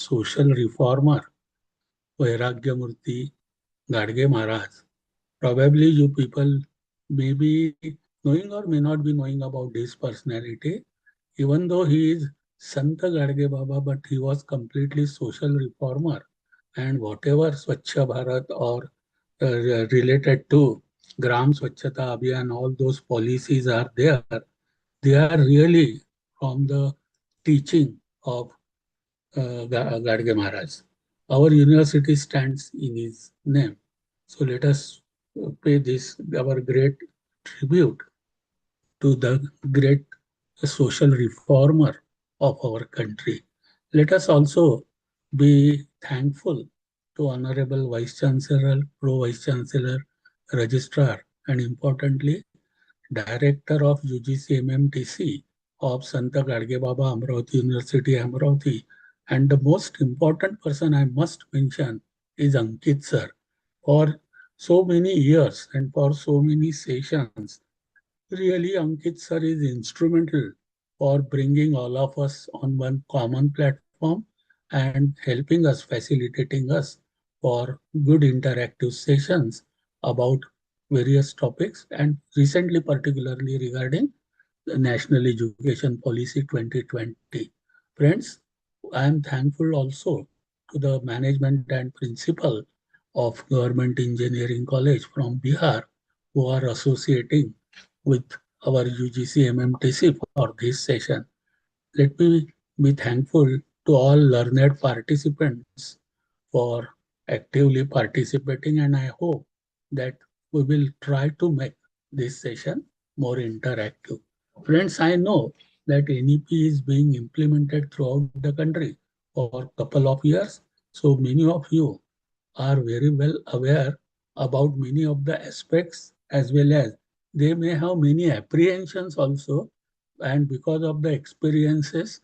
social reformer, Vairagyamurti Gadge Maharaj. Probably you people may be knowing or may not be knowing about this personality, even though he is Santa Gadge Baba, but he was completely social reformer. And whatever Swachha Bharat or related to Gram Swachhata Abhiyan, all those policies are there. They are really from the teaching of Gadge Maharaj. Our university stands in his name. So let us pay this our great tribute to the great social reformer of our country. Let us also be thankful to Honorable Vice Chancellor, Pro Vice Chancellor, Registrar, and importantly, Director of UGC MMTC of Santa Gadge Baba Amravati University, Amravati. And the most important person I must mention is Ankit sir. For so many years and for so many sessions, really Ankit sir is instrumental for bringing all of us on one common platform and helping us, facilitating us for good interactive sessions about various topics and recently particularly regarding the National Education Policy 2020. Friends, I am thankful also to the management and principal of Government Engineering College from Bihar who are associating with our UGC MMTC for this session. Let me be thankful to all learned participants for actively participating, and I hope that we will try to make this session more interactive. Friends, I know that NEP is being implemented throughout the country for a couple of years, so many of you are very well aware about many of the aspects as well as they may have many apprehensions also, and because of the experiences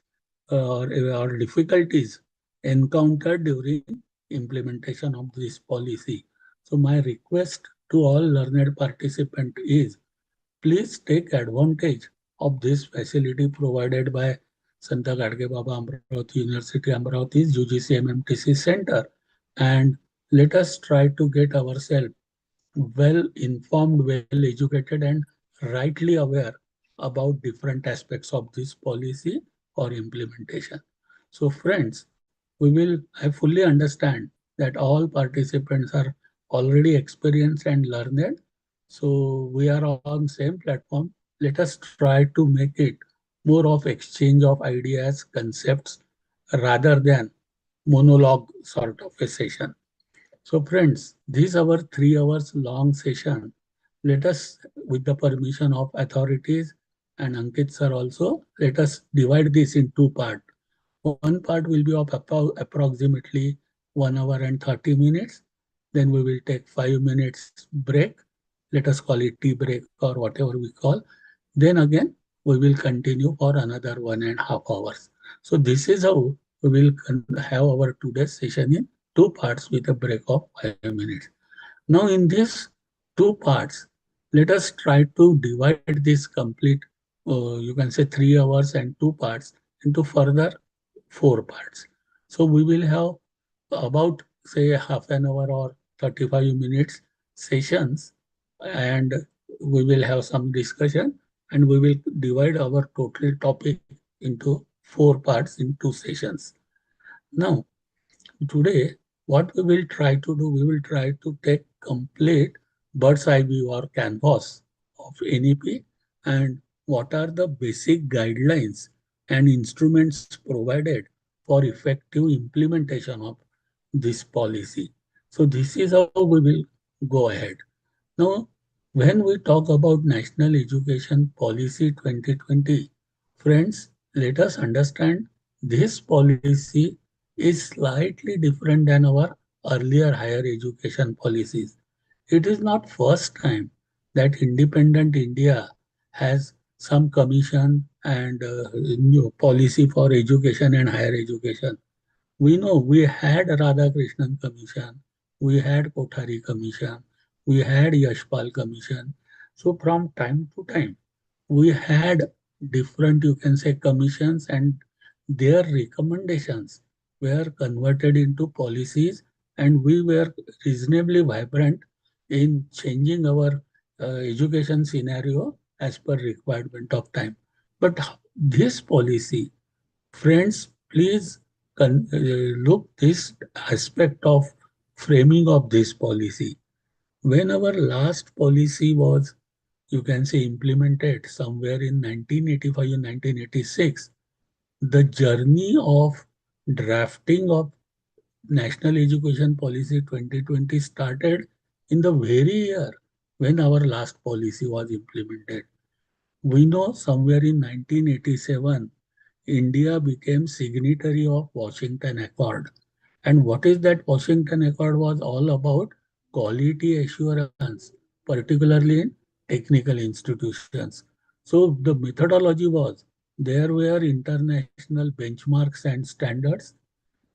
or difficulties encountered during implementation of this policy. So my request to all learned participant is please take advantage of this facility provided by Santa Gadge Baba Amravati University Amravati's UGC MMTC Center, and let us try to get ourselves well informed, well educated, and rightly aware about different aspects of this policy or implementation. So, friends, I fully understand that all participants are already experienced and learned. So, we are on same platform. Let us try to make it more of exchange of ideas, concepts, rather than monologue sort of a session. So friends, this our 3 hours long session. Let us, with the permission of authorities and Ankit sir also, let us divide this in two parts. One part will be of approximately 1 hour and 30 minutes. Then we will take 5 minutes break. Let us call it tea break or whatever we call. Then again, we will continue for another 1.5 hours. So this is how we will have our today's session in two parts with a break of 5 minutes. Now in these two parts, let us try to divide this complete, you can say 3 hours and two parts into further 4 parts. So we will have about say half an hour or 35 minutes sessions, and we will have some discussion, and we will divide our total topic into 4 parts in 2 sessions. Now today, what we will try to do, we will try to take complete bird's eye view or canvas of NEP and what are the basic guidelines and instruments provided for effective implementation of this policy. So this is how we will go ahead. Now, when we talk about National Education Policy 2020, friends, let us understand this policy is slightly different than our earlier higher education policies. It is not first time that independent India has some commission and new policy for education and higher education. We know we had Radhakrishnan Commission, we had Kothari Commission, we had Yashpal Commission. So from time to time, we had different, you can say, commissions and their recommendations were converted into policies, and we were reasonably vibrant in changing our education scenario as per requirement of time. But this policy, friends, please look this aspect of framing of this policy. When our last policy was, you can say, implemented somewhere in 1985 and 1986, the journey of drafting of National Education Policy 2020 started in the very year when our last policy was implemented. We know somewhere in 1987, India became signatory of Washington Accord. And what is that Washington Accord was all about? Quality assurance, particularly in technical institutions. So the methodology was there were international benchmarks and standards.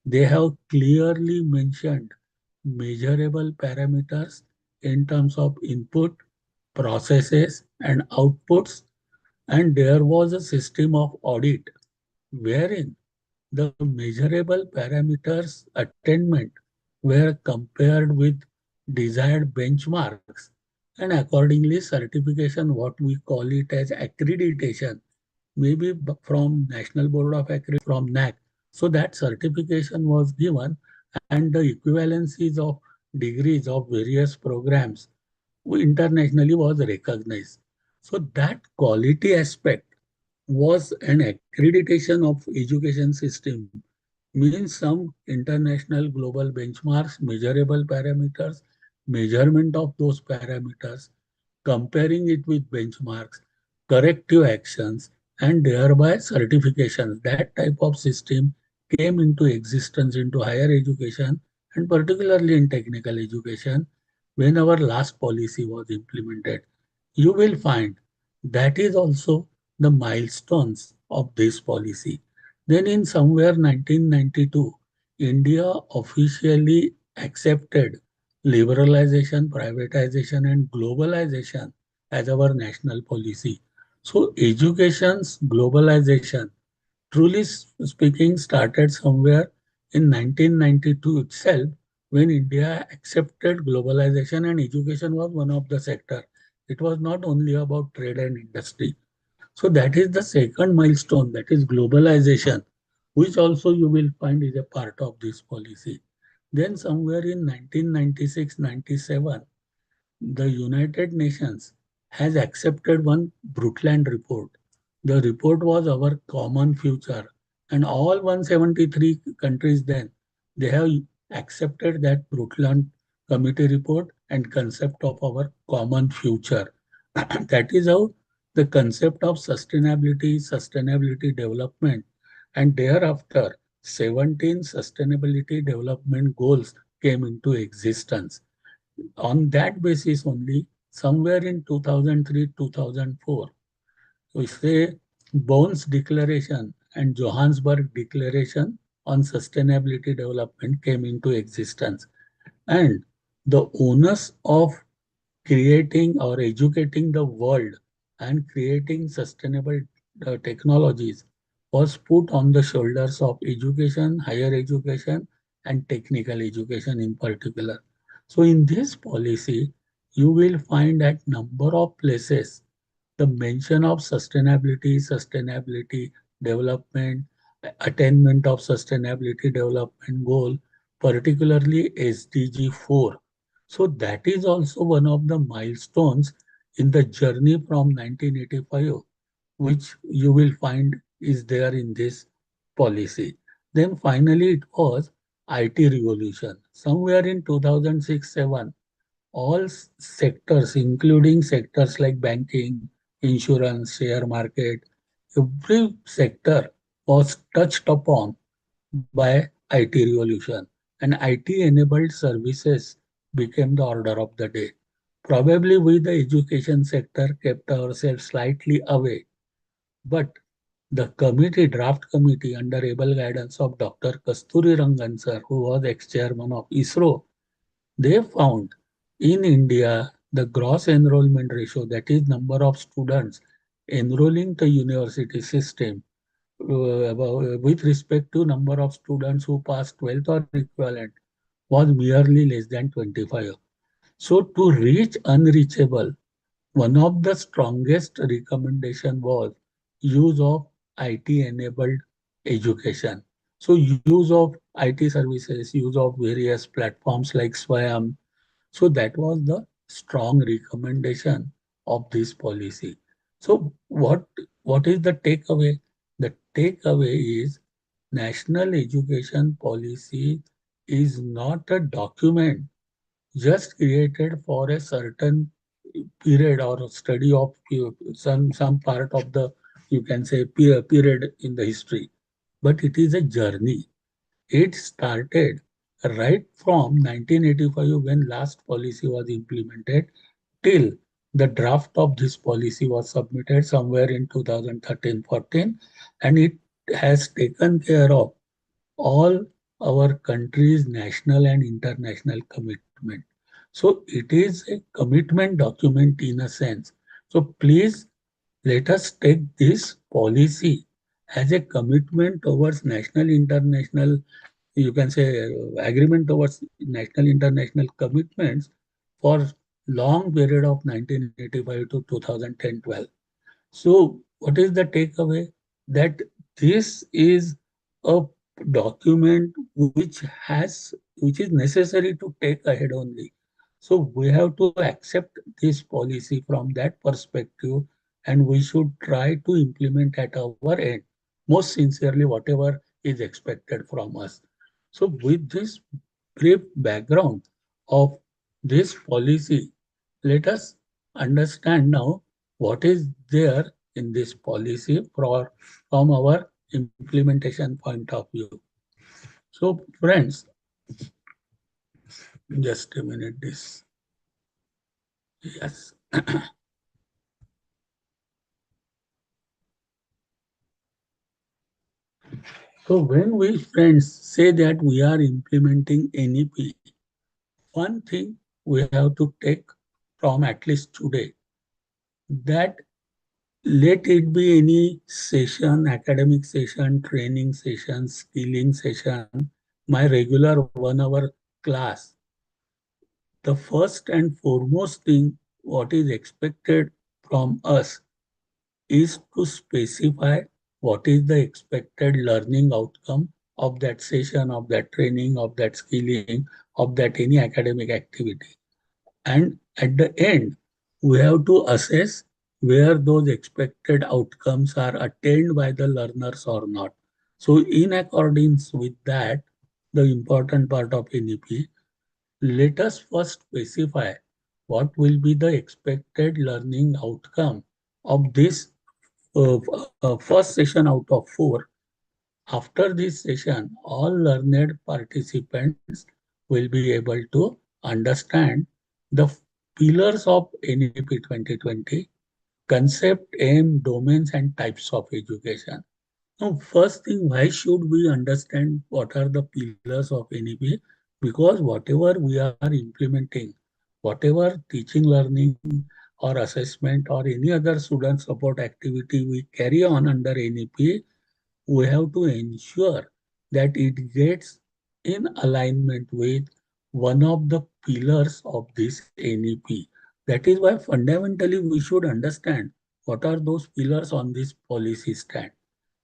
They have clearly mentioned measurable parameters in terms of input, processes, and outputs. And there was a system of audit wherein the measurable parameters attainment were compared with desired benchmarks, and accordingly certification, what we call it as accreditation, maybe from National Board of Accreditation, from NAC. So that certification was given, and the equivalencies of degrees of various programs internationally was recognized. So that quality aspect was an accreditation of education system, means some international global benchmarks, measurable parameters, measurement of those parameters, comparing it with benchmarks, corrective actions, and thereby certifications. That type of system came into existence into higher education, and particularly in technical education when our last policy was implemented. You will find that is also the milestones of this policy. Then in somewhere 1992, India officially accepted liberalization, privatization, and globalization as our national policy. So education's globalization, truly speaking, started somewhere in 1992 itself when India accepted globalization, and education was one of the sector. It was not only about trade and industry. So that is the second milestone, that is globalization, which also you will find is a part of this policy. Then somewhere in 1996-97, the United Nations has accepted one Brundtland report. The report was our common future, and all 173 countries then they have accepted that Brundtland committee report and concept of our common future. That is how the concept of sustainability development, and thereafter 17 sustainability development goals came into existence. On that basis only, somewhere in 2003, 2004, we say Bonn's Declaration and Johannesburg Declaration on Sustainability Development came into existence. And the onus of creating or educating the world and creating sustainable technologies was put on the shoulders of education, higher education, and technical education in particular. So in this policy, you will find at number of places the mention of sustainability development, attainment of sustainability development goal, particularly SDG 4. So that is also one of the milestones in the journey from 1985, which you will find is there in this policy. Then finally it was IT revolution. Somewhere in 2006-7, all sectors, including sectors like banking, insurance, share market, every sector was touched upon by IT revolution, and IT enabled services became the order of the day. Probably we, the education sector, kept ourselves slightly away, but the committee, draft committee under able guidance of Dr. Kasturi Rangan sir, who was ex-chairman of ISRO, they found in India the gross enrollment ratio, that is number of students enrolling the university system, with respect to number of students who passed 12th or equivalent was merely less than 25. So to reach unreachable, one of the strongest recommendation was use of IT enabled education. So use of IT services, use of various platforms like Swayam. So that was the strong recommendation of this policy. So what is the takeaway? The takeaway is national education policy is not a document just created for a certain period or study of some part of the, you can say, period in the history, but it is a journey. It started right from 1985 when last policy was implemented till the draft of this policy was submitted somewhere in 2013-14, and it has taken care of all our country's national and international commitment. So it is a commitment document in a sense. So please let us take this policy as a commitment towards national, international, you can say agreement towards national, international commitments for long period of 1985 to 2010-12. So, what is the takeaway? That this is a document which is necessary to take ahead only. So we have to accept this policy from that perspective, and we should try to implement at our end most sincerely whatever is expected from us. So with this brief background of this policy, let us understand now what is there in this policy from our implementation point of view. So, friends, just a minute, this. Yes. So, when we friends say that we are implementing NEP, one thing we have to take from at least today, that let it be any session, academic session, training session, skilling session, my regular 1 hour class, the first and foremost thing what is expected from us is to specify what is the expected learning outcome of that session, of that training, of that skilling, of that any academic activity. And at the end, we have to assess where those expected outcomes are attained by the learners or not. So, in accordance with that, the important part of NEP, let us first specify what will be the expected learning outcome of this first session out of 4. After this session, all learned participants will be able to understand the pillars of NEP 2020, concept, aim, domains, and types of education. Now, first thing, why should we understand what are the pillars of NEP? Because whatever we are implementing, whatever teaching, learning, or assessment, or any other student support activity we carry on under NEP, we have to ensure that it gets in alignment with one of the pillars of this NEP. That is why fundamentally we should understand what are those pillars on this policy stand.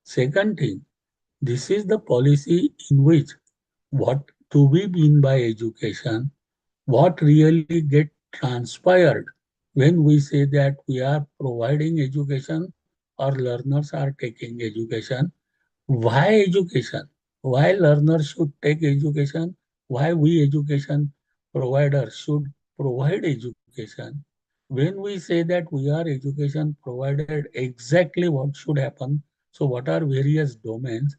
Second thing, this is the policy in which what do we mean by education, what really get transpired when we say that we are providing education or learners are taking education. Why education? Why learners should take education? Why we education providers should provide education? When we say that we are education provided, exactly what should happen? So what are various domains?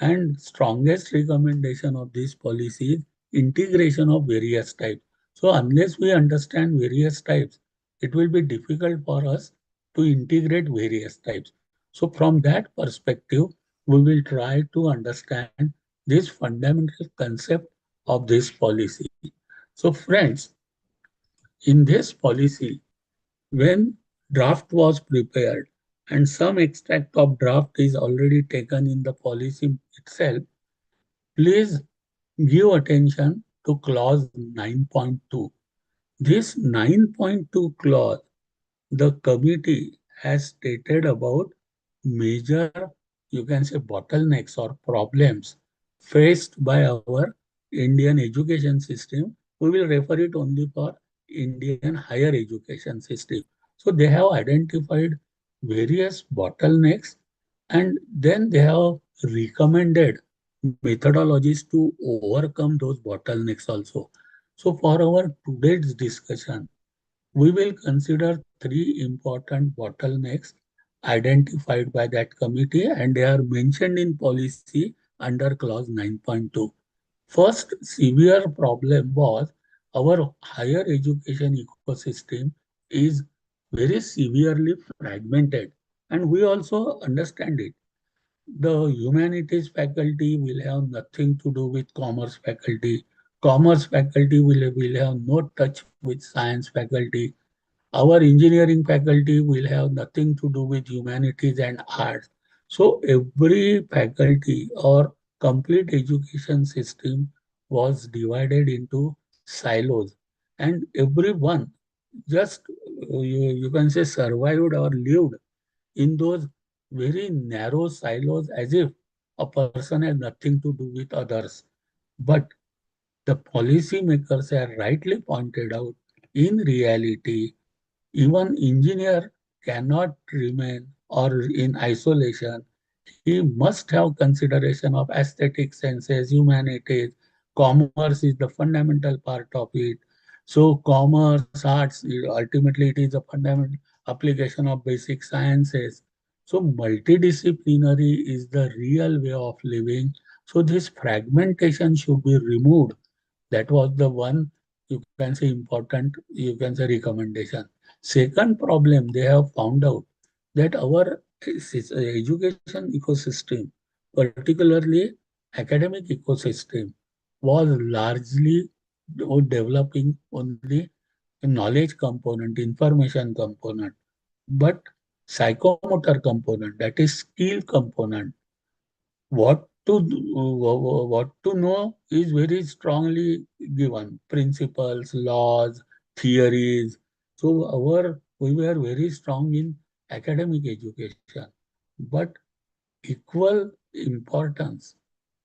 And strongest recommendation of this policy is integration of various types. So unless we understand various types, it will be difficult for us to integrate various types. So from that perspective, we will try to understand this fundamental concept of this policy. So friends, in this policy, when draft was prepared, and some extract of draft is already taken in the policy itself. Please give attention to clause 9.2. This 9.2 clause, the committee has stated about major, you can say, bottlenecks or problems faced by our Indian education system. We will refer it only for Indian higher education system. So they have identified various bottlenecks, and then they have recommended methodologies to overcome those bottlenecks also. So for our today's discussion, we will consider three important bottlenecks identified by that committee, and they are mentioned in policy under clause 9.2. First severe problem was our higher education ecosystem is very severely fragmented, and we also understand it. The humanities faculty will have nothing to do with commerce faculty. Commerce faculty will have no touch with science faculty. Our engineering faculty will have nothing to do with humanities and arts. So every faculty or complete education system was divided into silos, and everyone just you can say survived or lived in those very narrow silos as if a person has nothing to do with others. But the policymakers have rightly pointed out, in reality, even engineer cannot remain or in isolation. He must have consideration of aesthetic senses, humanities. Commerce is the fundamental part of it. So commerce, arts, ultimately it is a fundamental application of basic sciences. So multidisciplinary is the real way of living. So this fragmentation should be removed. That was the one, you can say, important, you can say, recommendation. Second problem, they have found out that our education ecosystem, particularly academic ecosystem, was largely developing only a knowledge component, information component, but psychomotor component, that is skill component, what to know is very strongly given. Principles, laws, theories. So we were very strong in academic education, but equal importance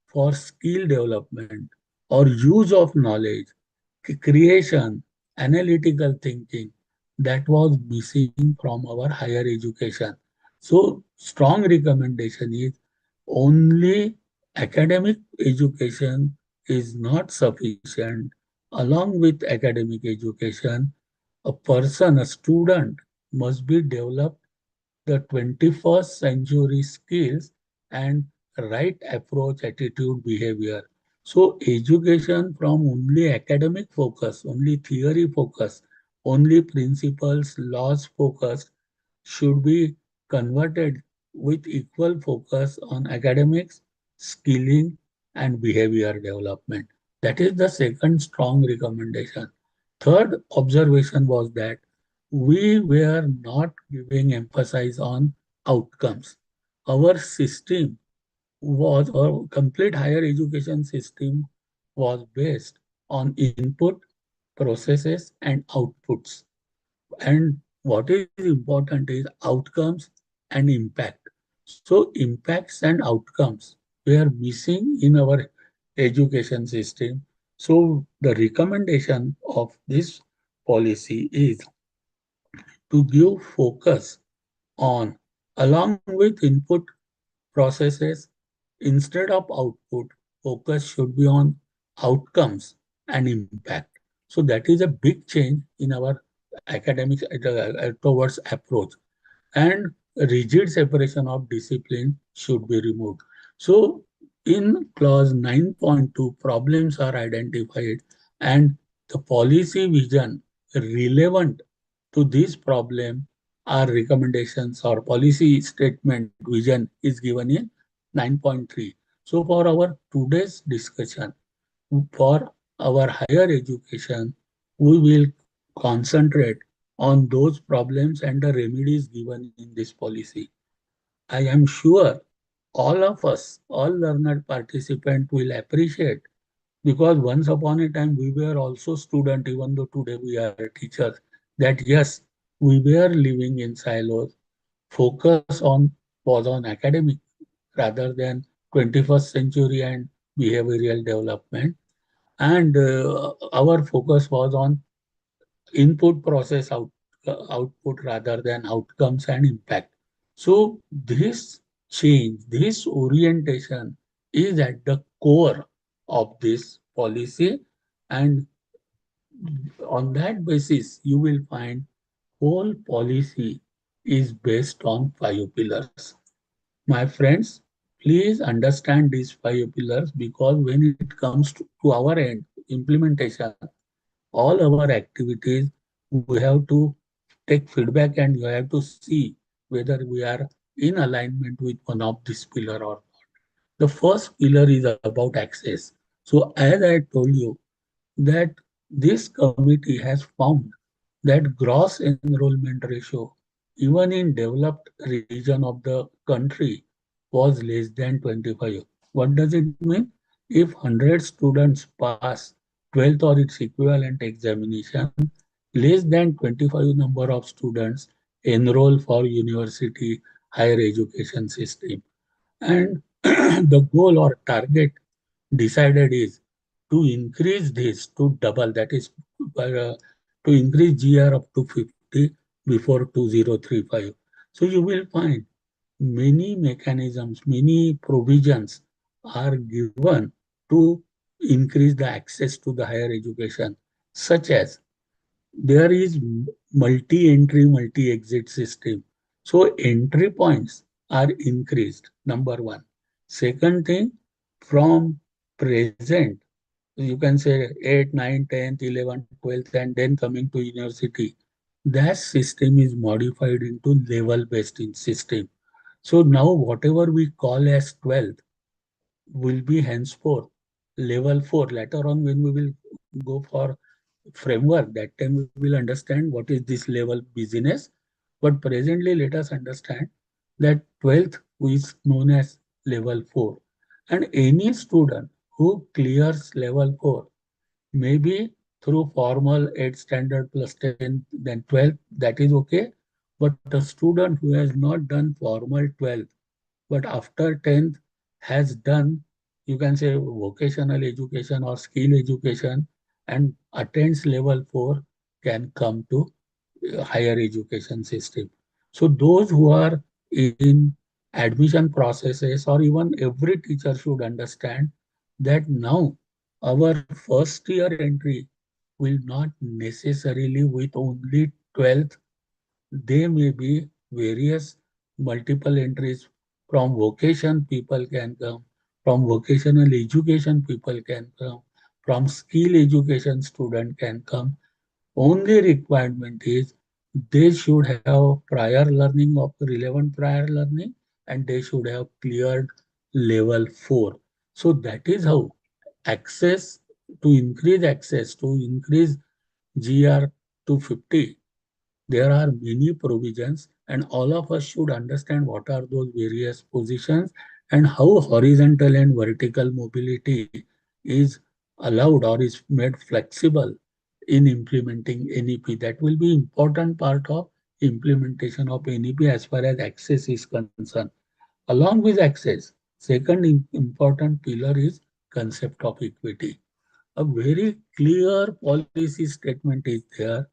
for skill development or use of knowledge, creation, analytical thinking, that was missing from our higher education. So strong recommendation is only academic education is not sufficient. Along with academic education, a person, a student must be developed the 21st century skills and right approach, attitude, behavior. So education from only academic focus, only theory focus, only principles, laws focus should be converted with equal focus on academics, skilling, and behavior development. That is the second strong recommendation. Third observation was that we were not giving emphasis on outcomes. Our system was, our complete higher education system was based on input, processes, and outputs. And what is important is outcomes and impact. So impacts and outcomes were missing in our education system. So the recommendation of this policy is to give focus on, along with input, processes, instead of output, focus should be on outcomes and impact. So that is a big change in our academics towards approach. And rigid separation of discipline should be removed. So in clause 9.2, problems are identified, and the policy vision relevant to this problem our recommendations or policy statement vision is given in 9.3. So for our today's discussion, for our higher education, we will concentrate on those problems and the remedies given in this policy. I am sure all of us, all learned participants will appreciate, because once upon a time we were also student, even though today we are teachers, that yes, we were living in silos. Focus on was on academic rather than 21st century and behavioral development, and our focus was on input process output rather than outcomes and impact. So this change, this orientation is at the core of this policy, and on that basis you will find whole policy is based on five pillars. My friends, please understand these five pillars, because when it comes to our end implementation, all our activities, we have to take feedback and we have to see whether we are in alignment with one of these pillar or not. The first pillar is about access. So as I told you that this committee has found that gross enrollment ratio, even in developed region of the country, was less than 25. What does it mean? If 100 students pass 12th or its equivalent examination, less than 25 number of students enroll for university higher education system. And the goal or target decided is to increase this to double, that is to increase GR up to 50 before 2035. So you will find many mechanisms, many provisions are given to increase the access to the higher education, such as there is multi-entry, multi-exit system. So entry points are increased, number one. Second thing, from present, you can say 8, 9, 10th, 11th, 12th, and then coming to university, that system is modified into level-based system. So now whatever we call as 12th will be henceforth level 4. Later on, when we will go for framework, that time we will understand what is this level business. But presently, let us understand that 12th is known as level 4. And any student who clears level 4, maybe through formal 8 standard plus 10, then 12, that is okay. But a student who has not done formal 12, but after 10th has done, you can say, vocational education or skill education and attends level 4, can come to higher education system. So those who are in admission processes, or even every teacher should understand that now our first year entry will not necessarily with only 12th. There may be various multiple entries. From vocation people can come, from vocational education people can come, from skill education student can come. Only requirement is they should have prior learning of relevant prior learning, and they should have cleared level 4. So that is how access, to increase GR to 50, there are many provisions, and all of us should understand what are those various positions and how horizontal and vertical mobility is allowed or is made flexible in implementing NEP. That will be important part of implementation of NEP as far as access is concerned. Along with access, second important pillar is concept of equity. A very clear policy statement is there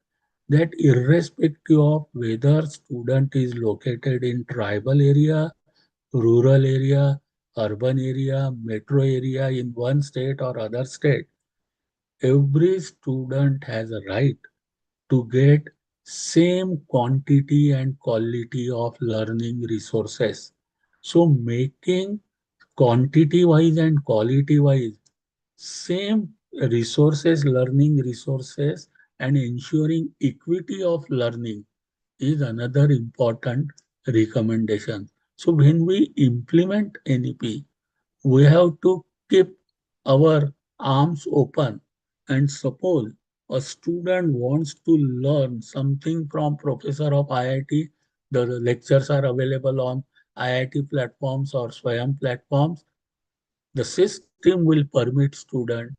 that irrespective of whether student is located in tribal area, rural area, urban area, metro area, in one state or other state, every student has a right to get same quantity and quality of learning resources. So making quantity wise and quality wise same resources, learning resources, and ensuring equity of learning is another important recommendation. So when we implement NEP, we have to keep our arms open, and suppose a student wants to learn something from professor of IIT, the lectures are available on IIT platforms or Swayam platforms, the system will permit students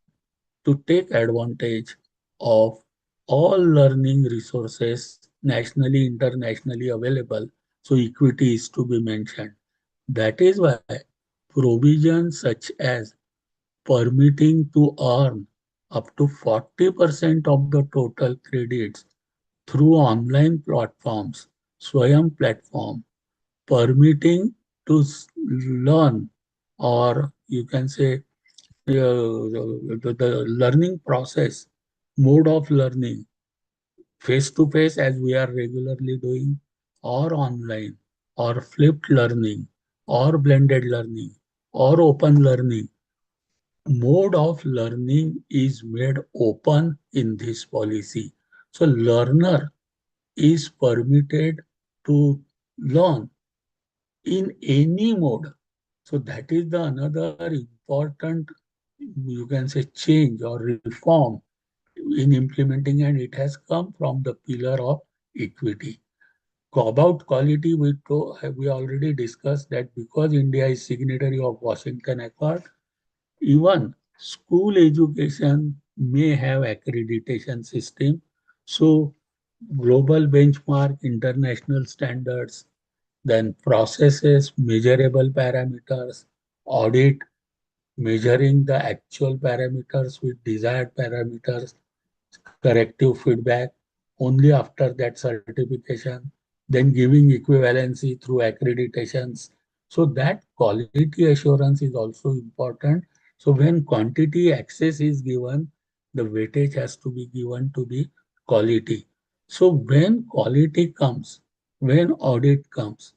to take advantage of all learning resources nationally, internationally available. So equity is to be mentioned. That is why provisions such as permitting to earn up to 40% of the total credits through online platforms, Swayam platform, permitting to learn, or you can say the learning process, mode of learning, face to face as we are regularly doing, or online, or flipped learning, or blended learning, or open learning. Mode of learning is made open in this policy. So learner is permitted to learn in any mode. So that is the another important, you can say, change or reform in implementing, and it has come from the pillar of equity. About quality, we already discussed that because India is signatory of Washington Accord, even school education may have accreditation system. So global benchmark, international standards, then processes, measurable parameters, audit, measuring the actual parameters with desired parameters, corrective feedback, only after that certification, then giving equivalency through accreditations. So that quality assurance is also important. So when quantity access is given, the weightage has to be given to the quality. So when quality comes, when audit comes,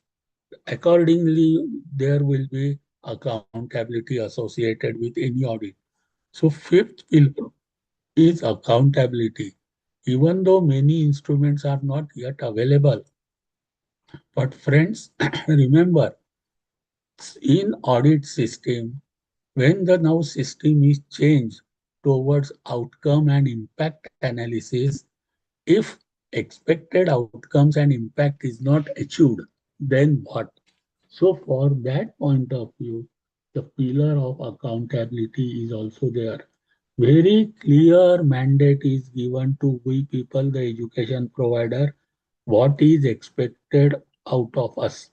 accordingly there will be accountability associated with any audit. So fifth pillar is accountability. Even though many instruments are not yet available, but friends, remember, in audit system, when the now system is changed towards outcome and impact analysis, if expected outcomes and impact is not achieved, then what? So for that point of view, the pillar of accountability is also there. Very clear mandate is given to we people, the education provider, what is expected out of us.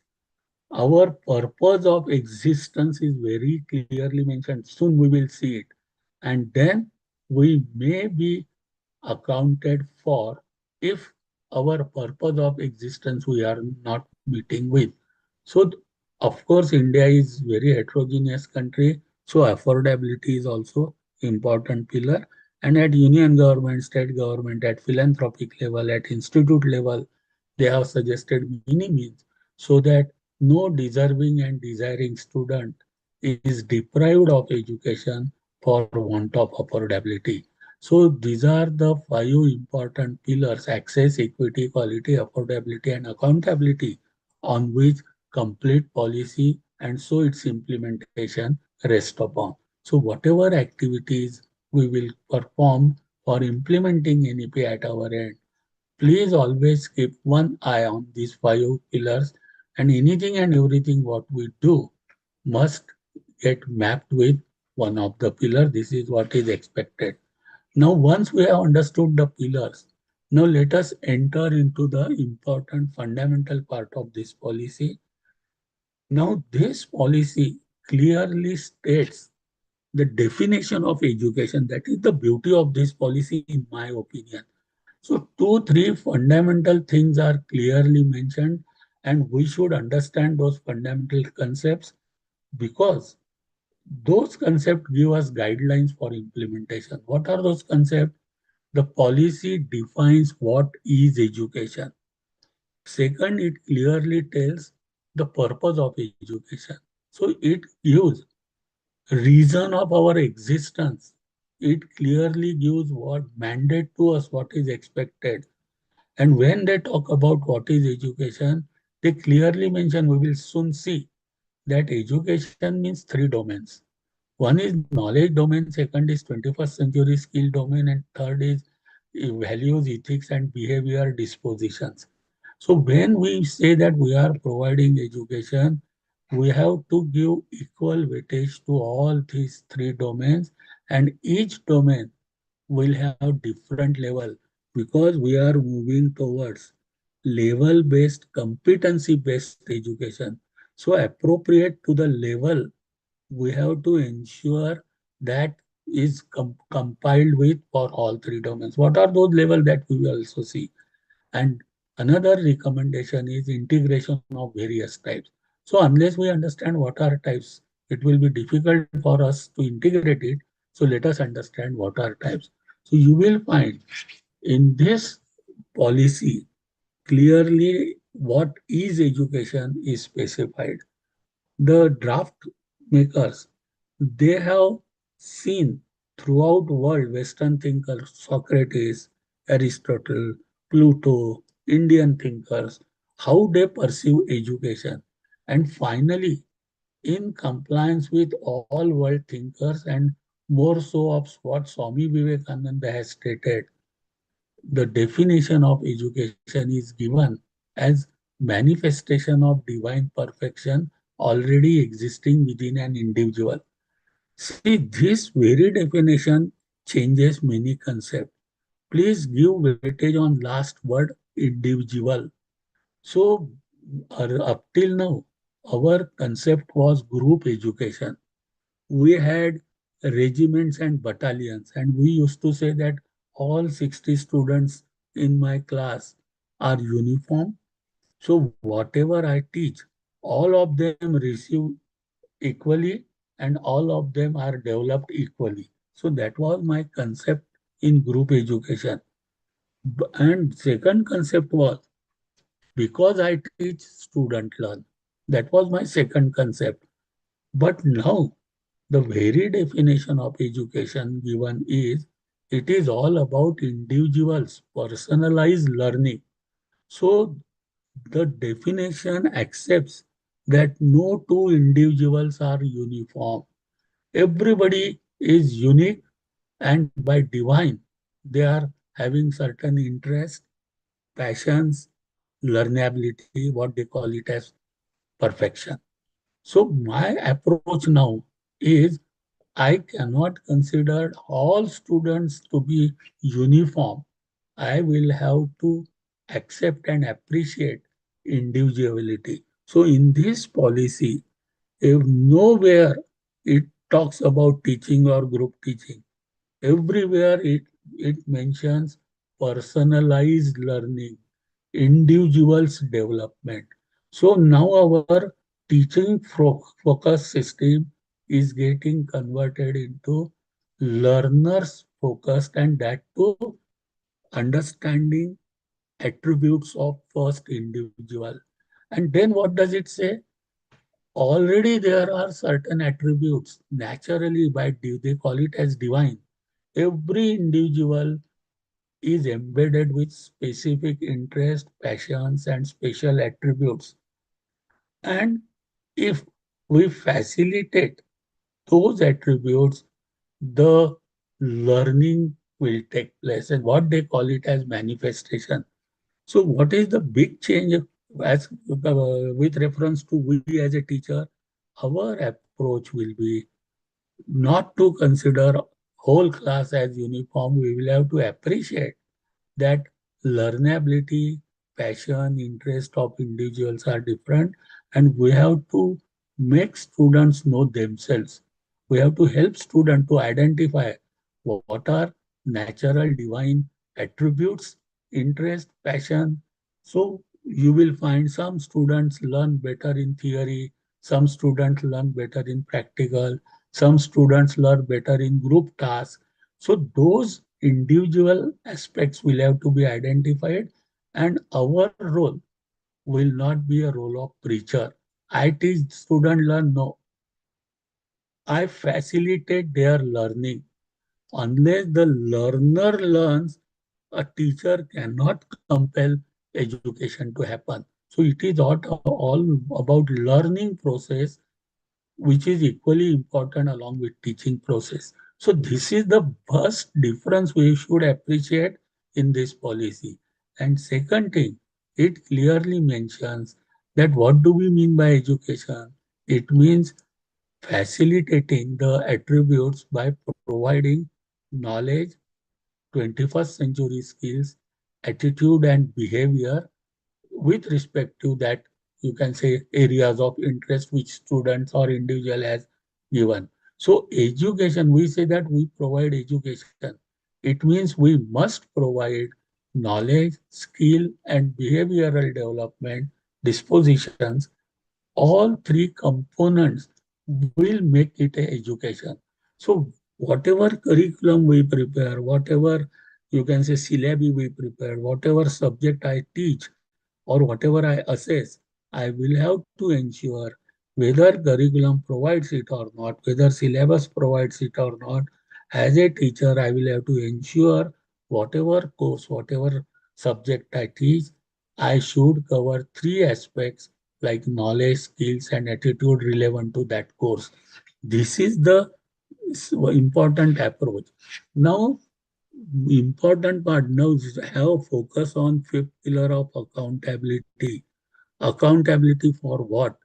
Our purpose of existence is very clearly mentioned. Soon we will see it. And then we may be accounted for if our purpose of existence we are not meeting with. So, of course, India is very heterogeneous country, so affordability is also important pillar. And at union government, state government, at philanthropic level, at institute level, they have suggested many means so that no deserving and desiring student is deprived of education for want of affordability. So these are the five important pillars: access, equity, quality, affordability, and accountability, on which complete policy and so its implementation rest upon. So whatever activities we will perform for implementing NEP at our end, please always keep one eye on these five pillars, and anything and everything what we do must get mapped with one of the pillars. This is what is expected. Now, once we have understood the pillars, now let us enter into the important fundamental part of this policy. Now, this policy clearly states the definition of education. That is the beauty of this policy, in my opinion. So, two, three fundamental things are clearly mentioned, and we should understand those fundamental concepts because those concepts give us guidelines for implementation. What are those concepts? The policy defines what is education. Second, it clearly tells the purpose of education. So it gives reason of our existence. It clearly gives what mandate to us, what is expected. And when they talk about what is education, they clearly mention, we will soon see that education means three domains. One is knowledge domain, second is 21st century skill domain, and third is values, ethics, and behavior dispositions. So when we say that we are providing education, we have to give equal weightage to all these three domains, and each domain will have different level because we are moving towards level based competency based education. So appropriate to the level, we have to ensure that is compiled with for all three domains. What are those levels that we will also see? And another recommendation is integration of various types. So unless we understand what are types, it will be difficult for us to integrate it. So let us understand what are types. So you will find in this policy clearly what is education is specified. The draft makers, they have seen throughout world Western thinkers, Socrates, Aristotle, Plato, Indian thinkers, how they perceive education. And finally, in compliance with all world thinkers and more so of what Swami Vivekananda has stated, the definition of education is given as manifestation of divine perfection already existing within an individual. See, this very definition changes many concepts. Please give weightage on last word individual. So, up till now, our concept was group education. We had regiments and battalions, and we used to say that all 60 students in my class are uniform. So, whatever I teach, all of them receive equally and all of them are developed equally. So that was my concept in group education. And second concept was because I teach, student learn. That was my second concept. But now the very definition of education given is it is all about individuals, personalized learning. So the definition accepts that no two individuals are uniform. Everybody is unique, and by divine, they are having certain interests, passions, learnability, what they call it as perfection. So my approach now is I cannot consider all students to be uniform. I will have to accept and appreciate individuality. So in this policy, if nowhere it talks about teaching or group teaching, everywhere it mentions personalized learning, individuals development. So now our teaching focus system is getting converted into learners focused, and that too understanding attributes of first individual. And then what does it say? Already there are certain attributes naturally by they call it as divine. Every individual is embedded with specific interest, passions, and special attributes. And if we facilitate those attributes, the learning will take place, and what they call it as manifestation. So, what is the big change as with reference to we as a teacher? Our approach will be not to consider whole class as uniform. We will have to appreciate that learnability, passion, interest of individuals are different, and we have to make students know themselves. We have to help students to identify what are natural divine attributes, interest, passion. So you will find some students learn better in theory, some students learn better in practical, some students learn better in group tasks. So those individual aspects will have to be identified, and our role will not be a role of preacher. I teach student learn, no. I facilitate their learning. Unless the learner learns, a teacher cannot compel education to happen. So it is all about learning process, which is equally important along with teaching process. So this is the first difference we should appreciate in this policy. And second thing, it clearly mentions that what do we mean by education? It means facilitating the attributes by providing knowledge, 21st century skills, attitude, and behavior with respect to that, you can say, areas of interest which students or individual has given. So education, we say that we provide education. It means we must provide knowledge, skill, and behavioral development dispositions. All three components will make it a education. So whatever curriculum we prepare, whatever, you can say, syllabi we prepare, whatever subject I teach or whatever I assess, I will have to ensure whether curriculum provides it or not, whether syllabus provides it or not. As a teacher, I will have to ensure whatever course, whatever subject I teach, I should cover three aspects like knowledge, skills, and attitude relevant to that course. This is the important approach. Now, important part now is to have focus on fifth pillar of accountability. Accountability for what?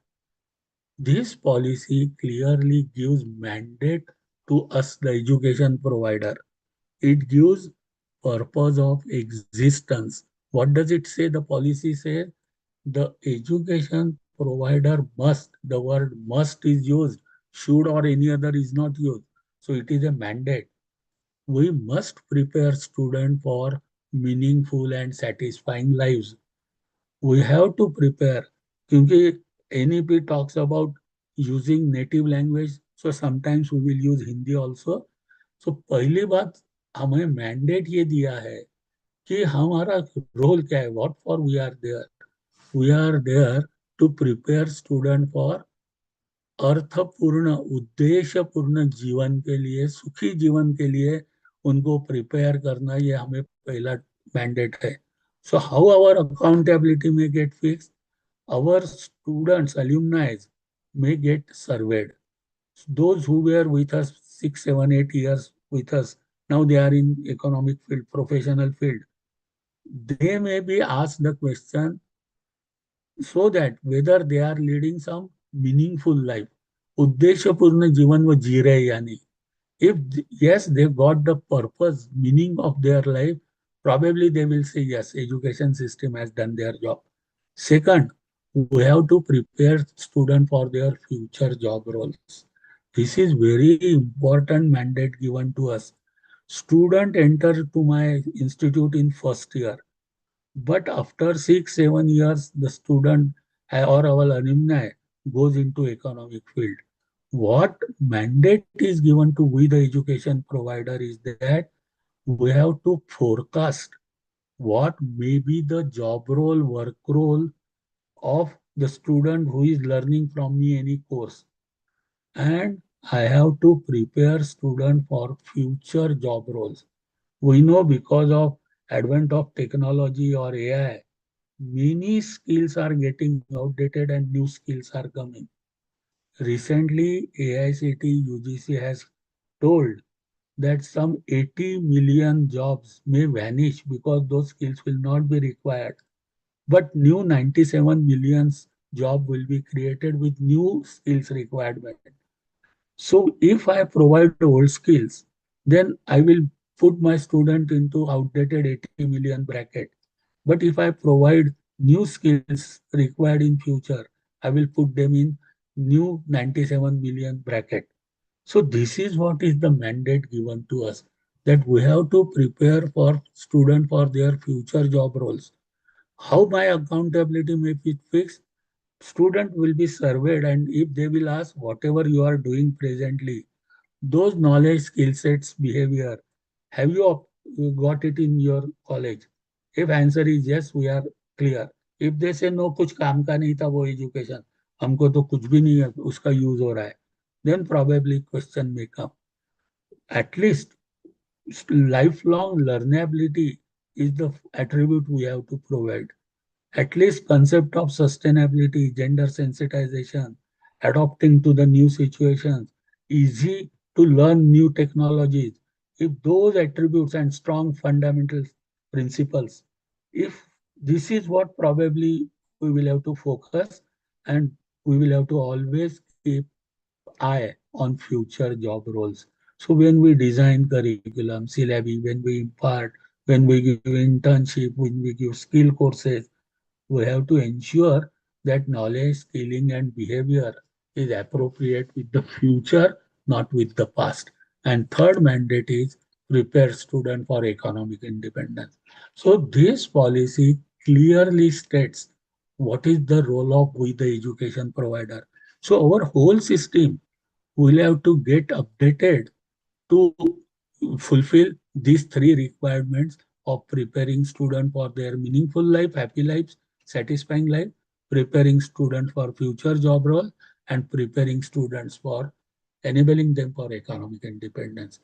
This policy clearly gives mandate to us, the education provider. It gives purpose of existence. What does it say? The policy says the education provider must, the word must is used, should or any other is not used. So it is a mandate. We must prepare students for meaningful and satisfying lives. We have to prepare, क्योंकि NEP talks about using native language, so sometimes we will use Hindi also. So पहली बात, हमें mandate ये दिया है कि हमारा role क्या है, what for we are there. We are there to prepare student for अर्थपूर्ण, उद्देश्यपूर्ण जीवन के लिए, सुखी जीवन के लिए उनको प्रिपेयर करना, ये हमें पहला मैंडेट है. सो हाउ आवर अकाउंटेबिलिटी में get fix? our students, alumni, may get surveyed. Those who were with us 6, 7, 8 years with us, now they are in economic field, professional field. They may be asked the question so that whether they are leading some meaningful life. उद्देश्यपूर्ण जीवन वो जी रहे या नहीं. If yes, they got the purpose, meaning of their life, probably they will say yes, education system has done their job. Second, we have to prepare student for their future job roles. This is very important mandate given to us. Student enter to my institute in first year, but after 6, 7 years, the student or our alumni goes into economic field. What mandate is given to we, the education provider, is that we have to forecast what may be the job role, work role of the student who is learning from me any course. And I have to prepare student for future job roles. We know because of advent of technology or AI, many skills are getting outdated and new skills are coming. Recently, AICT UGC has told that some 80 million jobs may vanish because those skills will not be required. But new 97 millions job will be created with new skills requirement. So if I provide old skills, then I will put my student into outdated 80 million bracket. But if I provide new skills required in future, I will put them in new 97 million bracket. So this is what is the mandate given to us, that we have to prepare for student for their future job roles. How my accountability may be fixed? Student will be surveyed, and if they will ask whatever you are doing presently, those knowledge, skill sets, behavior, have you got it in your college? If answer is yes, we are clear. If they say no, कुछ काम का नहीं था वो education, हमको तो कुछ भी नहीं है उसका यूज हो रहा है, then probably question may come. At least lifelong learnability is the attribute we have to provide. At least concept of sustainability, gender sensitization, adapting to the new situations, easy to learn new technologies. If those attributes and strong fundamental principles, if this is what probably we will have to focus, and we will have to always keep eye on future job roles. So when we design curriculum, syllabi, when we impart, when we give internship, when we give skill courses, we have to ensure that knowledge, skilling, and behavior is appropriate with the future, not with the past. And third mandate is prepare student for economic independence. So this policy clearly states what is the role of we the education provider. So our whole system will have to get updated to fulfill these three requirements of preparing student for their meaningful life, happy lives, satisfying life, preparing student for future job role, and preparing students for enabling them for economic independence.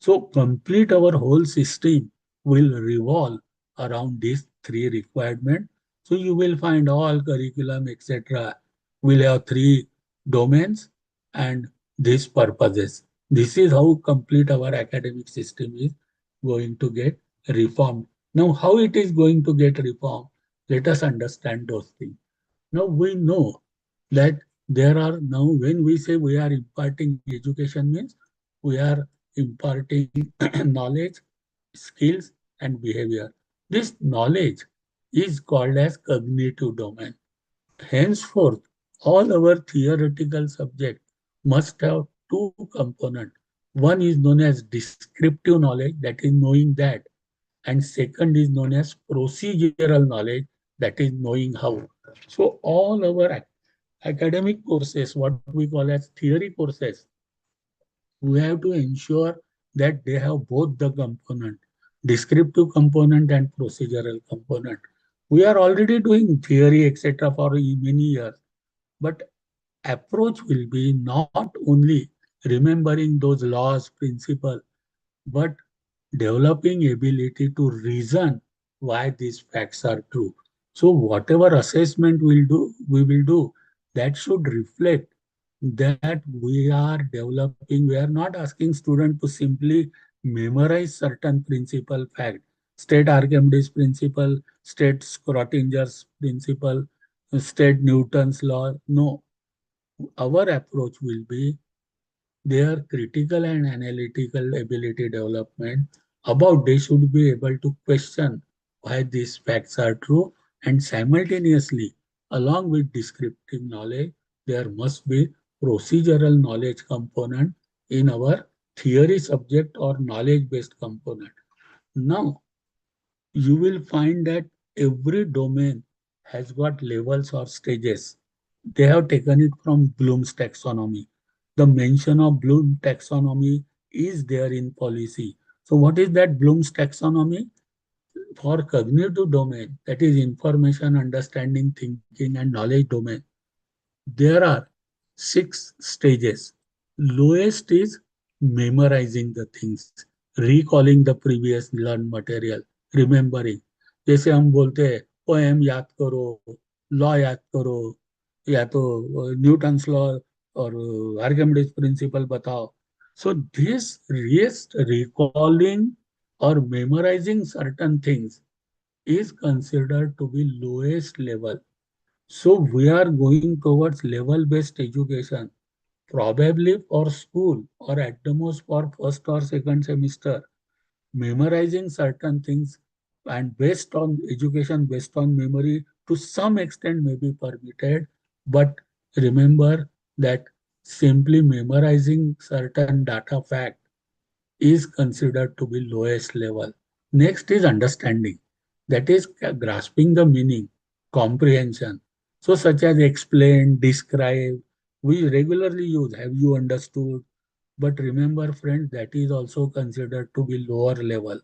So complete our whole system will revolve around these three requirements. So you will find all curriculum, etc. will have three domains and these purposes. This is how complete our academic system is going to get reformed. Now, how it is going to get reformed? Let us understand those things. Now, we know that there are now, when we say we are imparting education, means we are imparting knowledge, skills, and behavior. This knowledge is called as cognitive domain. Henceforth, all our theoretical subjects must have two components. One is known as descriptive knowledge, that is knowing that, and second is known as procedural knowledge, that is knowing how. So all our academic courses, what we call as theory courses, we have to ensure that they have both the component, descriptive component and procedural component. We are already doing theory, etc., for many years, but approach will be not only remembering those laws, principles, but developing ability to reason why these facts are true. So whatever assessment we will do, that should reflect that we are developing. We are not asking student to simply memorize certain principle fact, state Archimedes principle, state Schrodinger's principle, state Newton's law. No, our approach will be their critical and analytical ability development. About they should be able to question why these facts are true, and simultaneously, along with descriptive knowledge, there must be procedural knowledge component in our theory subject or knowledge based component. Now, you will find that every domain has got levels or stages. They have taken it from Bloom's taxonomy. The mention of Bloom's taxonomy is there in policy. So, what is that Bloom's taxonomy? For cognitive domain, that is information, understanding, thinking, and knowledge domain, there are six stages. Lowest is memorizing the things, recalling the previous learned material, remembering. जैसे हम बोलते हैं poem याद करो, law याद करो, या तो न्यूटन्स लॉ और आर्किमिडीज प्रिंसिपल बताओ. So this just recalling or memorizing certain things is considered to be lowest level. So we are going towards level-based education, probably for school or at the most for first or second semester, memorizing certain things and based on education, based on memory, to some extent may be permitted. But remember that simply memorizing certain data fact is considered to be lowest level. Next is understanding, that is grasping the meaning, comprehension. So, such as explain, describe, we regularly use have you understood? But remember, friends, that is also considered to be lower level.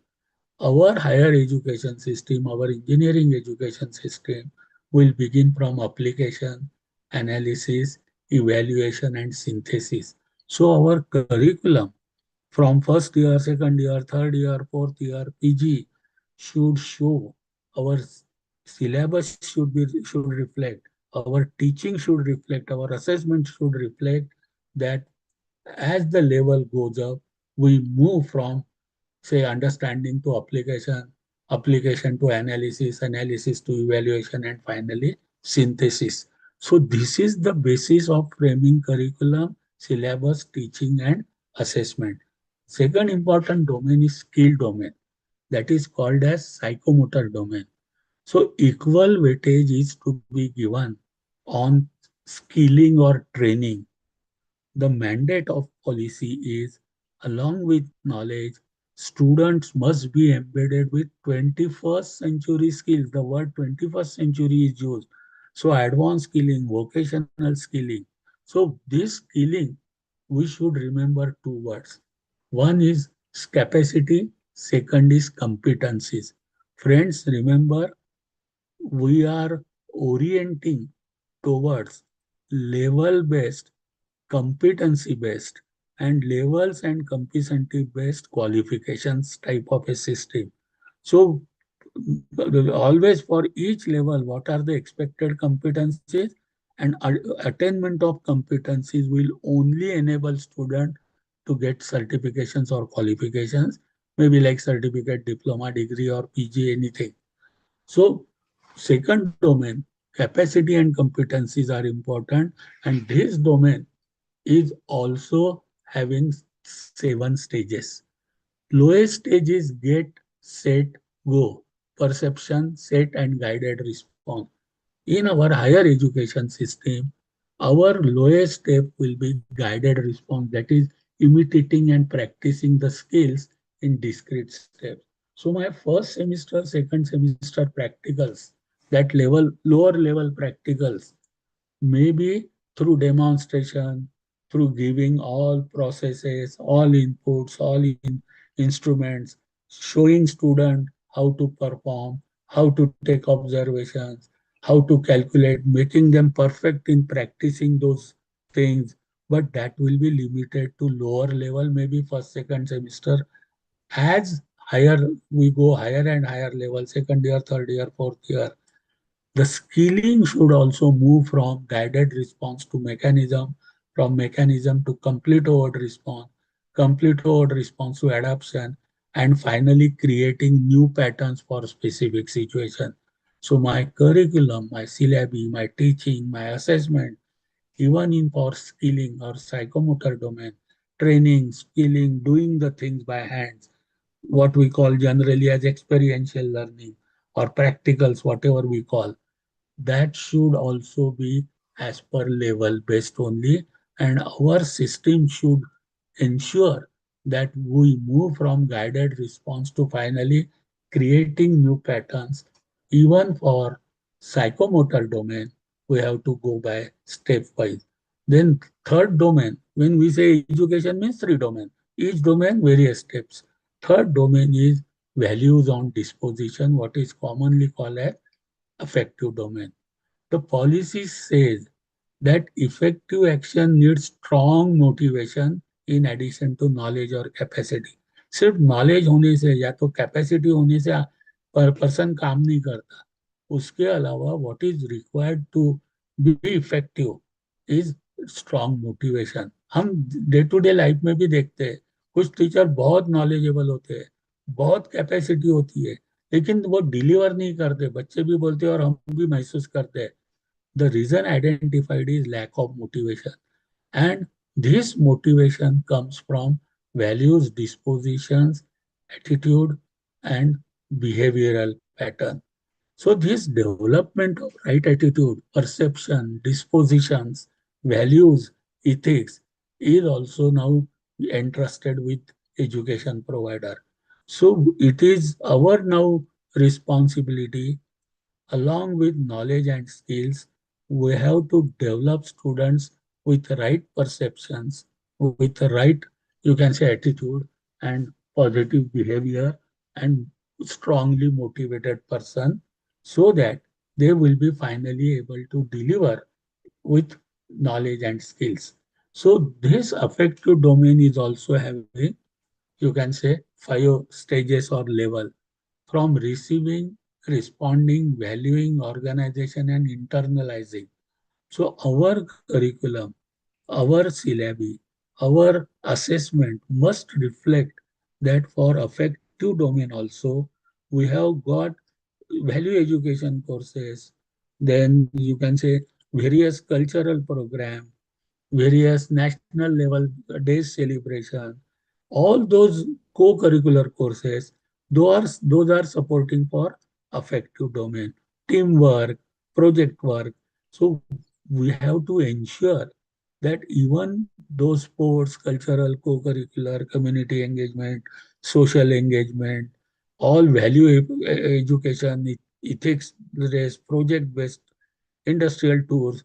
Our higher education system, our engineering education system will begin from application, analysis, evaluation, and synthesis. So, our curriculum from first year, second year, third year, fourth year, PG should show our syllabus should reflect, our teaching should reflect, our assessment should reflect that as the level goes up, we move from say understanding to application, application to analysis, analysis to evaluation, and finally synthesis. So this is the basis of framing curriculum, syllabus, teaching and assessment. Second important domain is skill domain, that is called as psychomotor domain. So equal weightage is to be given on skilling or training. The mandate of policy is, along with knowledge, students must be embedded with 21st century skills. The word 21st century is used. So advanced skilling, vocational skilling. So this skilling, we should remember two words. One is capacity, second is competencies. Friends, remember, we are orienting towards level based, competency based, and levels and competency based qualifications type of a system. So always for each level, what are the expected competencies, and attainment of competencies will only enable student to get certifications or qualifications, maybe like certificate, diploma, degree, or PG, anything. So second domain, capacity and competencies are important, and this domain is also having 7 stages. Lowest stage is get, set, go, perception, set, and guided response. In our higher education system, our lowest step will be guided response, that is imitating and practicing the skills in discrete steps. So my first semester, second semester practicals, that level, lower level practicals, maybe through demonstration, through giving all processes, all inputs, all instruments, showing student how to perform, how to take observations, how to calculate, making them perfect in practicing those things. But that will be limited to lower level, maybe first, second semester. As higher we go, higher and higher level, second year, third year, fourth year, the skilling should also move from guided response to mechanism, from mechanism to complete over response to adaptation, and finally creating new patterns for specific situation. So my curriculum, my syllabi, my teaching, my assessment, even in for skilling or psychomotor domain, training, skilling, doing the things by hands, what we call generally as experiential learning or practicals, whatever we call, that should also be as per level based only, and our system should ensure that we move from guided response to finally creating new patterns. Even for psychomotor domain, we have to go by stepwise. Then third domain, when we say education means three domain, each domain various steps. Third domain is values on disposition, what is commonly called as affective domain. The policy says that effective action needs strong motivation in addition to knowledge or capacity. सिर्फ knowledge होने से या तो capacity होने से person काम नहीं करता. उसके अलावा what is required to be effective is strong motivation. हम डे टू डे लाइफ में भी देखते हैं, कुछ टीचर बहुत नॉलेजेबल होते हैं, बहुत कैपेसिटी होती है, लेकिन वो डिलीवर नहीं करते. बच्चे भी बोलते हैं और हम भी महसूस करते हैं. The reason identified is lack of motivation. And this motivation comes from values, dispositions, attitude, and behavioral pattern. So this development of right attitude, perception, dispositions, values, ethics is also now entrusted with education provider. So it is our now responsibility, along with knowledge and skills, we have to develop students with right perceptions, with the right, you can say, attitude and positive behavior and strongly motivated person, so that they will be finally able to deliver with knowledge and skills. So this affective domain is also having, you can say, 5 stages or level, from receiving, responding, valuing, organization, and internalizing. So our curriculum, our syllabi, our assessment must reflect that. For affective domain also, we have got value education courses, then you can say various cultural program, various national level days celebration, all those co-curricular courses, those are supporting for affective domain, teamwork, project work. So we have to ensure that even those sports, cultural, co-curricular, community engagement, social engagement, all value education, ethics, project-based industrial tours,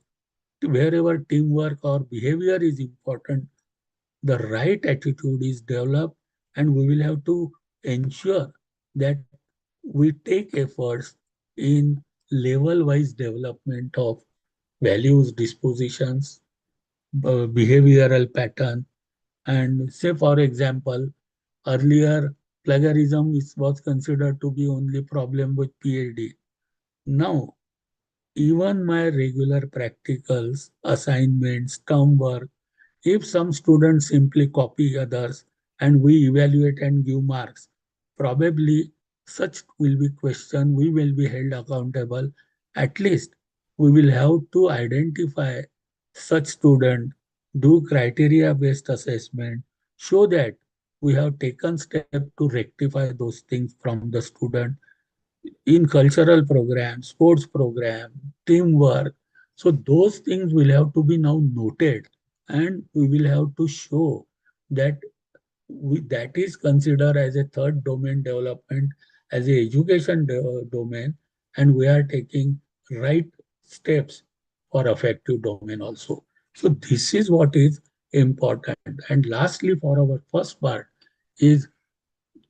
wherever teamwork or behavior is important, the right attitude is developed, and we will have to ensure that we take efforts in level wise development of values, dispositions, behavioral pattern. And say, for example, earlier plagiarism was considered to be only problem with PhD. Now, even my regular practicals, assignments, term work, if some students simply copy others and we evaluate and give marks, probably such will be questioned, we will be held accountable. At least we will have to identify such student, do criteria based assessment, show that we have taken step to rectify those things from the student in cultural program, sports program, teamwork. So those things will have to be now noted, and we will have to show that that is considered as a third domain development, as a education domain, and we are taking right steps for effective domain also. So this is what is important. And lastly, for our first part is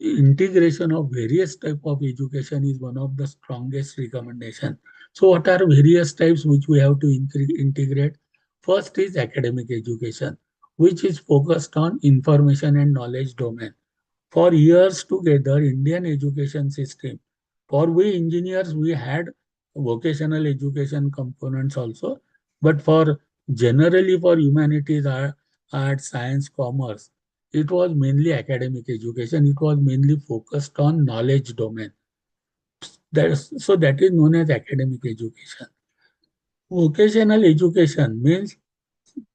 integration of various type of education is one of the strongest recommendation. So what are various types which we have to integrate? First is academic education, which is focused on information and knowledge domain. For years together, Indian education system, for we engineers, we had vocational education components also, but for generally for humanities, arts, science, commerce, it was mainly academic education. It was mainly focused on knowledge domain. So that is known as academic education. Vocational education means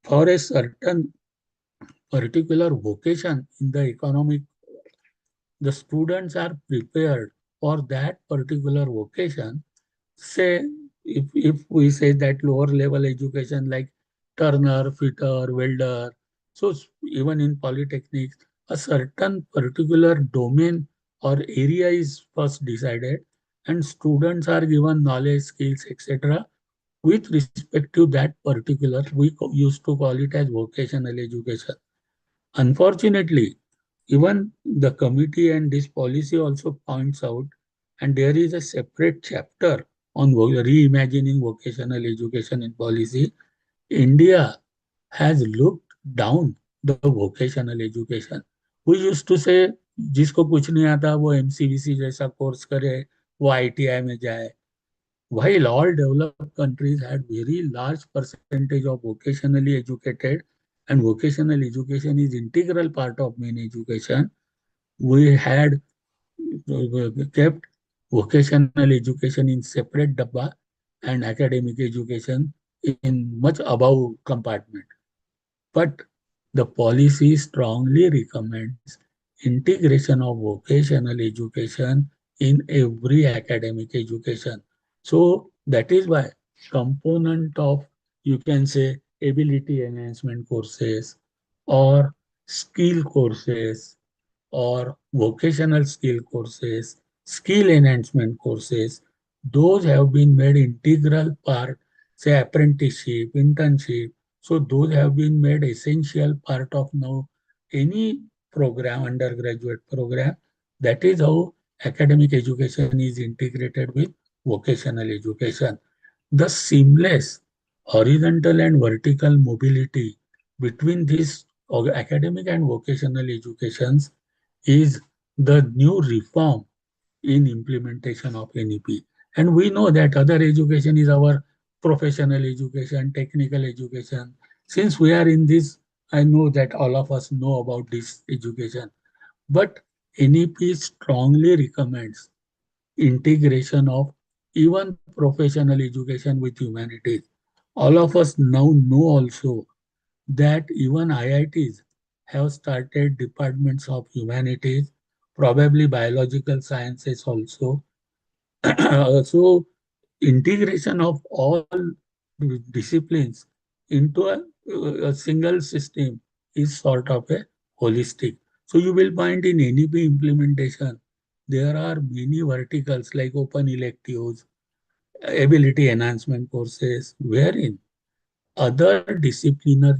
for a certain particular vocation in the economic, the students are prepared for that particular vocation. Say, if we say that lower level education like turner, fitter, welder, so even in polytechnics, a certain particular domain or area is first decided, and students are given knowledge, skills, etc. with respect to that particular, used to call it as vocational education. Unfortunately, even the committee and this policy also points out, and there is a separate chapter on reimagining vocational education in policy. India has looked down the vocational education. We used to say जिसको कुछ नहीं आता वो एमसीवीसी जैसा course करे, वो ITI में जाए. While all developed countries had very large percentage of vocationally educated, and vocational education is integral part of main education, we had kept vocational education in separate dabba and academic education in much above compartment. But the policy strongly recommends integration of vocational education in every academic education. So that is why component of, you can say, ability enhancement courses or skill courses or vocational skill courses, skill enhancement courses, those have been made integral part, say apprenticeship, internship. So those have been made essential part of now any program, undergraduate program. That is how academic education is integrated with vocational education. The seamless horizontal and vertical mobility between these academic and vocational educations is the new reform in implementation of NEP. And we know that other education is our professional education, technical education. Since we are in this, I know that all of us know about this education. But NEP strongly recommends integration of even professional education with humanities. All of us now know also that even IITs have started departments of humanities, probably biological sciences also. So integration of all disciplines into a single system is sort of a holistic. So you will find in NEP implementation, there are many verticals like open electives, ability enhancement courses, wherein other disciplines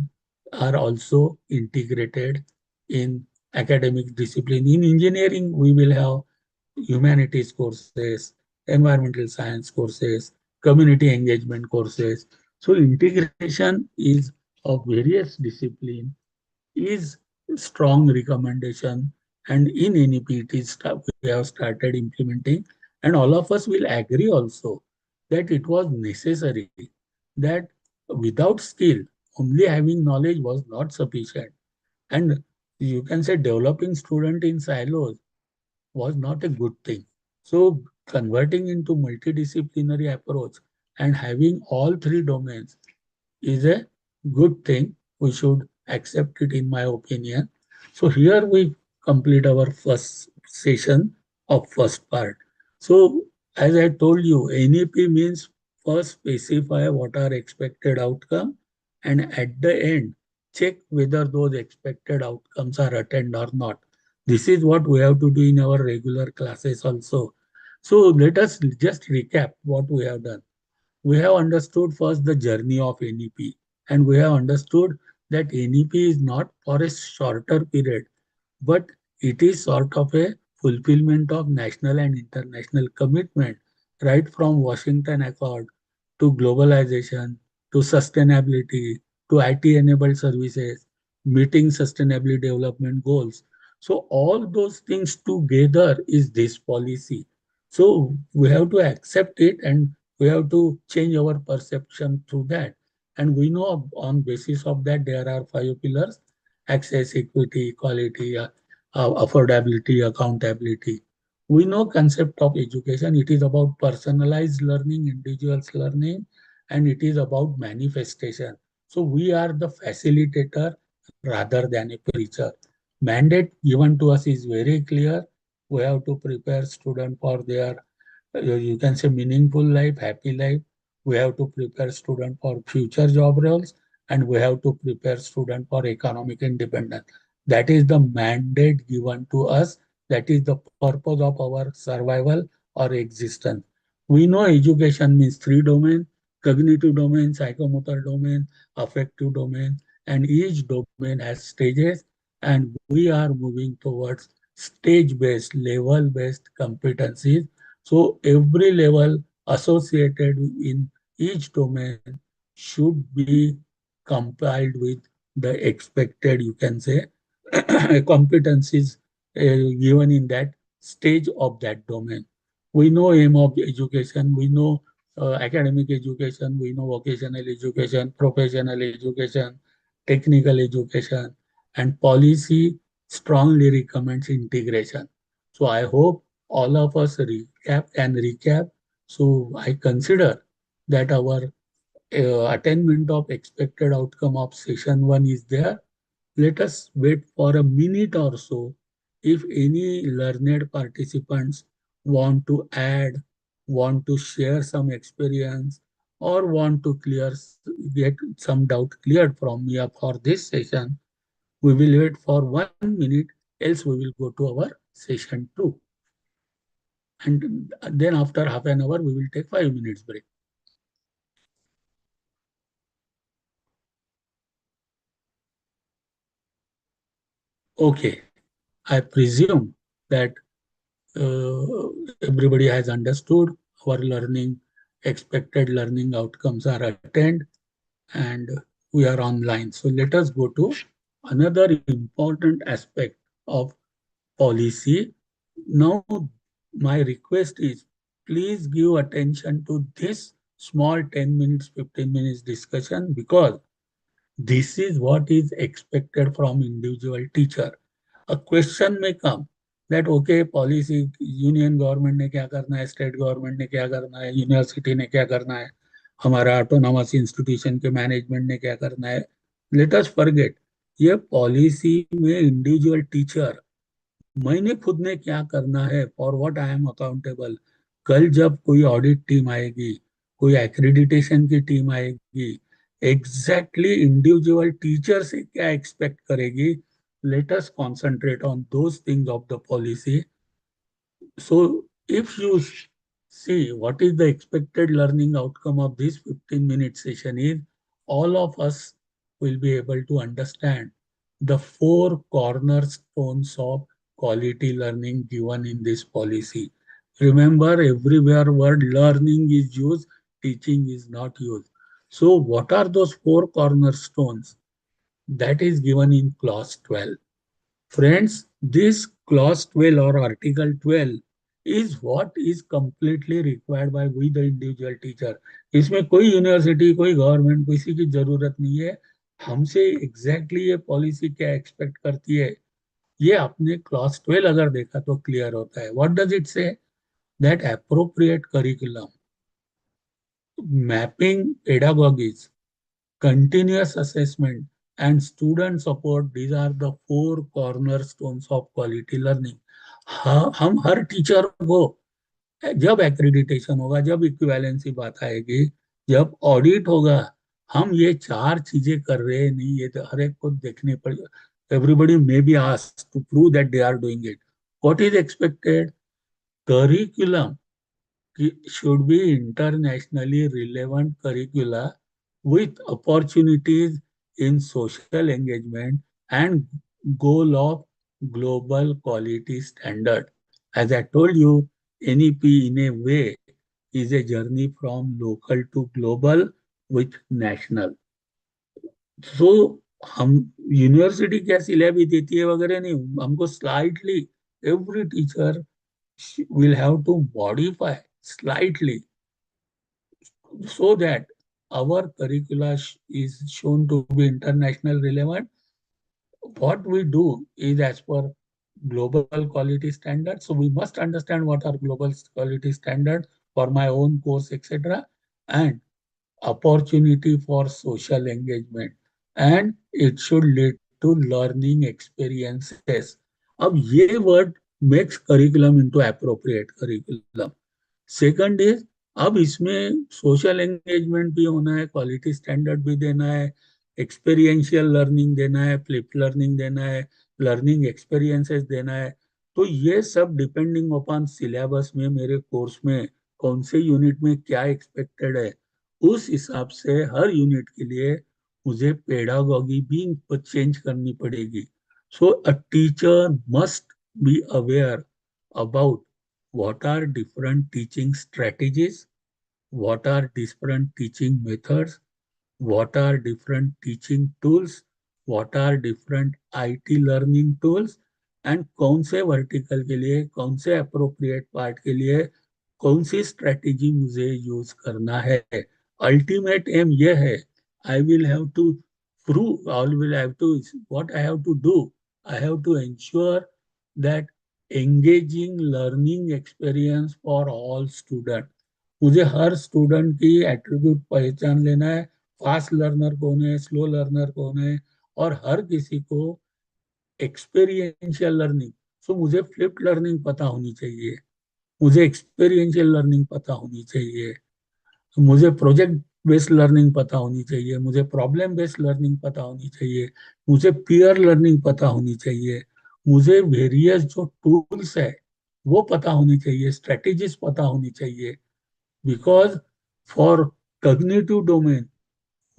are also integrated in academic discipline. In engineering, we will have humanities courses, environmental science courses, community engagement courses. So integration is of various discipline is strong recommendation, and in NEP it is we have started implementing, and all of us will agree also that it was necessary, that without skill only having knowledge was not sufficient, and you can say developing student in silos was not a good thing. So converting into multidisciplinary approach and having all three domains is a good thing. We should accept it, in my opinion. So here we complete our first session of first part. So as I told you, NEP means first specify what are expected outcome, and at the end check whether those expected outcomes are attained or not. This is what we have to do in our regular classes also. So let us just recap what we have done. We have understood first the journey of NEP, and we have understood that NEP is not for a shorter period, but it is sort of a fulfillment of national and international commitment, right from Washington Accord to globalization to sustainability to IT enabled services, meeting sustainability development goals. So all those things together is this policy. So we have to accept it, and we have to change our perception through that. And we know on basis of that there are five pillars: access, equity, equality, affordability, accountability. We know concept of education. It is about personalized learning, individuals learning, and it is about manifestation. So we are the facilitator rather than a preacher. Mandate given to us is very clear. We have to prepare student for their, you can say, meaningful life, happy life. We have to prepare student for future job roles, and we have to prepare student for economic independence. That is the mandate given to us. That is the purpose of our survival or existence. We know education means three domains: cognitive domain, psychomotor domain, affective domain, and each domain has stages, and we are moving towards stage-based, level-based competencies. So every level associated in each domain should be compiled with the expected, you can say, competencies given in that stage of that domain. We know aim of education, we know academic education, we know vocational education, professional education, technical education, and policy strongly recommends integration. So I hope all of us recap. So I consider that our attainment of expected outcome of session one is there. Let us wait for a minute or so. If any learned participants want to add, want to share some experience, or want to get some doubt cleared from me for this session, we will wait for 1 minute, else we will go to our session two. And then after half an hour, we will take 5 minutes break. Okay, I presume that everybody has understood our learning, expected learning outcomes are attained, and we are online. So let us go to another important aspect of policy. Now, my request is please give attention to this small 10 minutes, 15 minutes discussion, because this is what is expected from individual teacher. A question may come that okay, policy union government ने क्या करना है, state government ने क्या करना है, university ने क्या करना है, हमारा ऑटोनॉमस इंस्टीट्यूशन के मैनेजमेंट ने क्या करना है, लेट अस फॉरगेट। ये पॉलिसी में इंडिविजुअल टीचर, मैंने खुद ने क्या करना है, for what I am accountable. कल जब कोई ऑडिट टीम आएगी, कोई एक्रेडिटेशन की टीम आएगी, एग्जैक्टली इंडिविजुअल टीचर से क्या एक्सपेक्ट करेगी, let us concentrate on those things of the policy. So, if you see what is the expected learning outcome of this 15-minute session is, all of us will be able to understand the four cornerstones of quality learning given in this policy. Remember, everywhere word learning is used, teaching is not used. So, what are those four cornerstones? That is given in clause 12. Friends, this clause 12 or article 12 is what is completely required by we the individual teacher. इसमें कोई university, कोई government, किसी की जरूरत नहीं है. हमसे exactly ये पॉलिसी क्या एक्सपेक्ट करती है, ये आपने क्लास 12 अगर देखा तो क्लियर होता है. What does it say? That appropriate curriculum, mapping pedagogies, continuous assessment and student support, these are the four cornerstones of quality learning. हाँ, हम हर टीचर को जब एक्रेडिटेशन होगा, जब इक्विवेलेंसी बात आएगी, जब ऑडिट होगा, हम ये चार चीजें कर रहे हैं नहीं, ये तो हर एक को देखने पड़ेगा. Everybody may be asked to prove that they are doing it. What is expected? Curriculum should be internationally relevant curricula with opportunities in social engagement and goal of global quality standard. As I told you, NEP in a way is a journey from local to global with national. So हम university क्या syllabus देती है वगैरह नहीं, हमको slightly every teacher will have to modify slightly so that our curricula is shown to be international relevant. What we do is as per global quality standards. So we must understand what are global quality standards for my own course, etc. And opportunity for social engagement. And it should lead to learning experiences. अब ये word makes curriculum into appropriate curriculum. Second is, अब इसमें social engagement भी होना है, quality standard भी देना है, एक्सपीरियंशियल लर्निंग देना है, फ्लिप लर्निंग देना है, लर्निंग एक्सपीरियंसेस देना है. तो ये सब डिपेंडिंग अपॉन सिलेबस में, मेरे कोर्स में कौन से यूनिट में क्या एक्सपेक्टेड है, उस हिसाब से हर यूनिट के लिए मुझे पेडागोगी भी चेंज करनी पड़ेगी. So a teacher must be aware about what are different teaching strategies, what are different teaching methods, what are different teaching tools, what are different IT learning tools, and कौन से vertical के लिए, कौन से appropriate part के लिए कौन सी strategy मुझे यूज करना है. अल्टीमेट एम ये है, I will have to prove, I will have to, what I have to do, I have to ensure that engaging learning experience for all student. मुझे हर स्टूडेंट की एट्रीब्यूट पहचान लेना है, फास्ट लर्नर कौन है, स्लो लर्नर कौन है, और हर किसी को एक्सपीरियंशियल लर्निंग. सो मुझे फ्लिप्ड लर्निंग पता होनी चाहिए, मुझे एक्सपीरियंशियल लर्निंग पता होनी चाहिए, मुझे प्रोजेक्ट बेस्ड लर्निंग पता होनी चाहिए, मुझे प्रॉब्लम बेस्ड लर्निंग पता होनी चाहिए, मुझे पीयर लर्निंग पता होनी चाहिए, मुझे वेरियस जो टूल्स है वो पता होनी चाहिए, स्ट्रेटेजीज पता होनी चाहिए. Because for cognitive domain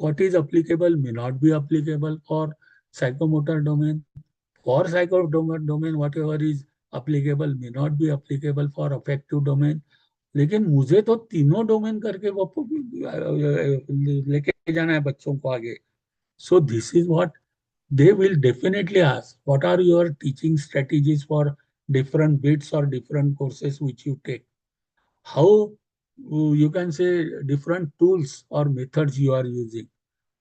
what is applicable may not be applicable for psychomotor domain. For psychomotor domain, whatever is applicable may not be applicable for affective domain. लेकिन मुझे तो तीनों डोमेन करके वो लेके जाना है बच्चों को आगे. सो this is what they will definitely ask, what are your teaching strategies for different bits or different courses which you take, how you can say different tools or methods you are using.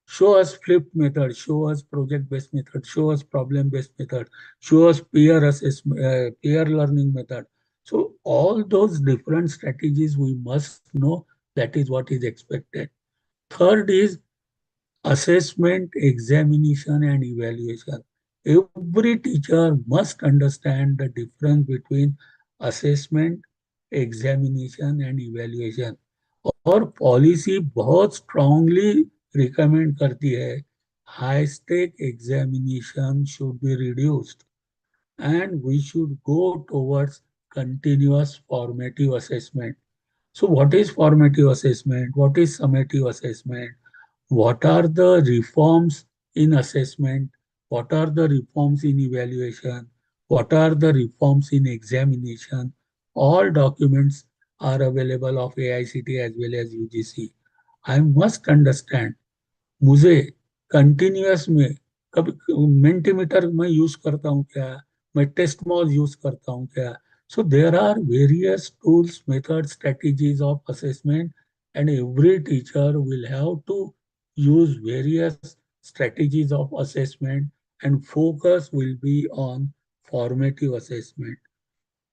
Show us flipped method, show us project-based method, show us problem-based method, show us peer assessment, peer learning method. So all those different strategies we must know. That is what is expected. Third is assessment, examination, and evaluation. Every teacher must understand the difference between assessment, examination, and evaluation. और policy बहुत strongly recommend करती है high stake examination should be reduced and we should go towards continuous formative assessment. So, what is formative assessment? What is summative assessment? What are the reforms in assessment? What are the reforms in evaluation? What are the reforms in examination? All documents are available of AICT as well as UGC. I must understand मुझे continuous में कभी मेंटीमीटर मैं use करता हूँ क्या, मैं test mall use करता हूँ क्या. So there are various tools, methods, strategies of assessment, and every teacher will have to use various strategies of assessment, and focus will be on formative assessment.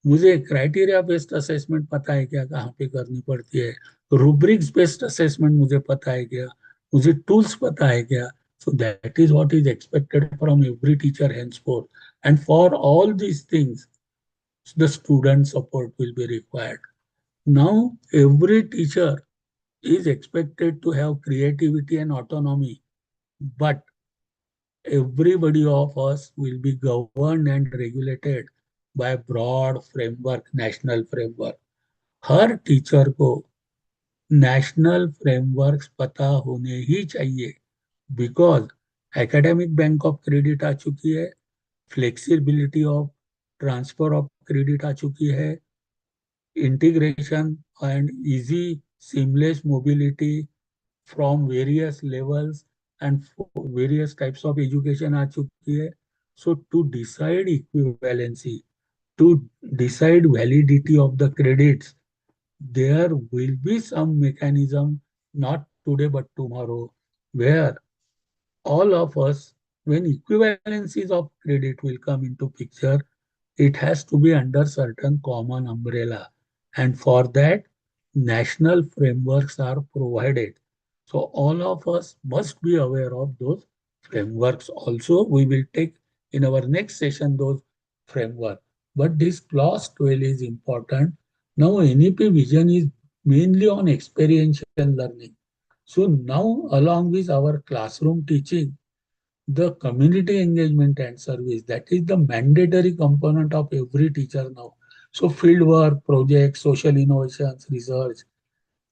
मुझे criteria based assessment पता है क्या, कहाँ पे करनी पड़ती है. रूब्रिक्स बेस्ड असेसमेंट मुझे पता है क्या, मुझे टूल्स पता है क्या. So that is what is expected from every teacher henceforth. And for all these things, the student support will be required. Now, every teacher is expected to have creativity and autonomy, but everybody of us will be governed and regulated by broad framework, national framework. हर teacher को national frameworks पता होने ही चाहिए, because academic bank of credit आ चुकी है, flexibility of transfer of credit आ चुकी है, integration and easy seamless mobility from various levels and various types of education आ चुकी है. So to decide equivalency, to decide validity of the credits, there will be some mechanism, not today but tomorrow, where all of us, when equivalencies of credit will come into picture, it has to be under certain common umbrella. And for that, national frameworks are provided. So all of us must be aware of those frameworks. Also, we will take in our next session those framework. But this clause 12 is important. Now, NEP vision is mainly on experiential learning. So now, along with our classroom teaching, the community engagement and service, that is the mandatory component of every teacher now. So field work, projects, social innovations, research,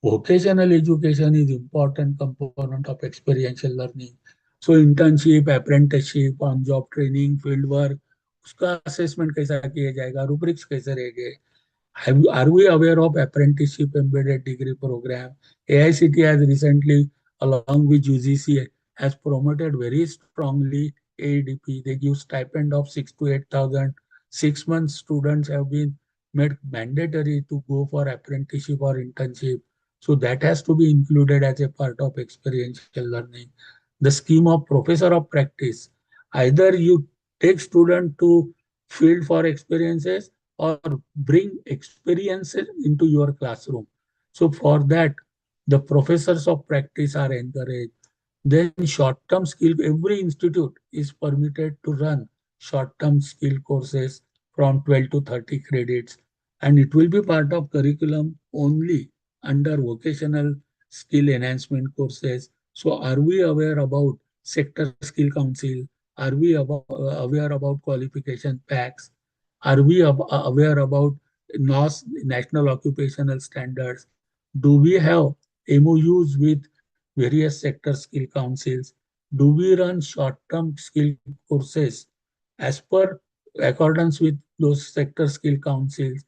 vocational education is important component of experiential learning. So internship, apprenticeship, on job training, field work, उसका assessment कैसा किया जाएगा, rubrics कैसे रहेंगे. Are we aware of apprenticeship embedded degree program? AICT has recently, along with UGC, has promoted very strongly AEDP. They give stipend of 6 to 8,000. 6 months students have been made mandatory to go for apprenticeship or internship. So that has to be included as a part of experiential learning. The scheme of professor of practice. Either you take student to field for experiences or bring experiences into your classroom. So for that, the professors of practice are encouraged. Then short-term skill, every institute is permitted to run short-term skill courses from 12 to 30 credits, and it will be part of curriculum only under vocational skill enhancement courses. So are we aware about sector skill council? Are we aware about qualification packs? Are we aware about NOS, National Occupational Standards? Do we have MOUs with various sector skill councils? Do we run short-term skill courses as per accordance with those sector skill councils,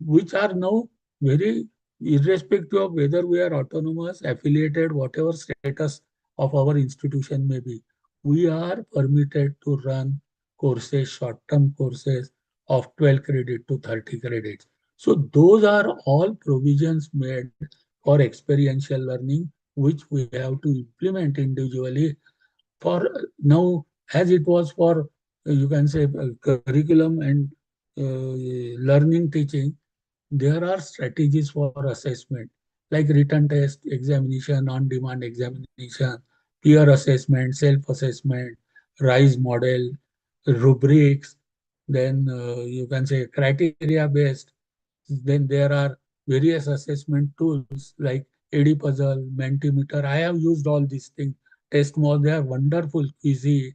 which are now very irrespective of whether we are autonomous, affiliated, whatever status of our institution may be, we are permitted to run courses, short-term courses of 12 credit to 30 credits. So those are all provisions made for experiential learning, which we have to implement individually. For now, as it was for, you can say, curriculum and learning teaching, there are strategies for assessment. like written test, examination, on-demand examination, peer assessment, self-assessment, RISE model, rubrics, then you can say criteria based. Then there are various assessment tools like AD puzzle, Mentimeter. I have used all these things. Test more, they are wonderful, easy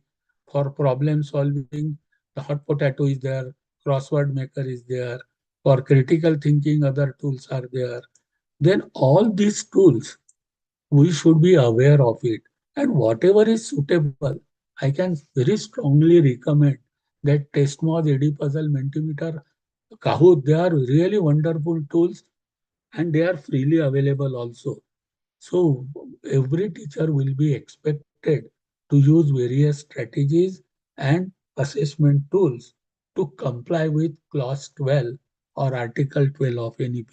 for problem solving. The hot potato is there, crossword maker is there. For critical thinking, other tools are there. Then all these tools, we should be aware of it. And whatever is suitable, I can very strongly recommend that TestMod, AD Puzzle, Mentimeter, Kahoot, they are really wonderful tools and they are freely available also. So every teacher will be expected to use various strategies and assessment tools to comply with clause 12 or article 12 of NEP,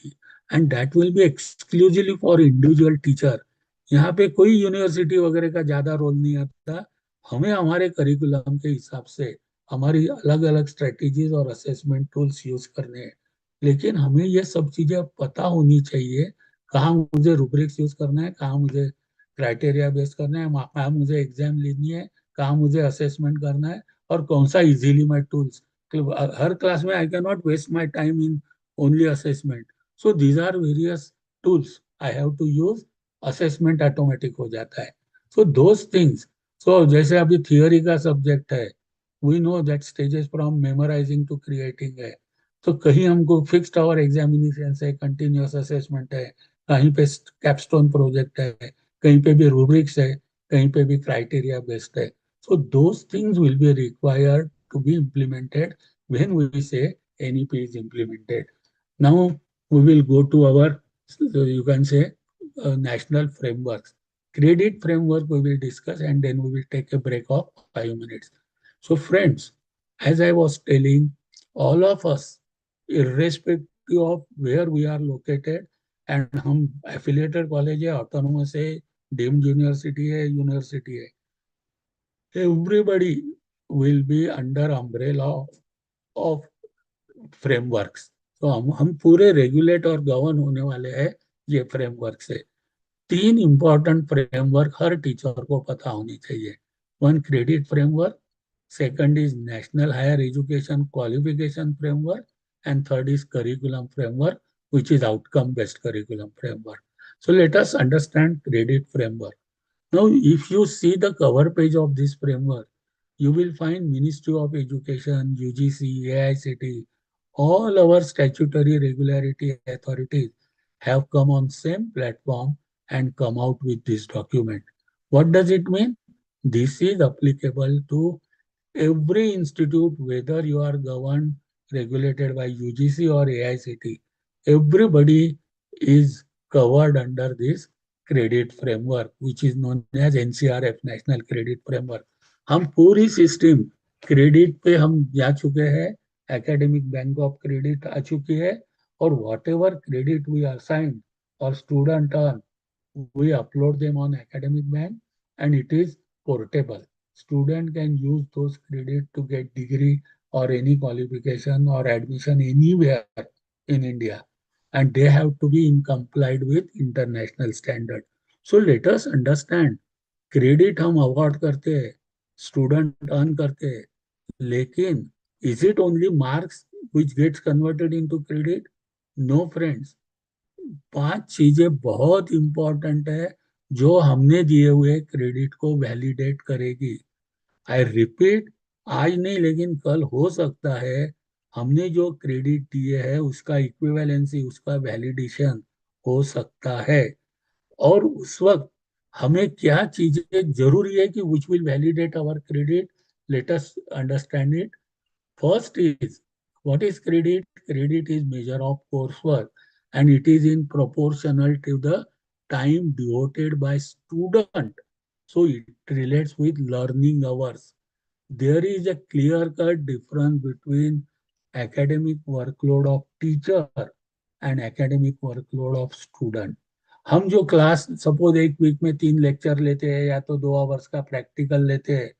and that will be exclusively for individual teacher. यहाँ पे कोई university वगैरह का ज्यादा role नहीं आता. हमें हमारे करिकुलम के हिसाब से हमारी अलग अलग स्ट्रेटेजीज और असेसमेंट टूल्स यूज करने हैं. लेकिन हमें ये सब चीजें पता होनी चाहिए. कहाँ मुझे रूब्रिक्स यूज करना है, कहाँ मुझे क्राइटेरिया बेस करना है, कहाँ मुझे एग्जाम लेनी है, कहाँ मुझे असेसमेंट करना है, और कौन सा इजीली मैं टूल्स. हर क्लास में I can not waste my time in only assessment. So these are various tools I have to use. Assessment automatic हो जाता है. So those things. सो जैसे अभी थियोरी का सब्जेक्ट है, we know that stages from memorising to creating है. तो कहीं हमको फिक्स्ड आवर एग्जामिनेशन है, कंटिन्यूअस असेसमेंट है, कहीं पे कैपस्टोन प्रोजेक्ट है, कहीं पे भी रूब्रिक्स है, कहीं पे भी क्राइटेरिया बेस्ड है. So those things will be required to be implemented when we say NEP is implemented. Now we will go to our, you can say, national frameworks. Credit framework we will discuss, and then we will take a break of 5 minutes. So friends, as I was telling, all of us, irrespective of where we are located, and हम affiliated college है, autonomous है, deemed university है, university है, everybody will be under umbrella of frameworks. तो हम पूरे regulate और govern होने वाले हैं ये फ्रेमवर्क से. तीन इंपॉर्टेंट फ्रेमवर्क हर टीचर को पता होनी चाहिए. One, credit framework. Second is national higher education qualification framework. And third is curriculum framework, which is outcome based curriculum framework. So let us understand credit framework. Now, if you see the cover page of this framework, you will find Ministry of Education, UGC, AICT, all our statutory regularity authorities have come on same platform and come out with this document. What does it mean? This is applicable to every institute, whether you are governed, regulated by UGC or AICT. Everybody is covered under this credit framework which is known as NCRF, national credit framework. हम पूरी system credit पे हम जा चुके हैं. Academic bank of credit आ चुकी है, और whatever credit we assign और student earn, we upload them on academic bank, and it is portable. Student can use those credit to get degree or any qualification or admission anywhere in India, and they have to be in complied with international standard. So let us understand, credit हम award करते हैं, student earn करते हैं, लेकिन is it only marks which gets converted into credit? No friends. 5 चीजें बहुत important है जो हमने दिए हुए क्रेडिट को वैलिडेट करेगी. आई रिपीट, आज नहीं लेकिन कल हो सकता है हमने जो क्रेडिट दिए है उसका इक्विवेलेंसी, उसका वैलिडेशन हो सकता है. और उस वक्त हमें क्या चीजें जरूरी है कि which will validate our credit. Let us understand it. First is, what is credit? Credit is measure of coursework, and it is in proportional to the time devoted by student. So it relates with learning hours. There is a clear-cut difference between academic workload of teacher and academic workload of student. हम जो class suppose एक week में 3 lecture लेते हैं या तो 2 hours का practical लेते हैं,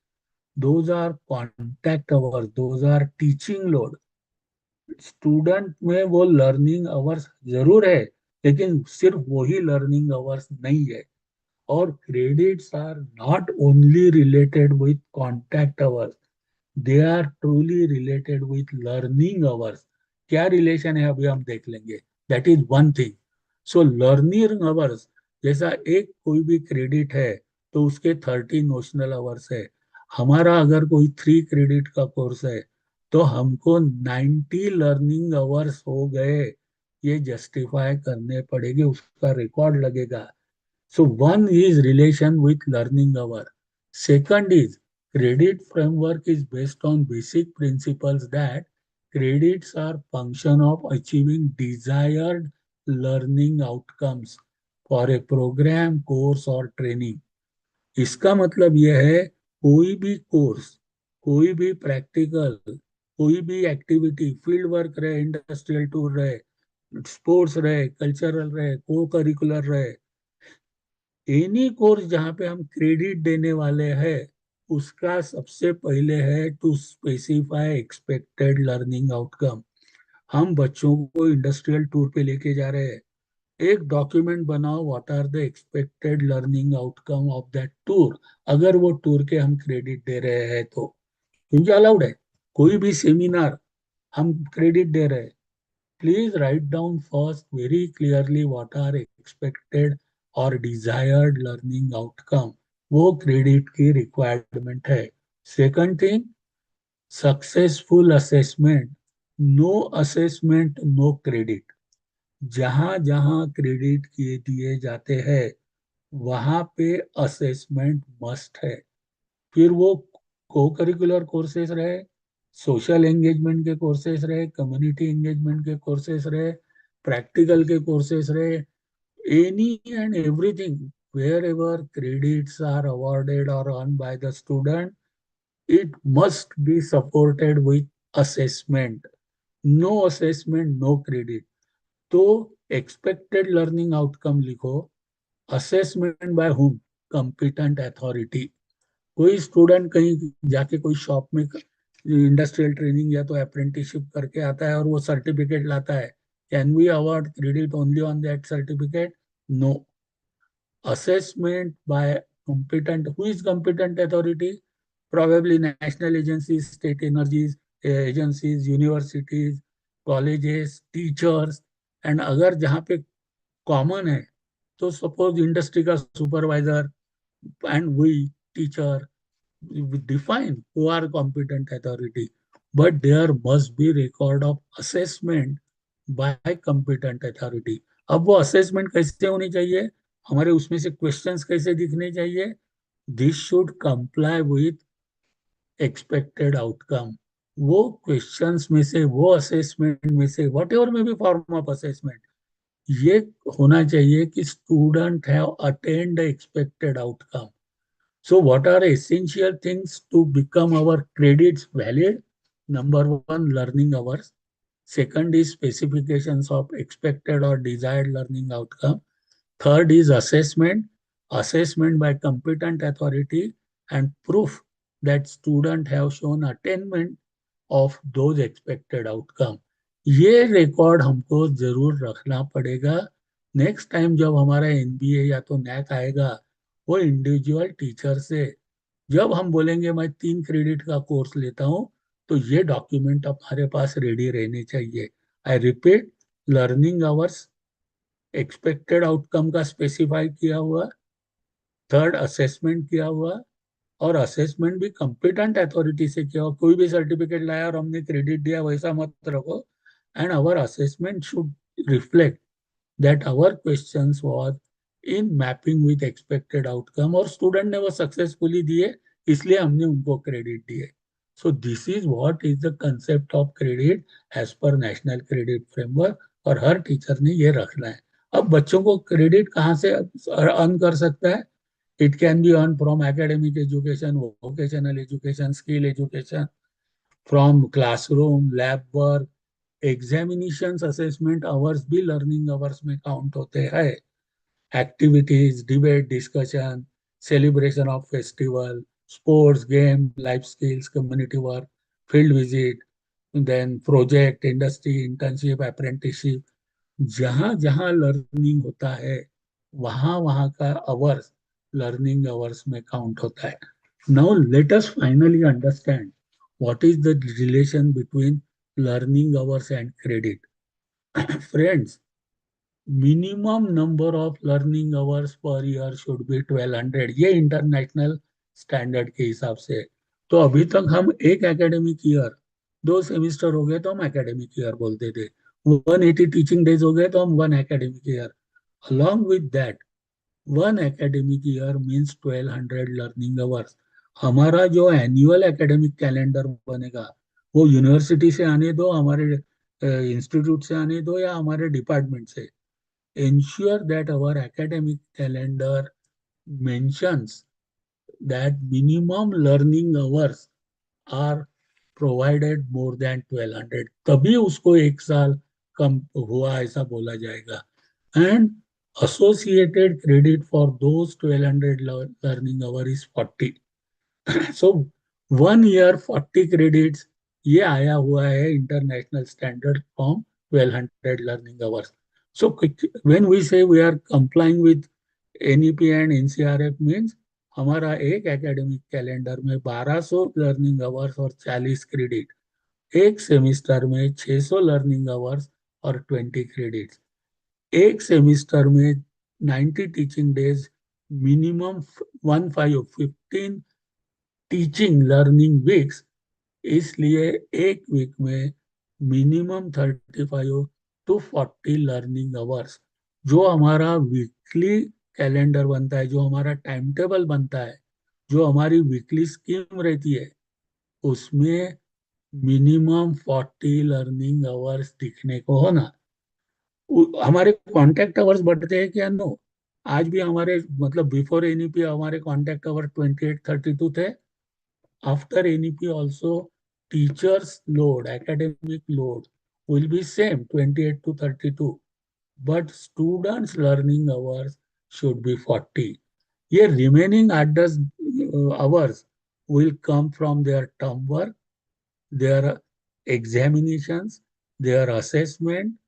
those are contact hours, those are teaching load. Student में वो लर्निंग आवर्स जरूर है, लेकिन सिर्फ वही लर्निंग आवर्स नहीं है। और credits are not only related with contact hours, they are truly related with learning hours. क्या रिलेशन है अभी हम देख लेंगे, that is one thing. So learning hours, जैसा एक कोई भी क्रेडिट है तो उसके 30 नोशनल आवर्स है। हमारा अगर कोई 3 क्रेडिट का कोर्स है तो हमको 90 लर्निंग आवर्स हो गए, ये जस्टिफाई करने पड़ेंगे, उसका रिकॉर्ड लगेगा। So one is relation with learning hour. Second is credit framework is based on basic principles that credits are function of achieving desired learning outcomes for a program, course or training. इसका मतलब यह है कोई भी course, कोई भी practical, कोई भी एक्टिविटी, फील्ड वर्क रहे, इंडस्ट्रियल टूर रहे, स्पोर्ट्स रहे, कल्चरल रहे, को करिकुलर रहे, एनी कोर्स जहाँ पे हम क्रेडिट देने वाले हैं, उसका सबसे पहले है to specify expected learning outcome. हम बच्चों को इंडस्ट्रियल टूर पे लेके जा रहे हैं, एक डॉक्यूमेंट बनाओ, what are the expected learning outcome of that tour. अगर वो टूर के हम क्रेडिट दे रहे हैं तो, क्योंकि अलाउड है। कोई भी सेमिनार हम क्रेडिट दे रहे हैं, please write down first very clearly what are expected or desired learning outcome, वो क्रेडिट की रिक्वायरमेंट है। Second thing, successful assessment, no assessment no credit. जहां जहां क्रेडिट किए दिए जाते हैं वहां पे असेसमेंट मस्ट है। फिर वो को करिकुलर कोर्सेज रहे, सोशल एंगेजमेंट के कोर्सेज रहे, कम्युनिटी एंगेजमेंट के कोर्सेज रहे, प्रैक्टिकल के कोर्सेज रहे, any and everything, wherever credits are awarded or earned by the student, it must be supported with assessment. No assessment, no credit. तो expected learning outcome लिखो, assessment by whom? Competent authority। कोई student कहीं जाके कोई shop में industrial training या तो apprenticeship करके आता है और वो सर्टिफिकेट लाता है, can we award credit only on that certificate? No. assessment by competent, who is competent authority? Probably national agencies, state energies agencies, universities, colleges, teachers। And अगर जहाँ पे कॉमन है तो सपोज इंडस्ट्री का supervisor and we teacher define who are competent authority, but there must be record of assessment by competent authority। अब वो assessment कैसे होनी चाहिए, हमारे उसमें से क्वेश्चंस कैसे दिखने चाहिए? This should comply with expected outcome. वो क्वेश्चंस में से, वो असेसमेंट में से, वट एवर में भी फॉर्म ऑफ असेसमेंट, ये होना चाहिए कि student have attend the expected outcome. So what are essential things to become our credits valid? Number one, learning hours. Second is specifications of expected or desired learning outcome. Third is assessment, assessment by competent authority and proof that student have shown attainment of those expected outcome। ये record हमको जरूर रखना पड़ेगा। Next time जब हमारा NBA या तो NAAC आएगा, वो इंडिविजुअल टीचर से जब हम बोलेंगे मैं 3 क्रेडिट का कोर्स लेता हूँ, तो ये डॉक्यूमेंट हमारे पास रेडी रहने चाहिए। I repeat, learning hours, expected outcome का स्पेसिफाई किया हुआ, थर्ड असेसमेंट किया हुआ, और असेसमेंट भी कॉम्पिटेंट अथॉरिटी से किया हुआ। कोई भी सर्टिफिकेट लाया और हमने क्रेडिट दिया वैसा मत रखो। And our assessment should reflect that our questions was in mapping with expected outcome, और स्टूडेंट ने वो सक्सेसफुली दिए, इसलिए हमने उनको क्रेडिट दिए। So this is what is the concept of credit as per national credit framework, और हर टीचर ने ये रखना है। अब बच्चों को क्रेडिट कहाँ से अर्न कर सकता है? It can be earn from academic education, vocational education, skill education, from classroom, lab work, examinations, assessment hours भी लर्निंग आवर्स में काउंट होते हैं। Activities, debate, discussion, celebration of festival, sports, game, life skills, community work, field visit, then project, industry, internship, apprenticeship, जहां जहां learning होता है वहां वहां का आवर्स लर्निंग आवर्स में काउंट होता है. Now let us finally understand what is the relation between learning hours and credit. Friends, minimum number of learning hours per year should be 1200. ये इंटरनेशनल स्टैंडर्ड के हिसाब से. तो अभी तक हम एक एकेडमिक ईयर, 2 सेमिस्टर हो गए तो हम एकेडमिक ईयर बोलते थे. 180 टीचिंग डेज हो गए तो हम 1 academic year. Along with that 1 academic year means 1200 learning hours. हमारा जो एनुअल एकेडमिक कैलेंडर बनेगा वो यूनिवर्सिटी से आने दो, हमारे इंस्टीट्यूट से आने दो, या हमारे डिपार्टमेंट से. ensure that our academic calendar mentions that minimum learning hours are provided more than 1200, तभी उसको एक साल कम हुआ ऐसा बोला जाएगा. And associated credit for those 1200 learning hour is 40. So 1 year 40 credits, ये आया हुआ है international standard from 1200 learning hours. So when we say we are complying with NEP and NCRF means हमारा एक एकेडमिक कैलेंडर में 1200 लर्निंग आवर्स और 40 credit, एक semester में 600 लर्निंग आवर्स और 20 क्रेडिट्स, एक सेमिस्टर में 90 teaching days, minimum 15 teaching learning weeks. इसलिए एक वीक में मिनिमम 35 to 40 लर्निंग आवर्स. जो हमारा वीकली कैलेंडर बनता है, जो हमारा टाइम टेबल बनता है, जो हमारी वीकली स्कीम रहती है, उसमें मिनिमम 40 लर्निंग आवर्स दिखने को होना. हमारे कॉन्टेक्ट आवर्स बढ़ते हैं क्या? नो. आज भी हमारे मतलब बिफोर एनईपी हमारे कॉन्टेक्ट आवर 28-32 थे. After NEP also, teachers load, academic load will be same 28 to 32, but students learning hours should be 40. ये remaining 8 hours will come from their term work, their examinations, their assessment.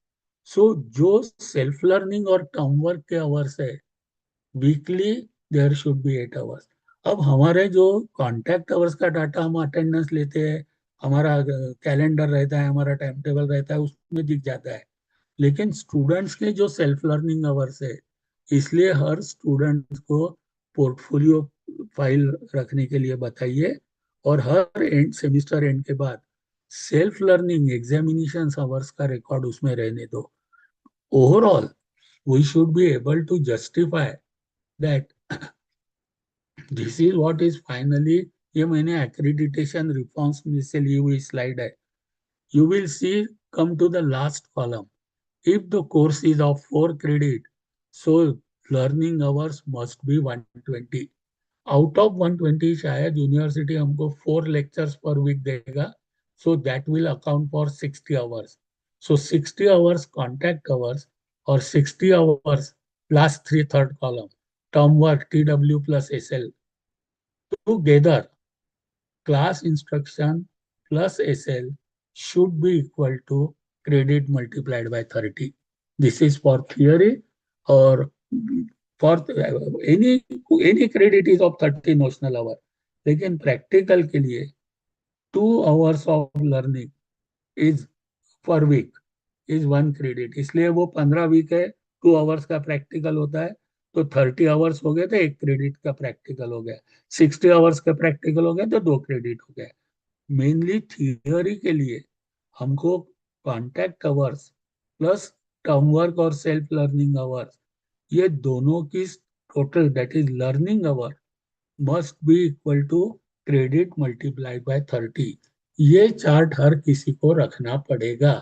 So जो self learning और term work के hours है, weekly there should be 8 hours. अब हमारे जो contact hours का data हम अटेंडेंस लेते हैं, हमारा कैलेंडर रहता है, हमारा टाइम टेबल रहता है, उसमें दिख जाता है. लेकिन स्टूडेंट्स के जो सेल्फ लर्निंग आवर्स है, इसलिए हर स्टूडेंट को पोर्टफोलियो फाइल रखने के लिए बताइए, और हर एंड सेमिस्टर एंड के बाद सेल्फ लर्निंग एग्जामिनेशन आवर्स का रिकॉर्ड उसमें रहने दो. Overall we should be able to justify that this is what is finally. ये मैंने एक्रेडिटेशन रिफॉर्म्स में से ली हुई स्लाइड है. You will see, come to the last column. If the course is of 4 credit, so learning hours must be 120. Out of 120 शायद university हमको 4 lectures per week देगा, so that will account for 60 hours. So 60 hours contact hours और 60 hours last 3 third column term work TW plus SL. Together, class instruction plus SL should be equal to credit multiplied by 30. This is for theory, or for any credit is of 30 notional hour. लेकिन practical के लिए 2 hours of learning is per week is 1 credit. इसलिए वो 15 week है, 2 hours का practical होता है, तो 30 आवर्स हो गए तो 1 क्रेडिट का प्रैक्टिकल हो गया. 60 आवर्स का प्रैक्टिकल हो गया तो 2 क्रेडिट हो गया. मेनली थियोरी के लिए हमको contact hours plus term work और सेल्फ लर्निंग आवर्स, ये दोनों की total that is learning hour must be equal to credit multiplied by 30. ये चार्ट हर किसी को रखना पड़ेगा.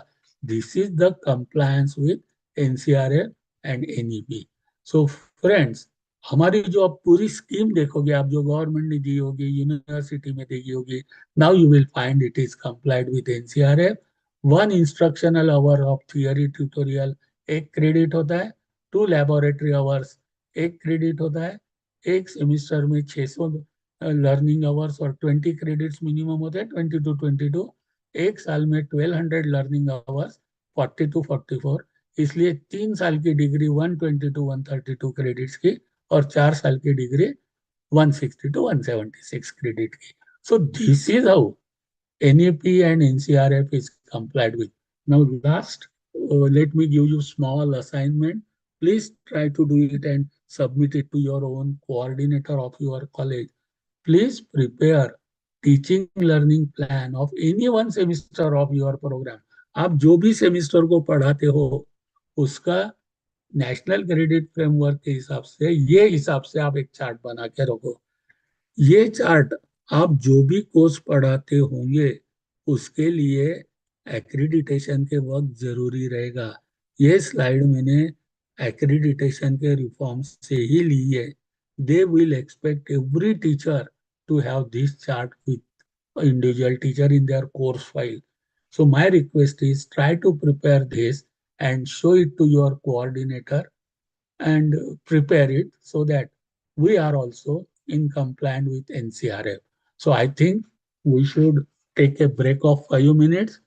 This is the compliance with NCRF and NEP. So friends, हमारी जो अब पूरी स्कीम देखोगे आप, जो गवर्नमेंट ने दी होगी, यूनिवर्सिटी में दी होगी, now you will find it is complied with NCRF. 1 instructional hour of theory tutorial 1 credit होता है. 2 लैबोरेटरी आवर्स 1 क्रेडिट होता है. एक सेमिस्टर में 600 लर्निंग आवर्स और 20 क्रेडिट्स मिनिमम होते हैं, 20 to 22. एक साल में 1200 लर्निंग आवर्स, 40 to 44. इसलिए 3 साल की डिग्री 122 132 क्रेडिट्स की और 4 साल की डिग्री 160 to 176 क्रेडिट की. So this is how NEP and NCRF is complied with. Now last, let me give you small assignment. Please try to do it and submit it to your own coordinator of your college. Please prepare teaching learning plan of any one semester of your program. आप जो भी semester को पढ़ाते हो उसका national credit framework के हिसाब से आप एक चार्ट बना के रखो. ये चार्ट आप जो भी कोर्स पढ़ाते होंगे उसके लिए एक्रीडिटेशन के वक्त जरूरी रहेगा. ये स्लाइड मैंने एक्रीडिटेशन के रिफॉर्म से ही ली है. They will expect every teacher to have this chart with individual teacher in their course file. So my request is try to prepare this and show it to your coordinator and prepare it so that we are also in compliance with NCRF. So I think we should take a break of 5 minutes.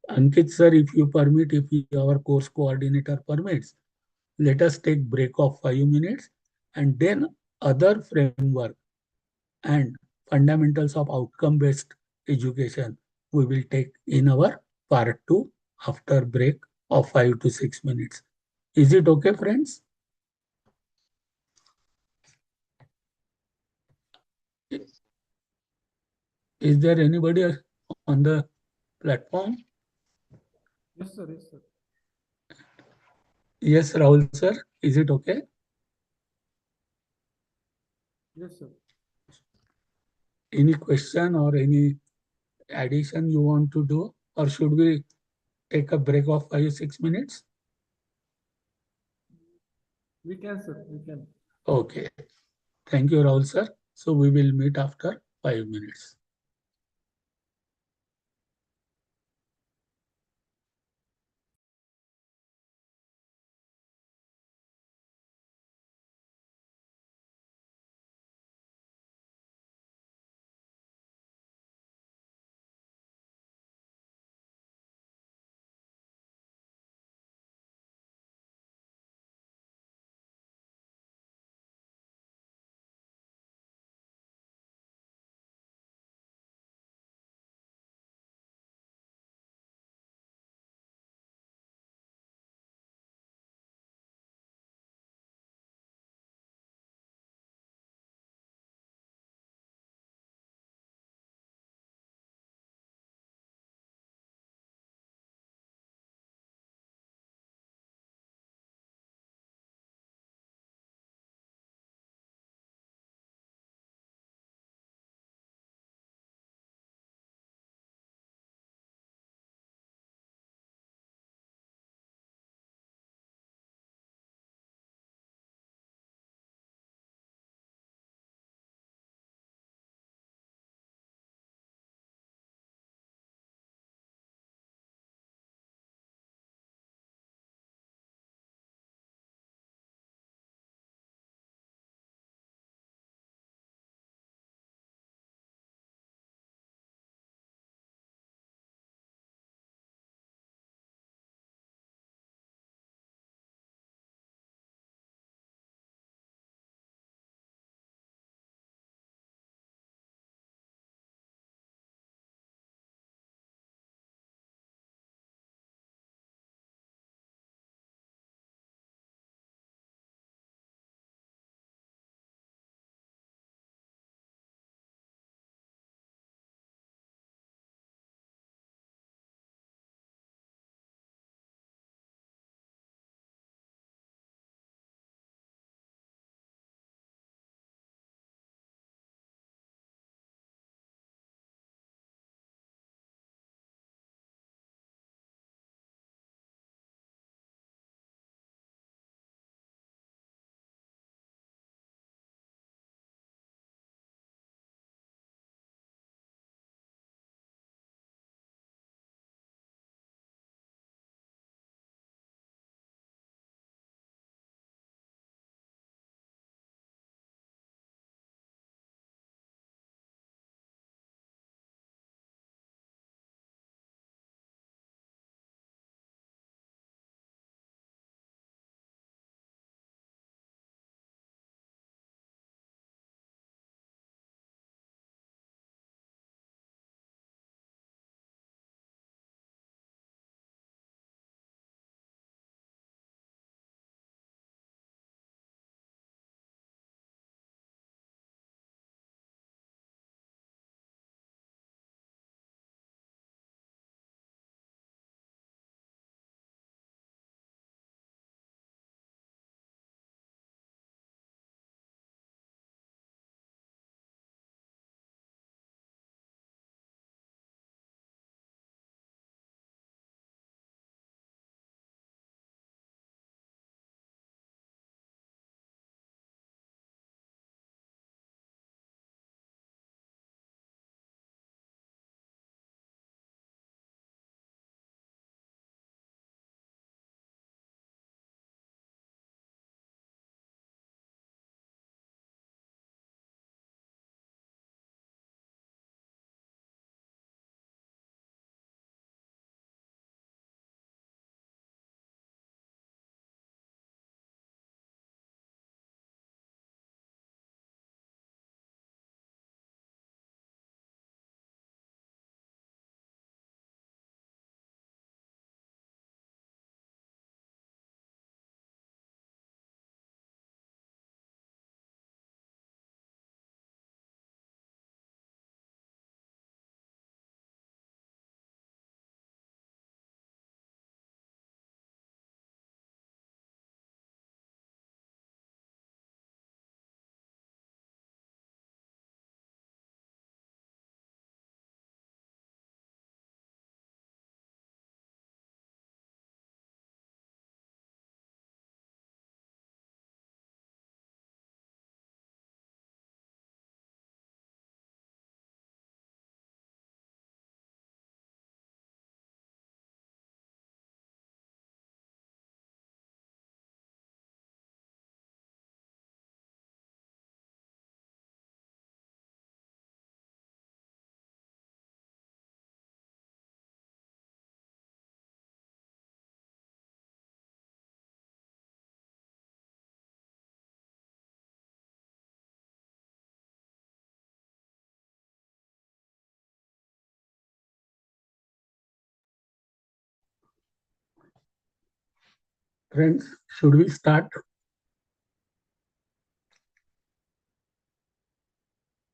Ankit sir, if you permit, if our course coordinator permits, let us take break of 5 minutes and then other framework and fundamentals of outcome-based education we will take in our part 2 after break of 5 to 6 minutes. Is it okay, friends? Is there anybody on the platform? Yes, sir. Yes, sir. Yes, Rahul sir. Is it okay? Yes, sir. Any question or any addition you want to do, or should we take a break of 5 6 minutes? We can, sir. We can. Okay. Thank you, Rahul sir. So we will meet after 5 minutes. Friends, should we start?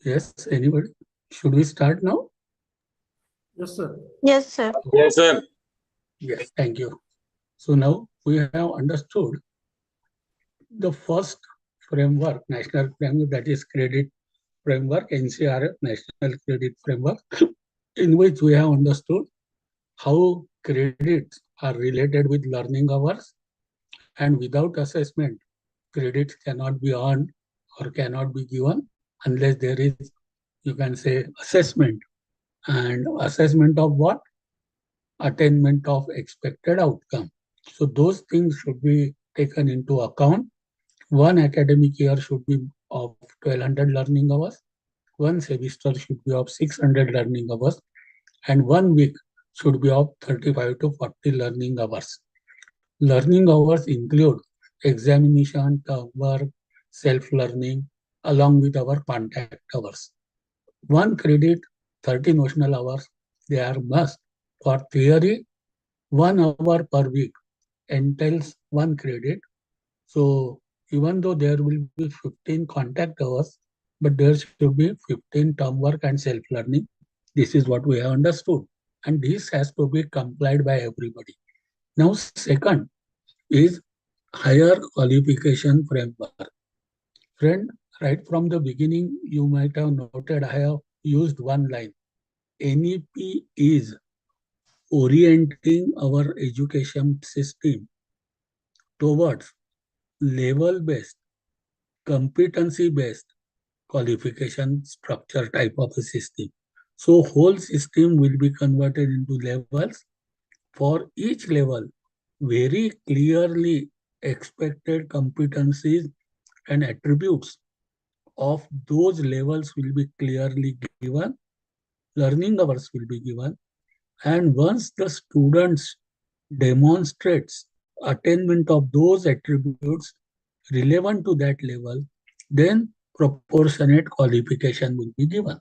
Yes, anybody? Should we start now? Yes, sir. Yes, sir. Yes, sir. Yes, thank you. So now we have understood the first framework, national framework, that is credit framework, NCRF, National Credit Framework, in which we have understood how credits are related with learning hours, and without assessment, credits cannot be earned or cannot be given unless there is, you can say, assessment. And assessment of what? Attainment of expected outcome. So those things should be taken into account. One academic year should be of 1200 learning hours. One semester should be of 600 learning hours, and 1 week should be of 35 to 40 learning hours. Learning hours include examination, term work, self-learning, along with our contact hours. One credit, 30 notional hours, they are must. For theory, 1 hour per week entails one credit. So even though there will be 15 contact hours, but there should be 15 term work and self-learning. This is what we have understood. And this has to be complied by everybody. Now, second is higher qualification framework. Friend, right from the beginning, you might have noted I have used one line. NEP is orienting our education system towards level-based, competency-based qualification structure type of a system. So whole system will be converted into levels. For each level, very clearly expected competencies and attributes of those levels will be clearly given, learning hours will be given, and once the students demonstrates attainment of those attributes relevant to that level, then proportionate qualification will be given.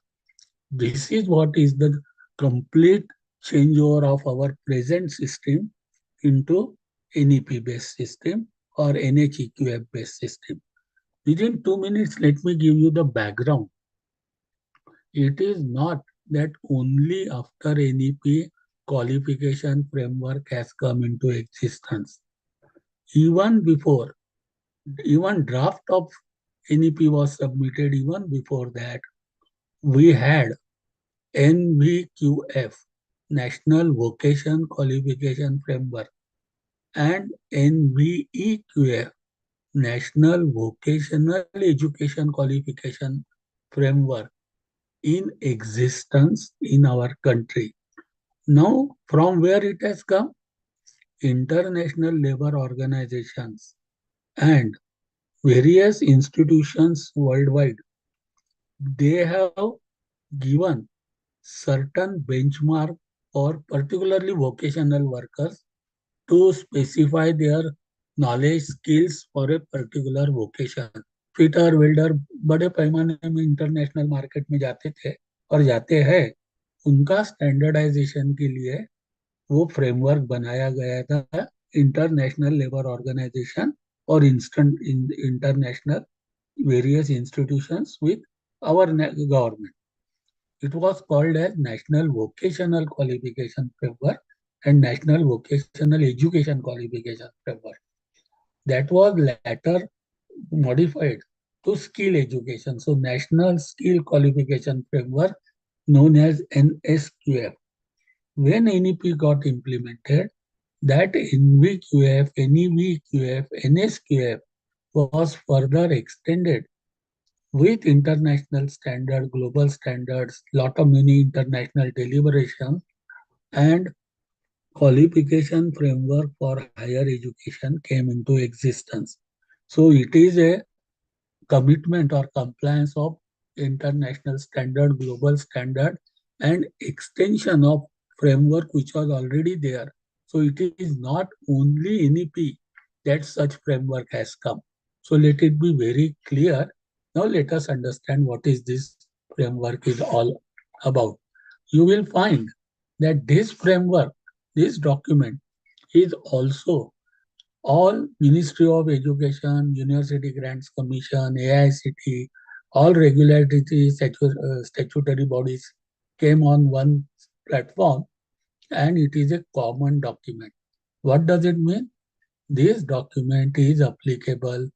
This is what is the complete changeover of our present system into NEP based system or NHEQF based system. Within 2 minutes, let me give you the background. It is not that only after NEP qualification framework has come into existence. Even before, even draft of NEP was submitted, even before that, we had NVQF, National Vocation Qualification Framework, and NVEQF, National Vocational Education Qualification Framework, in existence in our country. Now, from where it has come? International labor organizations and various institutions worldwide, they have given certain benchmark for particularly vocational workers to specify their knowledge skills for a particular vocation. Fitter welder बड़े पैमाने में international market में जाते थे और जाते हैं, उनका स्टैंडर्डाइजेशन के लिए वो फ्रेमवर्क बनाया गया था, इंटरनेशनल लेबर ऑर्गेनाइजेशन और international various institutions with our government. It was called as National Vocational Qualification Framework and National Vocational Education Qualification Framework. That was later modified to skill education. So National Skill Qualification Framework, known as NSQF. When NEP got implemented, that NVQF, NEVQF, NSQF was further extended with international standard, global standards, lot of many international deliberations, and qualification framework for higher education came into existence. So it is a commitment or compliance of international standard, global standard, and extension of framework which was already there. So it is not only NEP that such framework has come. So let it be very clear. Now let us understand what is this framework is all about. You will find that this framework, this document is also all Ministry of Education, University Grants Commission, AICT, all regulatory statutory bodies came on one platform, and it is a common document. What does it mean? This document is applicable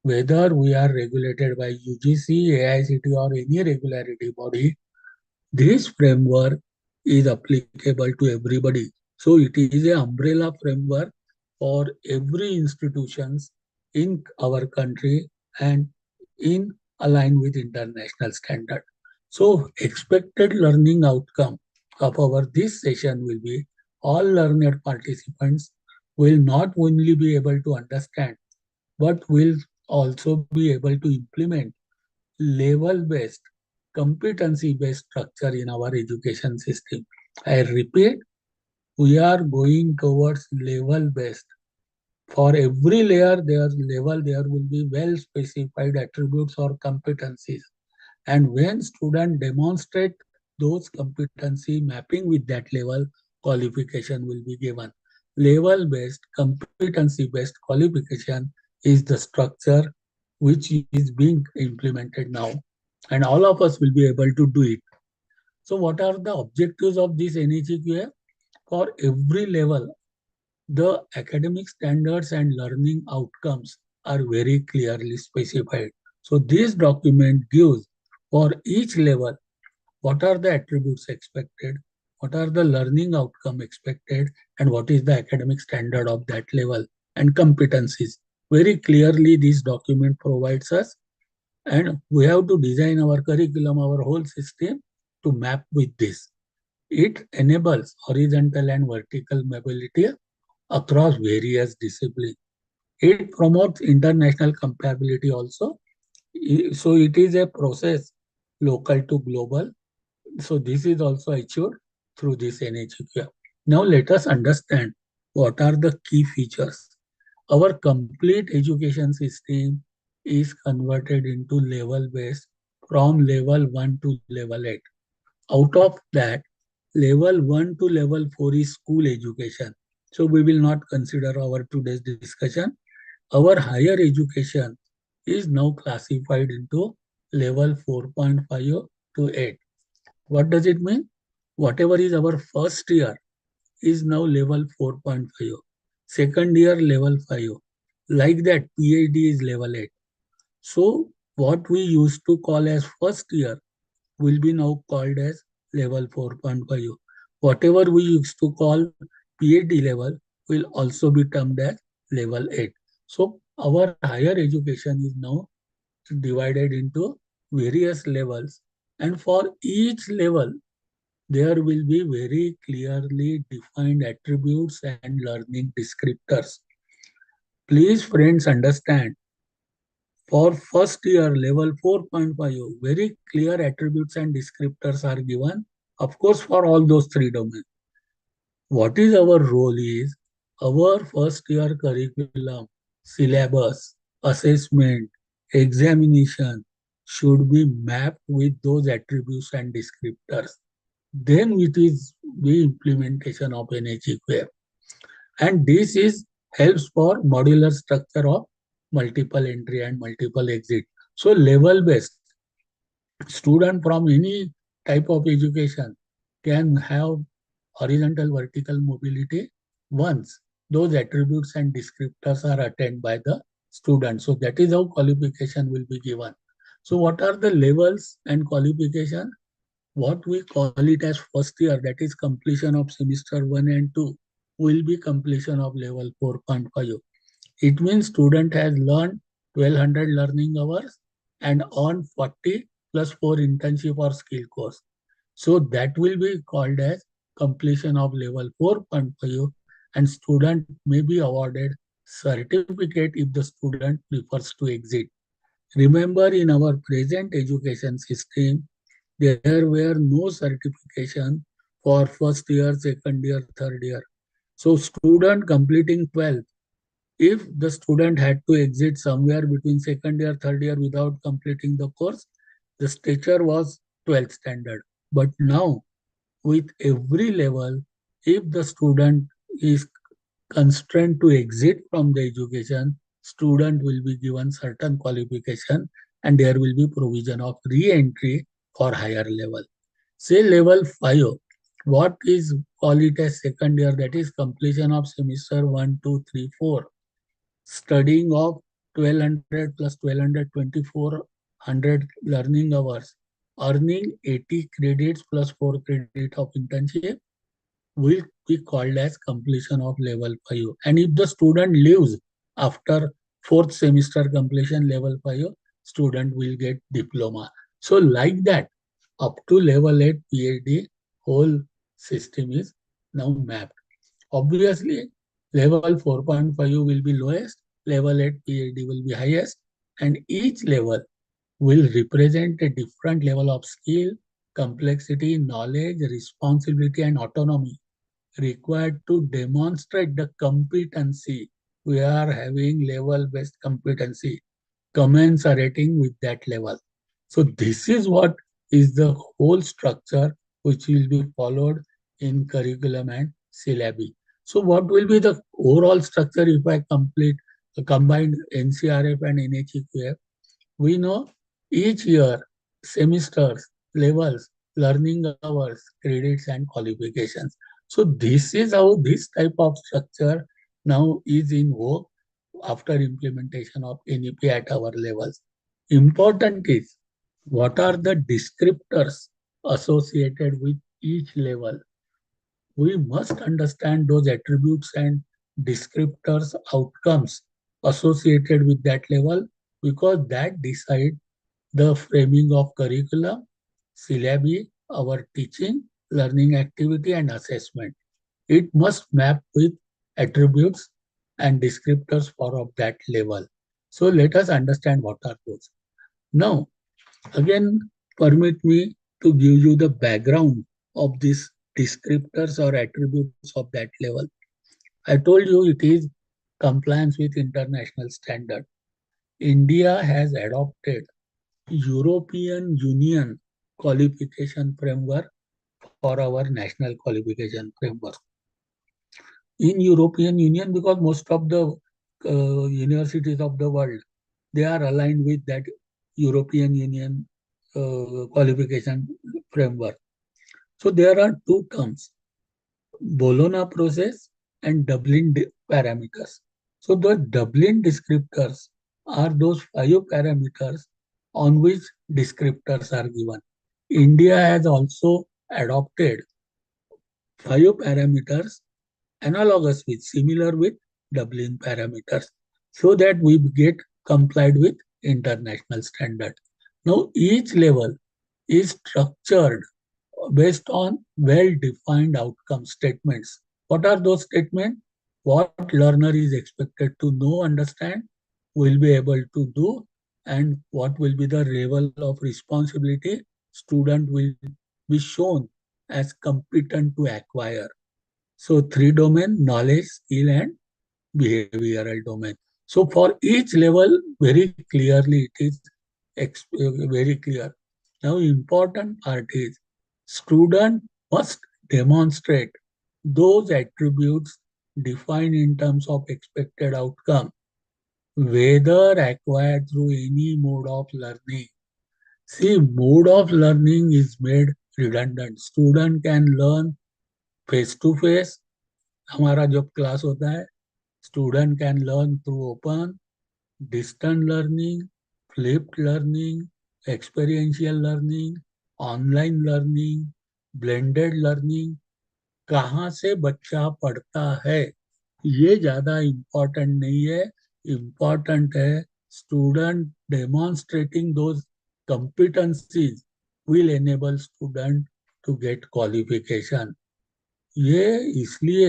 whether we are regulated by UGC, AICT, or any regulatory body. This framework is applicable to everybody. So it is an umbrella framework for every institutions in our country and in align with international standard. So expected learning outcome of our this session will be all learned participants will not only be able to understand but will also be able to implement level based, competency based structure in our education system. I repeat, we are going towards level based. For every layer, there will be well specified attributes or competencies. And when students demonstrate those competency mapping with that level, qualification will be given. Level based, competency based qualification is the structure which is being implemented now. And all of us will be able to do it. So, what are the objectives of this NHEQF? For every level, the academic standards and learning outcomes are very clearly specified. So, this document gives for each level what are the attributes expected, what are the learning outcome expected, and what is the academic standard of that level and competencies. Very clearly, this document provides us, and we have to design our curriculum, our whole system to map with this. It enables horizontal and vertical mobility across various disciplines. It promotes international compatibility also. So it is a process local to global. So this is also achieved through this NHQ. Now let us understand what are the key features. Our complete education system is converted into level based from level 1 to level 8. Out of that, level 1 to level 4 is school education. So we will not consider our today's discussion. Our higher education is now classified into level 4.5 to 8. What does it mean? Whatever is our first year is now level 4.5. Second year level 5. Like that, PhD is level 8. So what we used to call as first year will be now called as level 4.5. Whatever we used to call PhD level will also be termed as level 8. So our higher education is now divided into various levels, and for each level there will be very clearly defined attributes and learning descriptors. Please friends understand, for first year level 4.5, very clear attributes and descriptors are given, of course, for all those three domains. What is our role is our first year curriculum, syllabus, assessment, examination should be mapped with those attributes and descriptors. Then it is the implementation of NHEQF. And this is helps for modular structure of multiple entry and multiple exit. So level based, student from any type of education can have horizontal vertical mobility once those attributes and descriptors are attained by the student. So that is how qualification will be given. So what are the levels and qualification? What we call it as first year, that is completion of semester 1 and 2, will be completion of level 4.5. It means student has learned 1200 learning hours and on 40 plus 4 internship or skill course. So that will be called as completion of level 4.5, and student may be awarded certificate if the student prefers to exit. Remember, in our present education system, there were no certification for first year, second year, third year. So student completing 12, if the student had to exit somewhere between second year, third year without completing the course, the stature was 12th standard. But now, with every level, if the student is constraint to exit from the education, student will be given certain qualification and there will be provision of re-entry for higher level. Say level 5, what is call it as second year, that is completion of semester 1, 2, 3, 4, studying of 1200 plus 1200, 2400 learning hours, earning 80 credits plus 4 credit of internship will be called as completion of level 5. And if the student leaves after fourth semester completion level 5, student will get diploma. So like that, up to level 8 PhD, whole system is now mapped. Obviously, level 4.5 will be lowest, level 8 PhD will be highest, and each level will represent a different level of skill, complexity, knowledge, responsibility, and autonomy required to demonstrate the competency. We are having level-based competency commensurating with that level. So this is what is the whole structure which will be followed in curriculum and syllabi. So what will be the overall structure if I complete combined NCRF and NHEQF? We know each year, semesters, levels, learning hours, credits, and qualifications. So this is how this type of structure now is in vogue after implementation of NEP at our levels. Important is what are the descriptors associated with each level. We must understand those attributes and descriptors outcomes associated with that level because that decide the framing of curriculum, syllabi, our teaching, learning activity, and assessment. It must map with attributes and descriptors for of that level. So let us understand what are those. Now, again, permit me to give you the background of these descriptors or attributes of that level. I told you it is compliance with international standard. India has adopted European Union qualification framework for our national qualification framework. In European Union, because most of the universities of the world, they are aligned with that European Union qualification framework. So there are two terms, Bologna process and Dublin parameters. So the Dublin descriptors are those 5 parameters on which descriptors are given. India has also adopted 5 parameters analogous with, similar with Dublin parameters, so that we get complied with international standard. Now each level is structured based on well-defined outcome statements. What are those statements? What learner is expected to know, understand, will be able to do, and what will be the level of responsibility student will be shown as competent to acquire. So three domain, knowledge, skill, and behavioral domain. So for each level, very clearly it is very clear. Now important part is student must demonstrate those attributes defined in terms of expected outcome, whether acquired through any mode of learning. See, mode of learning is made redundant. Student can learn face to face, हमारा जब class होता है, student can learn through open, distant learning, flipped learning, experiential learning, online learning, blended learning. कहाँ से बच्चा पढ़ता है ये ज्यादा इम्पोर्टेंट नहीं है. इम्पोर्टेंट है student demonstrating those competencies will enable student to get qualification. ये इसलिए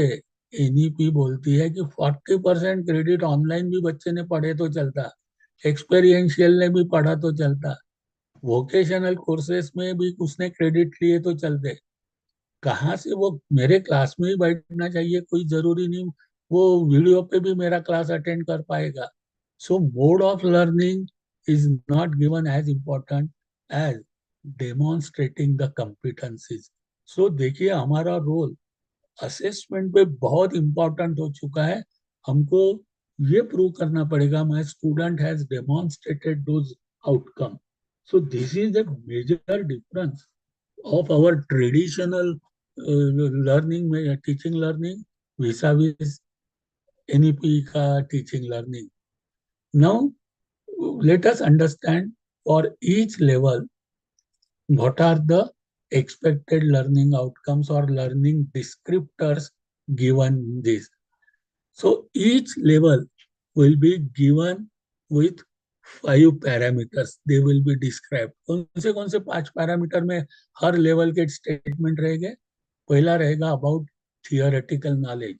एनईपी बोलती है कि 40% क्रेडिट ऑनलाइन भी बच्चे ने पढ़े तो चलता, एक्सपेरियंशियल ने भी पढ़ा तो चलता, वोकेशनल कोर्सेज में भी उसने क्रेडिट लिए तो चलते. कहाँ से वो मेरे क्लास में ही बैठना चाहिए, कोई जरूरी नहीं वो वीडियो पे भी मेरा क्लास अटेंड कर पाएगा. So mode of learning is not given as important as demonstrating the competencies. So देखिए हमारा रोल असेसमेंट पे बहुत इंपॉर्टेंट हो चुका है। हमको ये प्रूव करना पड़ेगा my student has demonstrated those outcome. So this is the major difference of our traditional learning में, टीचिंग लर्निंग vis-a-vis NEP का teaching learning. Now let us understand for each level what are the expected learning outcomes or learning descriptors given in this. So each level will be given with 5 parameters. They will be described. कौन से 5 parameter में हर level के statement रहेंगे? पहला रहेगा about theoretical knowledge,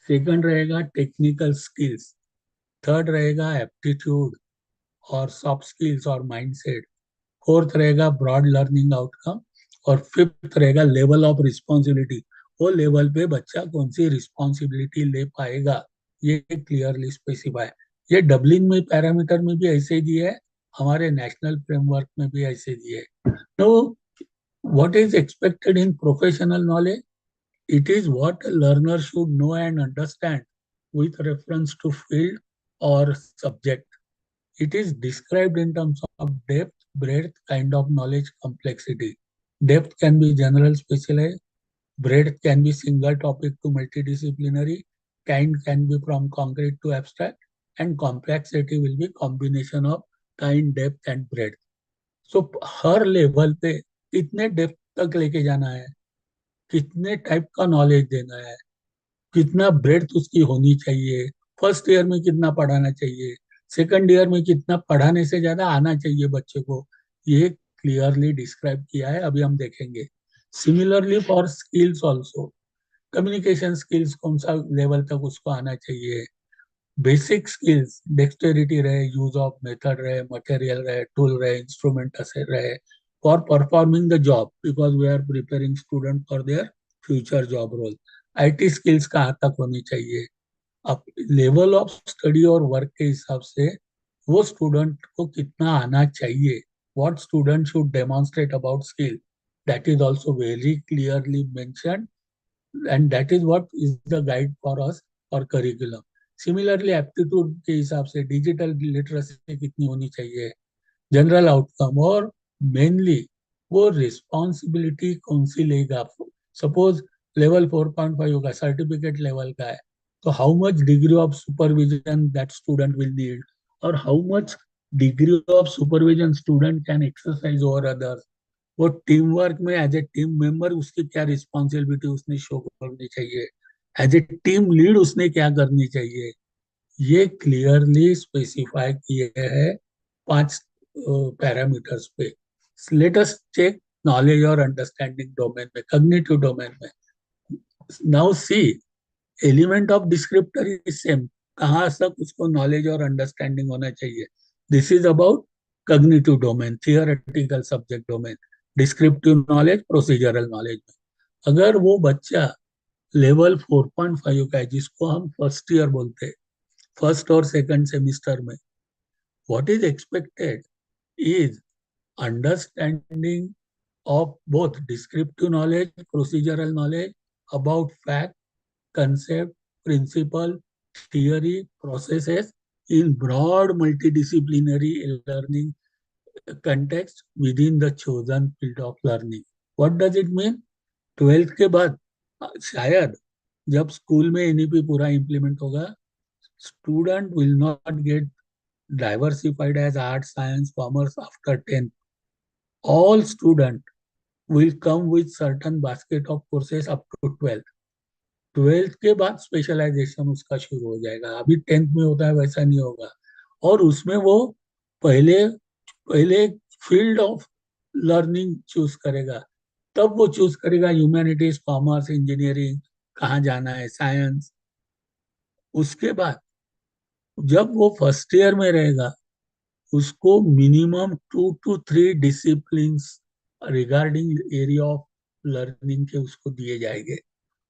second रहेगा technical skills, third रहेगा aptitude और सॉफ्ट स्किल्स और माइंडसेट, फोर्थ रहेगा ब्रॉड लर्निंग आउटकम, और फिफ्थ रहेगा लेवल ऑफ रिस्पॉन्सिबिलिटी। वो लेवल पे बच्चा कौन सी रिस्पॉन्सिबिलिटी ले पाएगा, ये क्लियरली स्पेसिफाई। ये डबलिंग में पैरामीटर में भी ऐसे दिए है, हमारे नेशनल फ्रेमवर्क में भी ऐसे दिए है। तो what is expected in professional knowledge? It is what learner should know and understand with reference to field or subject. It is described in terms of depth, breadth, kind of knowledge, complexity. Depth can be general, specialized. Breadth can be single topic to multidisciplinary. Kind can be from concrete to abstract. And complexity will be combination of kind, depth and breadth. So her level पे कितने depth तक लेके जाना है, कितने type का knowledge देना है, कितना ब्रेड्थ उसकी होनी चाहिए, फर्स्ट ईयर में कितना पढ़ाना चाहिए, सेकंड ईयर में कितना पढ़ाने से ज्यादा आना चाहिए बच्चे को, ये क्लियरली डिस्क्राइब किया है, अभी हम देखेंगे। Similarly for skills also, communication skills कौन सा लेवल तक उसको आना चाहिए, बेसिक स्किल्स डेक्सटेरिटी रहे, यूज ऑफ मेथड रहे, मटेरियल रहे, टूल रहे, इंस्ट्रूमेंट रहे, for performing the job because we are preparing student for their future job role. IT skills कहाँ तक होनी चाहिए, अब लेवल ऑफ स्टडी और वर्क के हिसाब से वो स्टूडेंट को कितना आना चाहिए, what student should demonstrate about skill, that is also very clearly mention, and that is what is the guide for us और करिकुलम। सिमिलरली एप्टीट्यूड के हिसाब से डिजिटल लिटरेसी कितनी होनी चाहिए, जनरल आउटकम, और मेनली वो रिस्पॉन्सिबिलिटी कौन सी लेगा। सपोज लेवल 4.5 होगा, सर्टिफिकेट लेवल का है, तो how much degree of supervision that student will need, और how much degree of supervision student can exercise over others. वो टीम वर्क में एज ए टीम मेंबर उसकी क्या रिस्पॉन्सिबिलिटी उसने शो करनी चाहिए, एज ए टीम लीड उसने क्या करनी चाहिए, ये क्लियरली स्पेसिफाई किए हैं 5 पैरामीटर्स पे। लेट अस चेक नॉलेज और अंडरस्टैंडिंग डोमेन में, कॉग्निटिव डोमेन में। Now see, element of descriptor is same, कहाँ तक उसको नॉलेज और अंडरस्टैंडिंग होना चाहिए। This is about cognitive domain, theoretical subject domain, descriptive knowledge, procedural knowledge में। अगर वो बच्चा लेवल 4.5 का है, जिसको हम फर्स्ट ईयर बोलते हैं, फर्स्ट और सेकंड सेमिस्टर में, what is expected is understanding of both descriptive knowledge, procedural knowledge about fact, concept, principle, theory, processes in broad multidisciplinary learning context within the chosen field of learning. What does it mean? 12th के बाद शायद जब school में NEP पूरा implement होगा, student will not get diversified as arts, science, commerce after 10th. All students will come with certain basket of courses up to 12th. 12th के बाद specialisation उसका शुरू हो जाएगा, अभी 10th में होता है वैसा नहीं होगा। और उसमें वो पहले पहले फील्ड ऑफ लर्निंग चूज करेगा, तब वो चूज करेगा ह्यूमैनिटीज, कॉमर्स, इंजीनियरिंग, कहाँ जाना है, साइंस। उसके बाद जब वो फर्स्ट ईयर में रहेगा, उसको minimum 2 to 3 discipline regarding area of learning के उसको दिए जाएंगे।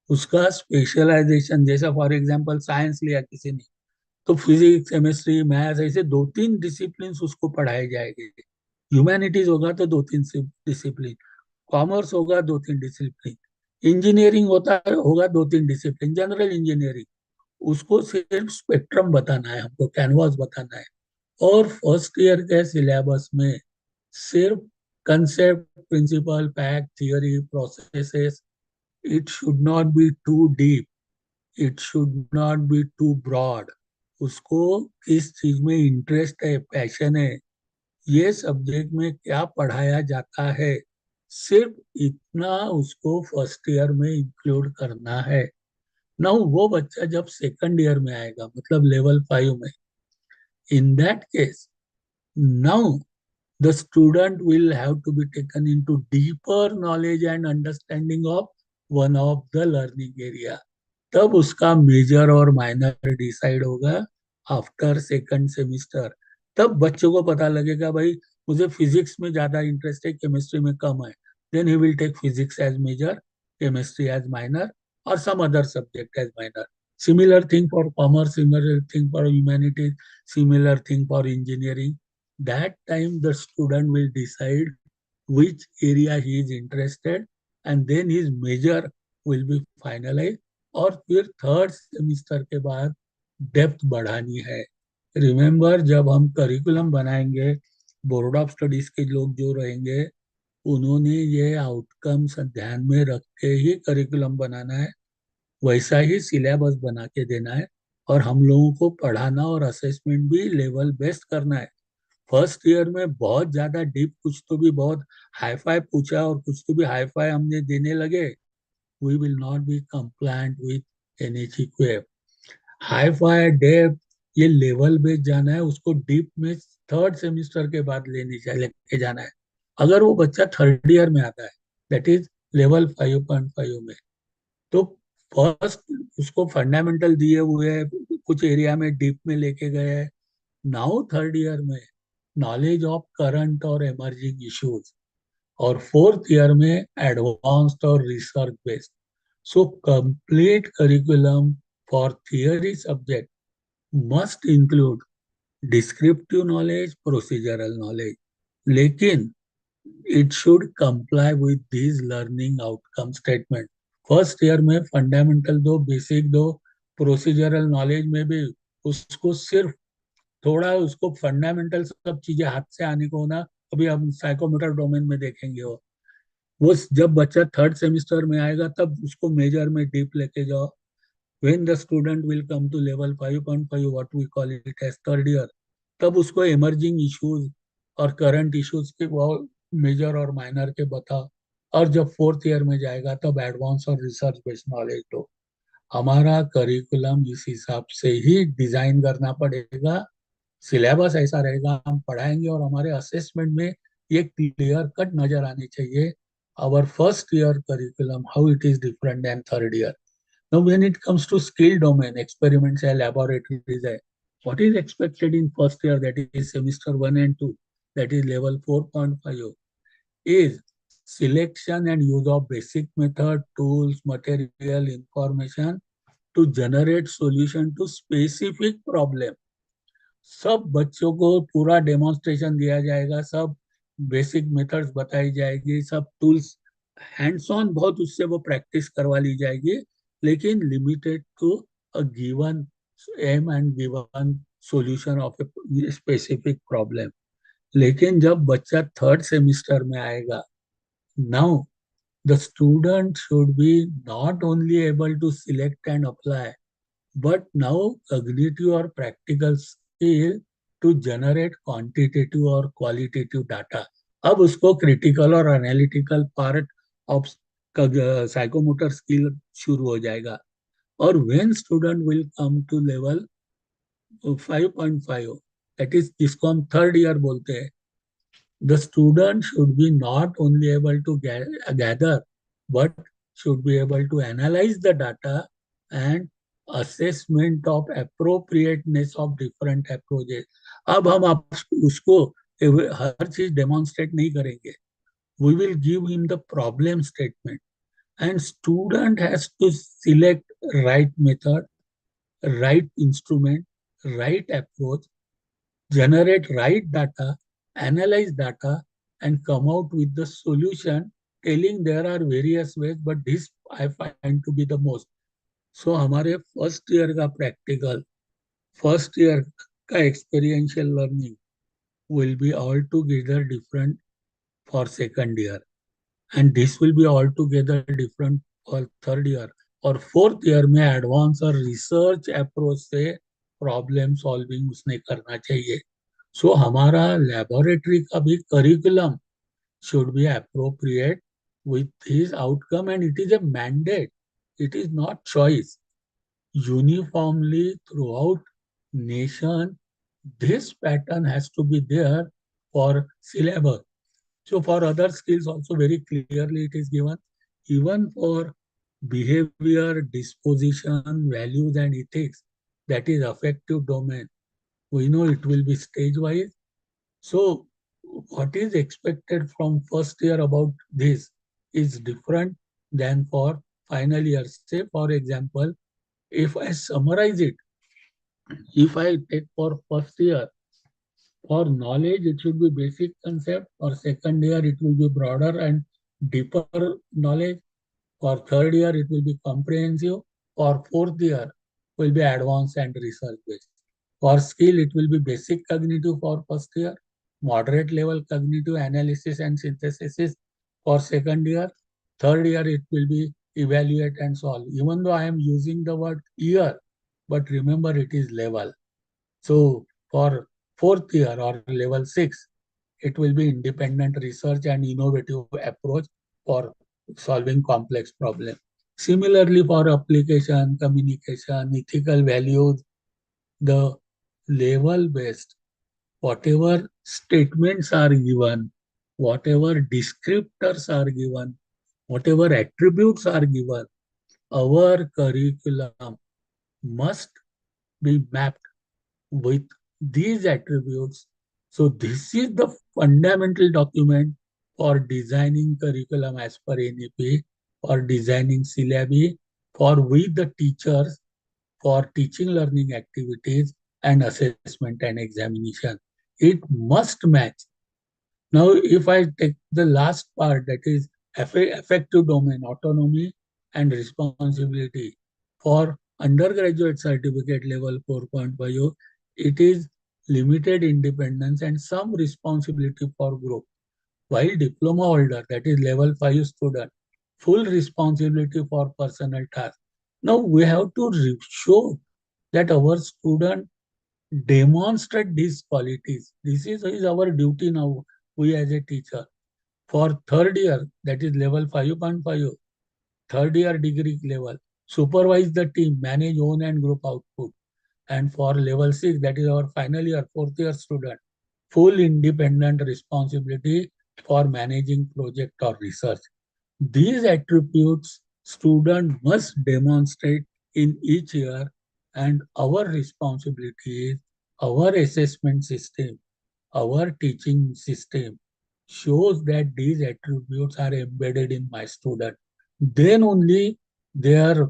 उसका स्पेशलाइजेशन, जैसा फॉर एग्जांपल साइंस लिया किसी ने, तो फिजिक्स, केमिस्ट्री, मैथ्स, ऐसे 2-3 डिसिप्लिन उसको पढ़ाए जाएंगे। ह्यूमैनिटीज होगा तो 2-3 डिसिप्लिन, कॉमर्स होगा 2-3 डिसिप्लिन, इंजीनियरिंग होता है, होगा दो तीन डिसिप्लिन, जनरल इंजीनियरिंग, उसको सिर्फ स्पेक्ट्रम बताना है, हमको कैनवास बताना है। और फर्स्ट ईयर के सिलेबस में सिर्फ concept, principle, fact, theory, processes, it should not be too deep, it should not be too broad. उसको किस चीज में इंटरेस्ट है, पैशन है, ये सब्जेक्ट में क्या पढ़ाया जाता है, सिर्फ इतना उसको फर्स्ट ईयर में इंक्लूड करना है। ना वो बच्चा जब सेकंड ईयर में आएगा, मतलब लेवल 5 में, in that case, now the student will have to be taken into deeper knowledge and understanding of one of the learning area. तब उसका मेजर और माइनर डिसाइड होगा आफ्टर सेकंड सेमिस्टर। तब बच्चों को पता लगेगा, भाई मुझे फिजिक्स में ज्यादा इंटरेस्ट है, केमिस्ट्री में कम है, then he will take physics as major, chemistry as minor, और some other subject as minor. Similar thing for commerce, similar thing for humanities, similar thing for engineering. That time the student will decide which area he is interested, and then his major will be finalized. और फिर third semester के बाद depth बढ़ानी है। Remember, जब हम curriculum बनाएंगे, board of studies के लोग जो रहेंगे, उन्होंने ये आउटकम्स ध्यान में रख के ही करिकुलम बनाना है, वैसा ही सिलेबस बना के देना है। और हम लोगों को पढ़ाना और असेसमेंट भी लेवल बेस्ड करना है। फर्स्ट ईयर में बहुत ज्यादा डीप, कुछ तो भी बहुत हाई फाई पूछा और कुछ तो भी हाई फाई हमने देने लगे, we will not be compliant with NHEQ। High fi depth, ये लेवल बेस्ड जाना है, उसको डीप में थर्ड सेमिस्टर के बाद लेके जाना है। अगर वो बच्चा थर्ड ईयर में आता है, दैट इज लेवल 5.5 में, तो फर्स्ट उसको फंडामेंटल दिए हुए हैं, कुछ एरिया में डीप में लेके गए हैं। नाउ थर्ड ईयर में नॉलेज ऑफ करंट और एमर्जिंग इश्यूज, और फोर्थ ईयर में एडवांस्ड और research based. So complete curriculum for theory subject must include descriptive knowledge, procedural knowledge, लेकिन it should comply with these learning outcome statement। First year में fundamental दो, basic दो, procedural knowledge में भी उसको सिर्फ थोड़ा, उसको फंडामेंटल सब चीजें हाथ से आने को ना, अभी हम साइकोमोटर डोमेन में देखेंगे। वो जब बच्चा थर्ड सेमिस्टर में आएगा, तब उसको मेजर में डीप लेके जाओ। when the student will come to level 5.5, what we call it as third year, तब उसको इमर्जिंग इश्यूज और करंट इश्यूज के वो मेजर और माइनर के बताओ। और जब फोर्थ ईयर में जाएगा, तब एडवांस और रिसर्च बेस्ड नॉलेज दो। हमारा करिकुलम इस हिसाब से ही डिजाइन करना पड़ेगा। सिलेबस ऐसा रहेगा, हम पढ़ाएंगे, और हमारे असेसमेंट में ये क्लियर कट नजर आनी चाहिए, our first year curriculum how it is different then third year. Now, when it comes to skill domain, experiments and laboratories, what is expected in first year, that is semester 1 and 2, that is level 4.5, is selection and use of basic method, tools, material, information to generate solution to specific problem। सब बच्चों को पूरा demonstration दिया जाएगा, सब basic methods बताई जाएगी, सब टूल्स हैंड्स ऑन, बहुत उससे वो प्रैक्टिस करवा ली जाएगी, लेकिन limited to a given aim and given solution of a specific problem. लेकिन जब बच्चा थर्ड सेमिस्टर में आएगा, now the student should be not only able to select and apply, but now cognitive or practical skill to generate quantitative or qualitative data। अब उसको critical और analytical part of psychomotor skill शुरू हो जाएगा। और when student will come to level 5.5, that is जिसको हम third year बोलते हैं, the student should be not only able to gather, but should be able to analyze the data and assessment of appropriateness of different approaches। अब हम उसको हर चीज demonstrate नहीं करेंगे, we will give him the problem statement, and student has to select right method, right instrument, right approach, generate right data, analyze data, and come out with the solution telling there are various ways, but this I find to be the most. So हमारे first year का practical, first year का experiential learning will be altogether different for second year, and this will be altogether different for third year. और fourth year में advance और research approach से problem solving उसने करना चाहिए. सो हमारा लेबोरेटरी का भी curriculum should be appropriate with his outcome, and it is a mandate. It is not choice. Uniformly throughout nation, this pattern has to be there for syllabus. So for other skills also very clearly it is given. Even for behavior, disposition, values and ethics, that is affective domain, we know it will be stage wise. So what is expected from first year about this is different than for final year. Say for example, if I summarize it, if I take for first year, for knowledge, it should be basic concept. For second year, it will be broader and deeper knowledge. For third year, it will be comprehensive. For fourth year, will be advanced and research based. For skill, it will be basic cognitive for first year, moderate level cognitive analysis and synthesis for second year. Third year, it will be evaluate and solve. Even though I am using the word year, but remember it is level. So for fourth year or level 6, it will be independent research and innovative approach for solving complex problems. Similarly, for application, communication, ethical values, the level based, whatever statements are given, whatever descriptors are given, whatever attributes are given, our curriculum must be mapped with these attributes. So this is the fundamental document for designing curriculum as per NEP, for designing syllabi, for we the teachers, for teaching learning activities and assessment and examination. It must match. Now, if I take the last part, that is effective domain, autonomy and responsibility for undergraduate certificate level 4.5, it is limited independence and some responsibility for group. While diploma holder, that is level 5 student, full responsibility for personal tasks. Now we have to show that our student demonstrate these qualities. This is our duty now, we as a teacher. For third year, that is level 5.5, third year degree level, supervise the team, manage own and group output. And for level 6, that is our final year, fourth year student, full independent responsibility for managing project or research. These attributes student must demonstrate in each year, and our responsibility is our assessment system, our teaching system shows that these attributes are embedded in my student. Then only their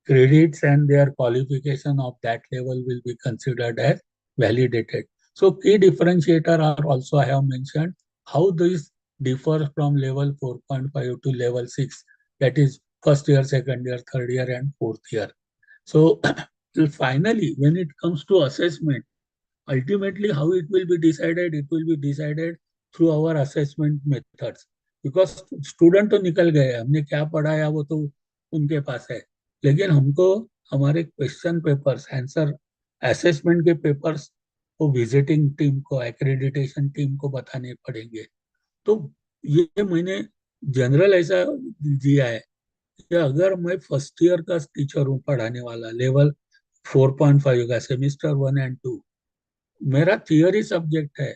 credits and their qualification of that level will be considered as validated. So key differentiator are also I have mentioned how this differs from level 4.5 to level 6, that is first year, second year, third year and fourth year. So finally, when it comes to assessment, ultimately how it will be decided, it will be decided through our assessment methods. Because student तो निकल गए, हमने क्या पढ़ाया वो तो उनके पास है, लेकिन हमको हमारे क्वेश्चन पेपर्स, आंसर असेसमेंट के पेपर्स को विजिटिंग टीम को, एक्रेडिटेशन टीम को बताने पड़ेंगे. तो ये मैंने जनरल ऐसा दिया है कि अगर मैं फर्स्ट ईयर का टीचर हूँ पढ़ाने वाला, लेवल 4.5 का, सेमिस्टर 1 और 2, मेरा थियरी सब्जेक्ट है,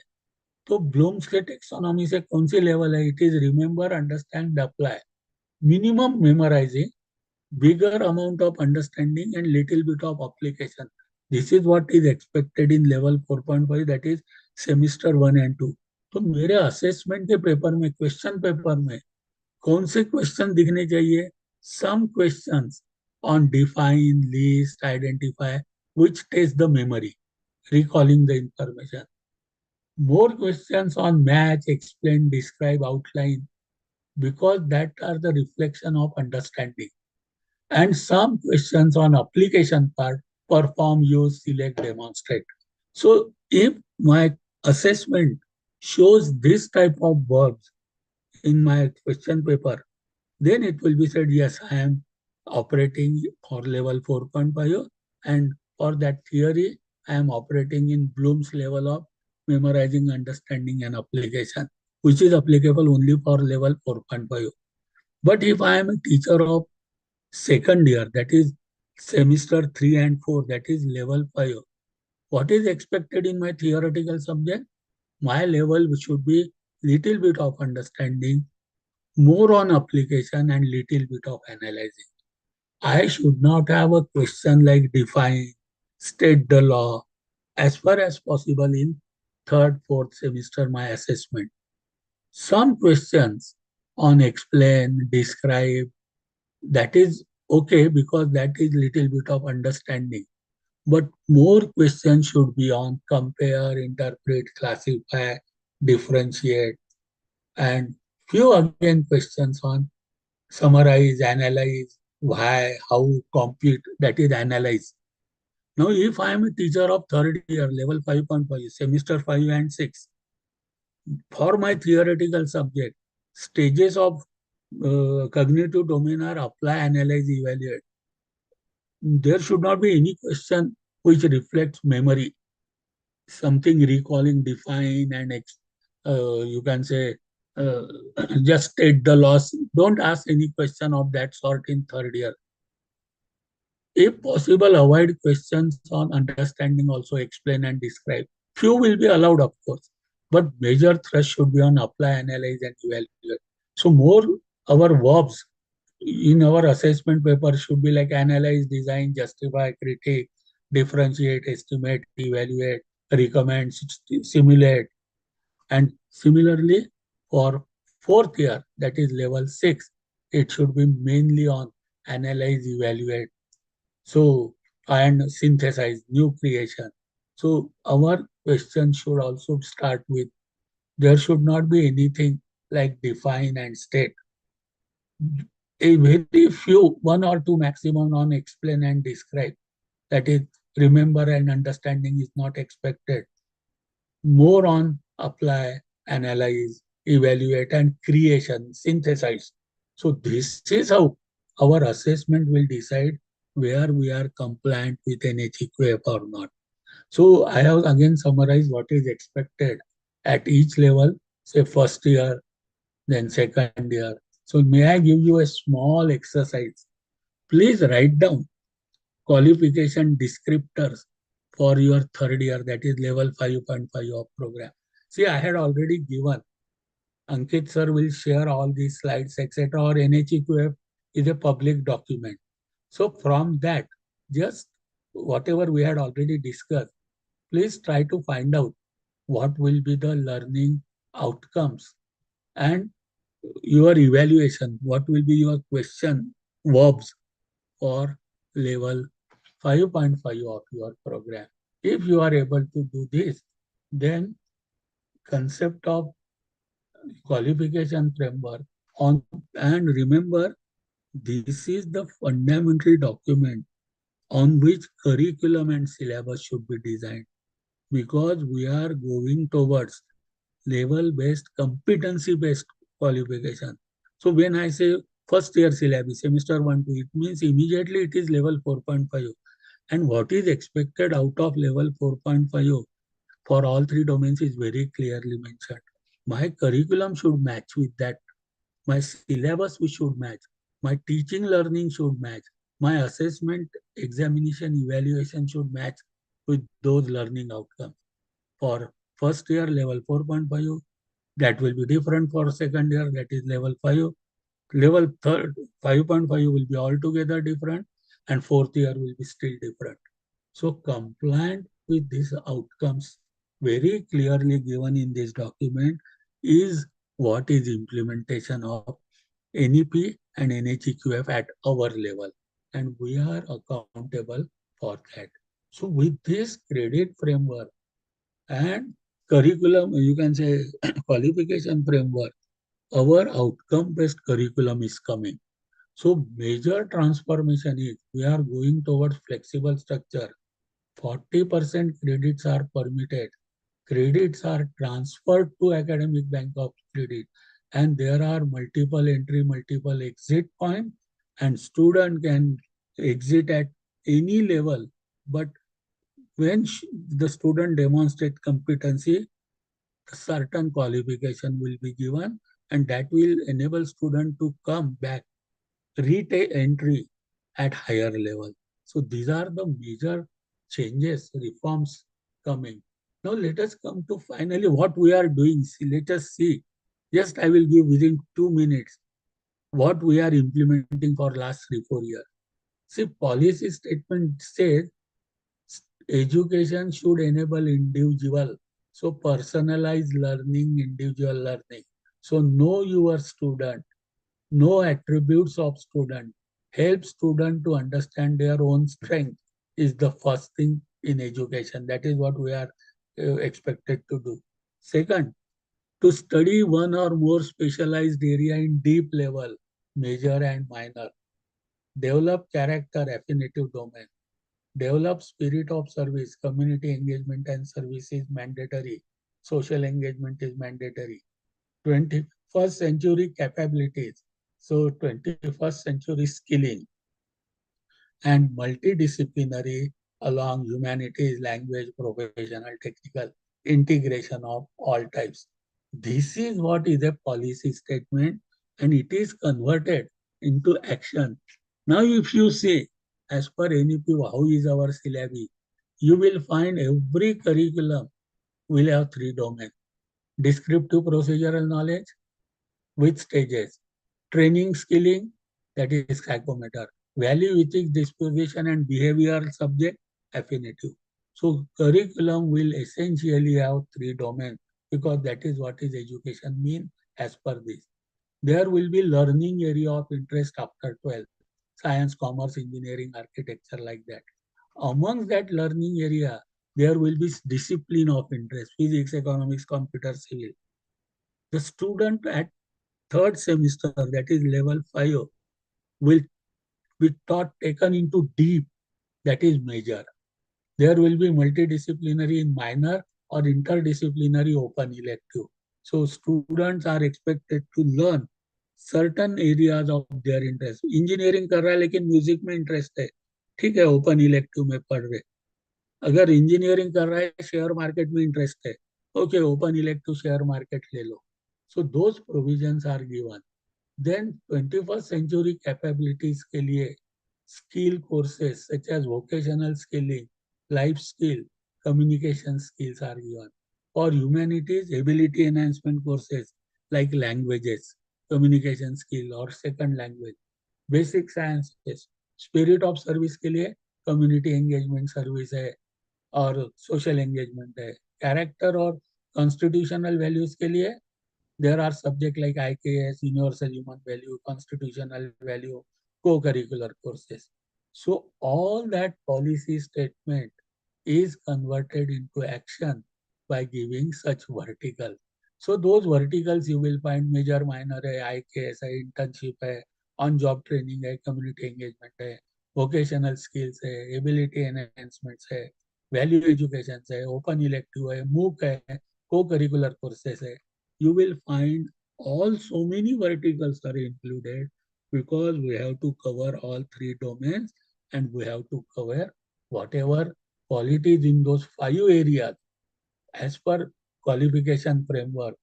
तो ब्लूम्स के टेक्सोनॉमी से कौन सी लेवल है? It is remember, understand, apply. Minimum memorising, bigger amount of understanding and little bit of application. This is what is expected in level 4.5, that is semester 1 and 2. तो मेरे assessment के paper में, question paper में कौन से question दिखने चाहिए? Some questions on define, list, identify, which test the memory, recalling the information. More questions on match, explain, describe, outline, because that are the reflection of understanding. And some questions on application part, perform, use, select, demonstrate. So if my assessment shows this type of verbs in my question paper, then it will be said, yes, I am operating for level 4.5, and for that theory, I am operating in Bloom's level of memorizing, understanding, and application, which is applicable only for level 4.5. But if I am a teacher of second year, that is semester 3 and 4, that is level 5, what is expected in my theoretical subject? My level should be little bit of understanding, more on application, and little bit of analyzing. I should not have a question like define, state the law, as far as possible in third, fourth semester, my assessment. Some questions on explain, describe, that is okay because that is little bit of understanding. But more questions should be on compare, interpret, classify, differentiate, and few again questions on summarize, analyze, why, how, compute, that is analyze. Now, if I am a teacher of third year, level 5.5, semester 5 and 6, for my theoretical subject, stages of cognitive domain are apply, analyze, evaluate. There should not be any question which reflects memory, something recalling, define, and you can say uh, just state the loss. Don't ask any question of that sort in third year. If possible, avoid questions on understanding, also explain and describe. Few will be allowed, of course, but major thrust should be on apply, analyze, and evaluate. So more our verbs in our assessment paper should be like analyze, design, justify, critique, differentiate, estimate, evaluate, recommend, simulate. And similarly, for fourth year, that is level 6, it should be mainly on analyze, evaluate, so and synthesize, new creation. So our question should also start with, there should not be anything like define and state. A very few, one or two maximum on explain and describe. That is, remember and understanding is not expected. More on apply, analyze, evaluate, and creation, synthesize. So this is how our assessment will decide where we are compliant with an HEQF or not. So I have again summarized what is expected at each level, say first year, then second year. So may I give you a small exercise? Please write down qualification descriptors for your third year, that is level 5.5 of program. See, I had already given. Ankit sir will share all these slides, etc. Or NHEQF is a public document. So from that, just whatever we had already discussed, please try to find out what will be the learning outcomes and your evaluation, what will be your question verbs for level 5.5 of your program. If you are able to do this, then concept of qualification framework on, and remember, this is the fundamental document on which curriculum and syllabus should be designed, because we are going towards level based, competency based qualification. So when I say first year syllabus, semester 1 2, it means immediately it is level 4.5. And what is expected out of level 4.5 for all three domains is very clearly mentioned. My curriculum should match with that. My syllabus we should match. My teaching learning should match. My assessment, examination, evaluation should match with those learning outcomes. For first year, level 4.5, that will be different for second year, that is level 5. Level third 5.5 will be altogether different, and fourth year will be still different. So compliant with these outcomes very clearly given in this document is what is implementation of NEP and NHEQF at our level, and we are accountable for that. So with this credit framework and curriculum, you can say qualification framework, our outcome-based curriculum is coming. So major transformation is we are going towards flexible structure. 40% credits are permitted. Credits are transferred to academic bank of credit, and there are multiple entry, multiple exit point, and student can exit at any level. But when the student demonstrate competency, certain qualification will be given, and that will enable student to come back, retake entry at higher level. So these are the major changes, reforms coming. Now let us come to finally what we are doing. See, let us see. Just I will give within 2 minutes what we are implementing for last 3-4 years. See, policy statement says education should enable individual, so personalized learning, individual learning. So know your student, know attributes of student, help student to understand their own strength is the first thing in education. That is what we are expected to do. Second, to study one or more specialized area in deep level, major and minor. Develop character, affinitive domain. Develop spirit of service, community engagement and service is mandatory. Social engagement is mandatory. 21st century capabilities. So 21st century skilling and multidisciplinary along humanities, language, professional, technical integration of all types. This is what is a policy statement, and it is converted into action. Now, if you say, as per NEP, how is our syllabus, you will find every curriculum will have three domains: descriptive procedural knowledge with stages, training skilling, that is psychometer, value ethics, disposition, and behavioral subject affinitive. So curriculum will essentially have three domains because that is what is education mean as per this. There will be learning area of interest after 12, science, commerce, engineering, architecture, like that. Amongst that learning area, there will be discipline of interest, physics, economics, computer, civil. The student at third semester, that is level 5, will be taught taken into deep, that is major. There will be multidisciplinary in minor or interdisciplinary open elective. So students are expected to learn certain areas of their interest. Engineering कर रहा है लेकिन music में interest है, ठीक है, open elective में पढ़ रहे. अगर इंजीनियरिंग कर रहा है, शेयर मार्केट में इंटरेस्ट है, okay, open elective share market ले लो. So those provisions are given. Then 21st century capabilities के लिए skill courses such as vocational skilling, life skill, communication skills are given. For humanities, ability enhancement courses like languages, communication skill or second language, basic sciences, spirit of service के लिए community engagement service है और social engagement है. Character और constitutional values के लिए there are subjects like IKS, Universal Human Value, Constitutional Value, co-curricular courses. So all that policy statement is converted into action by giving such vertical. So those verticals you will find major, minor है, IKS है, internship है, on-job training है, community engagement है, vocational skills है, ability enhancements है, value education है, open elective है, MOOC है, co-curricular courses है. You will find all so many verticals are included because we have to cover all three domains and we have to cover whatever qualities in those 5 areas as per qualification framework.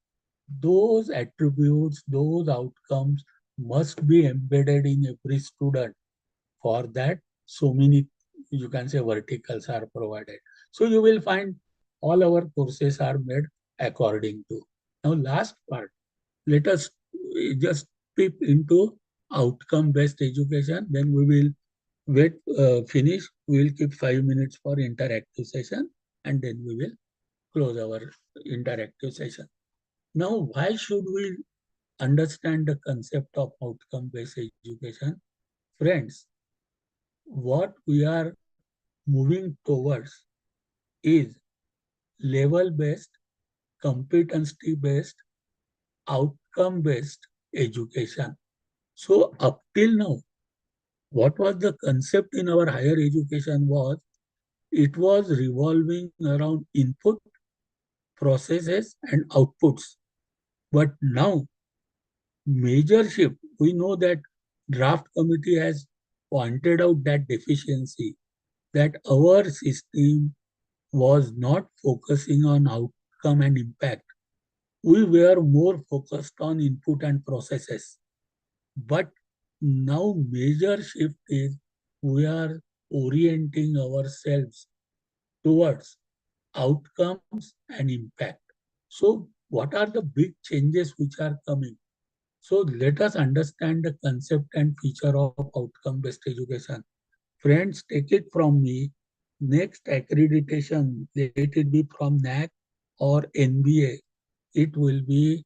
Those attributes, those outcomes must be embedded in every student. For that, so many, you can say, verticals are provided. So you will find all our courses are made according to. Now, last part, let us just peep into outcome-based education. Then we will wait, finish. We will keep 5 minutes for interactive session, and then we will close our interactive session. Now, why should we understand the concept of outcome-based education? Friends, what we are moving towards is level-based, competency-based, outcome-based education. So up till now, what was the concept in our higher education was it was revolving around input, processes, and outputs. But now, major shift, we know that draft committee has pointed out that deficiency, that our system was not focusing on outcome and impact. We were more focused on input and processes. But now major shift is we are orienting ourselves towards outcomes and impact. So what are the big changes which are coming? So let us understand the concept and feature of outcome-based education. Friends, take it from me. Next accreditation, let it be from NAC or NBA, it will be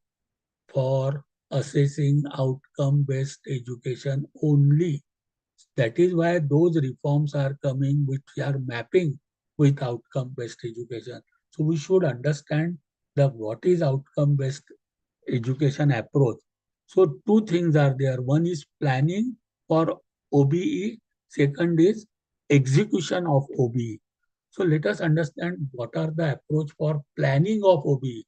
for assessing outcome-based education only. That is why those reforms are coming which are mapping with outcome-based education. So we should understand the what is outcome-based education approach. So two things are there. One is planning for OBE. Second is execution of OBE. So let us understand what are the approach for planning of OBE.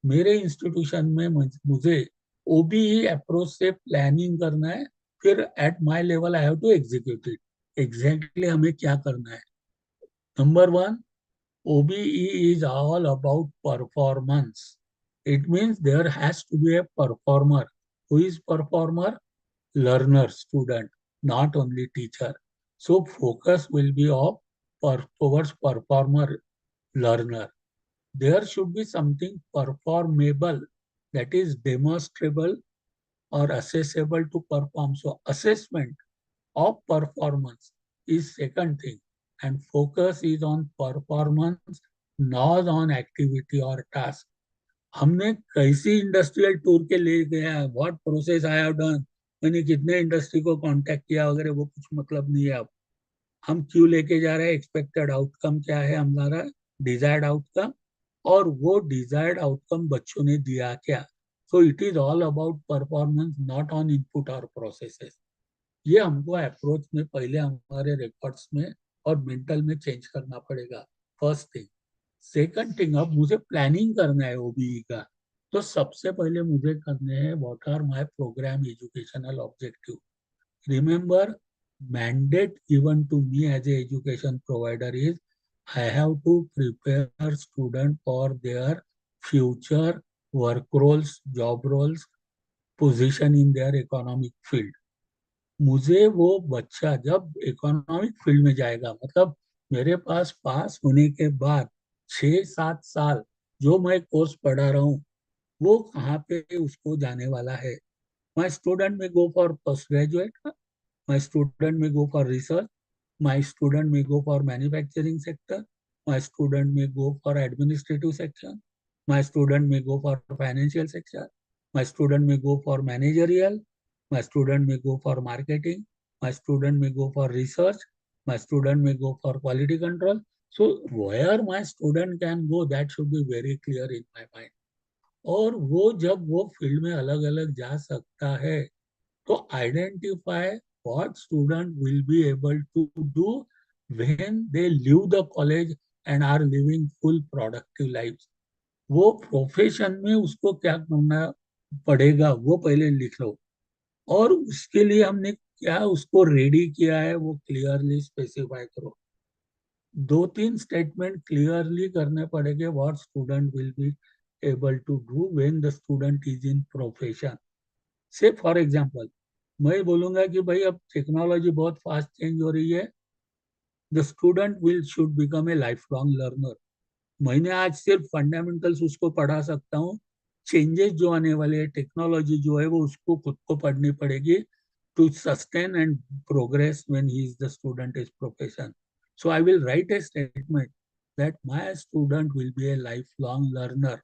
मेरे institution में मुझे OBE approach से planning करना है, फिर at my level I have to execute it. Exactly हमें क्या करना है? Number one, OBE is all about performance. It means there has to be a performer. Who is performer? Learner, student, not only teacher. So focus will be of towards performer, learner. There should be something performable, that is demonstrable or accessible to perform. So assessment of performance is second thing, and focus is on performance, not on activity or task. हमने कैसी industrial tour के ले गया है, what process I have done, मैंने कितने industry को contact किया वगैरह, वो कुछ मतलब नहीं है. अब हम क्यों लेके जा रहे हैं, एक्सपेक्टेड आउटकम क्या है हमारा, डिजायर्ड आउटकम, और वो डिजायर्ड आउटकम बच्चों ने दिया क्या. So it is all about performance, not on input और प्रोसेसेस. ये हमको अप्रोच में पहले हमारे रिकॉर्ड्स में और मेंटल में चेंज करना पड़ेगा. First thing. सेकंड थिंग, अब मुझे प्लानिंग करना है ओबीई का, तो सबसे पहले मुझे करने हैं what are my programme educational objective. Remember, mandate given to me as a education provider is I have to prepare student for their future work roles, job roles, position in their economic field. मुझे वो बच्चा जब economic field में जाएगा, मतलब मेरे पास होने के बाद 6-7 साल जो मैं कोर्स पढ़ा रहा हूँ, वो कहाँ पे उसको जाने वाला है. माई स्टूडेंट में go for post graduate, my student may go for research, my student may go for manufacturing sector, my student may go for administrative section, my student may go for financial section, my student may go for managerial, my student may go for marketing, my student may go for research, my student may go for quality control. So where my student can go, that should be very clear in my mind. और वो जब वो field में अलग अलग जा सकता है, to identify what student will be able to do when they leave the college and are living full productive lives. वो प्रोफेशन में उसको क्या करना पड़ेगा वो पहले लिख लो, और उसके लिए हमने क्या उसको रेडी किया है वो क्लियरली स्पेसिफाई करो. 2-3 स्टेटमेंट क्लियरली करने पड़ेंगे what student will be able to do when the student is in profession. Say for example, मैं बोलूंगा कि भाई अब टेक्नोलॉजी बहुत फास्ट चेंज हो रही है, the student will should become a life long learner. मैंने आज सिर्फ फंडामेंटल्स उसको पढ़ा सकता हूँ, चेंजेस जो आने वाले हैं, टेक्नोलॉजी जो है वो उसको खुद को पढ़नी पड़ेगी to sustain and progress when he is the student is profession. So I will write a statement that my student will be a lifelong learner.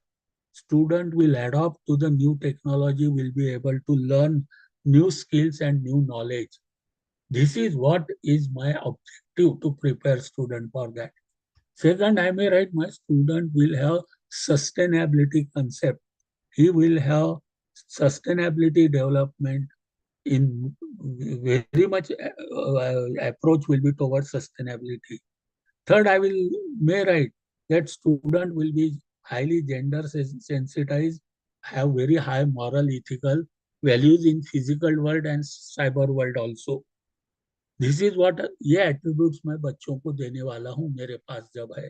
Student will adapt to the new technology, will be able to learn new skills and new knowledge. This is what is my objective to prepare student for that. Second, I may write my student will have sustainability concept. He will have sustainability development in very much approach will be towards sustainability. Third, I will may write that student will be highly gender sensitized, have very high moral ethical values in physical world and cyber world also. This is what ये attributes मैं बच्चों को देने वाला हूँ मेरे पास जब है.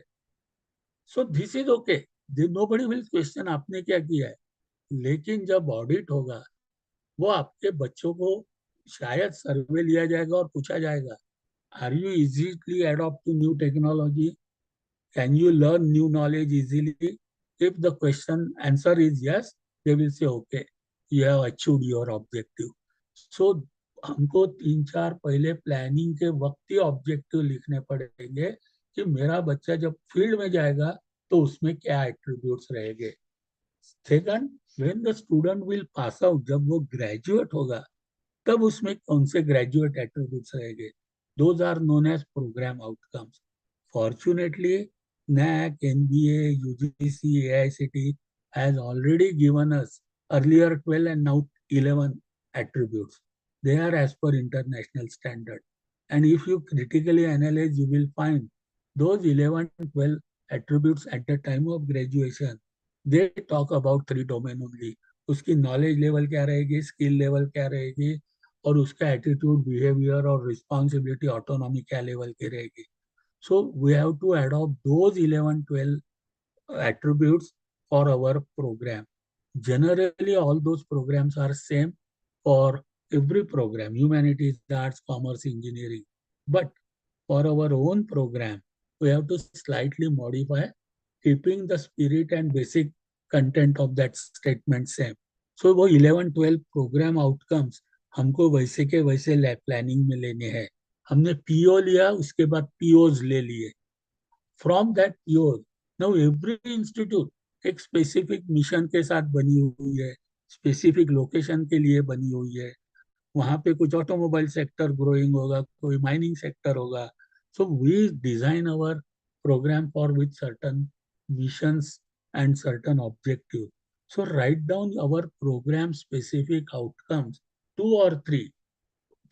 सो this is okay. Nobody will question आपने क्या किया है. लेकिन जब ऑडिट होगा वो आपके बच्चों को शायद सर्वे लिया जाएगा और पूछा जाएगा, are you easily adopt to new technology, can you learn new knowledge easily? If the question answer is yes, they will say okay, you have achieved your objective. So हमको 3-4 पहले प्लानिंग के वक्त ही ऑब्जेक्टिव लिखने पड़ेंगे कि मेरा बच्चा जब फील्ड में जाएगा तो उसमें क्या एट्रीब्यूट्स रहेंगे. Second, when the student will pass out, जब वो ग्रेजुएट होगा तब उसमें कौन से ग्रेजुएट एट्रीब्यूट्स रहेंगे. Those are known as program outcomes. Fortunately NAC, NBA, UGC, AICT has already given us earlier 12 and now 11 attributes. They are as per international standard. And if you critically analyze, you will find those 11, 12 attributes at the time of graduation. They talk about 3 domain only. उसकी knowledge level क्या रहेगी, skill level क्या रहेगी, और उसका attitude, behaviour और responsibility, autonomy क्या level की रहेगी. So we have to adopt those 11, 12 attributes for our program. Generally, all those programs are same for every program, humanities, arts, commerce, engineering. But for our own program, we have to slightly modify, keeping the spirit and basic content of that statement same. So वो 11-12 programme outcomes हमको वैसे के वैसे lab planning में लेने हैं. हमने PO लिया, उसके बाद पीओज ले लिए. From that POs, now every institute एक स्पेसिफिक मिशन के साथ बनी हुई है, स्पेसिफिक लोकेशन के लिए बनी हुई है. वहां पे कुछ ऑटोमोबाइल सेक्टर ग्रोइंग होगा, कोई माइनिंग सेक्टर होगा. So we design our program for with certain missions and certain objectives. So write down our program specific outcomes, 2 or 3,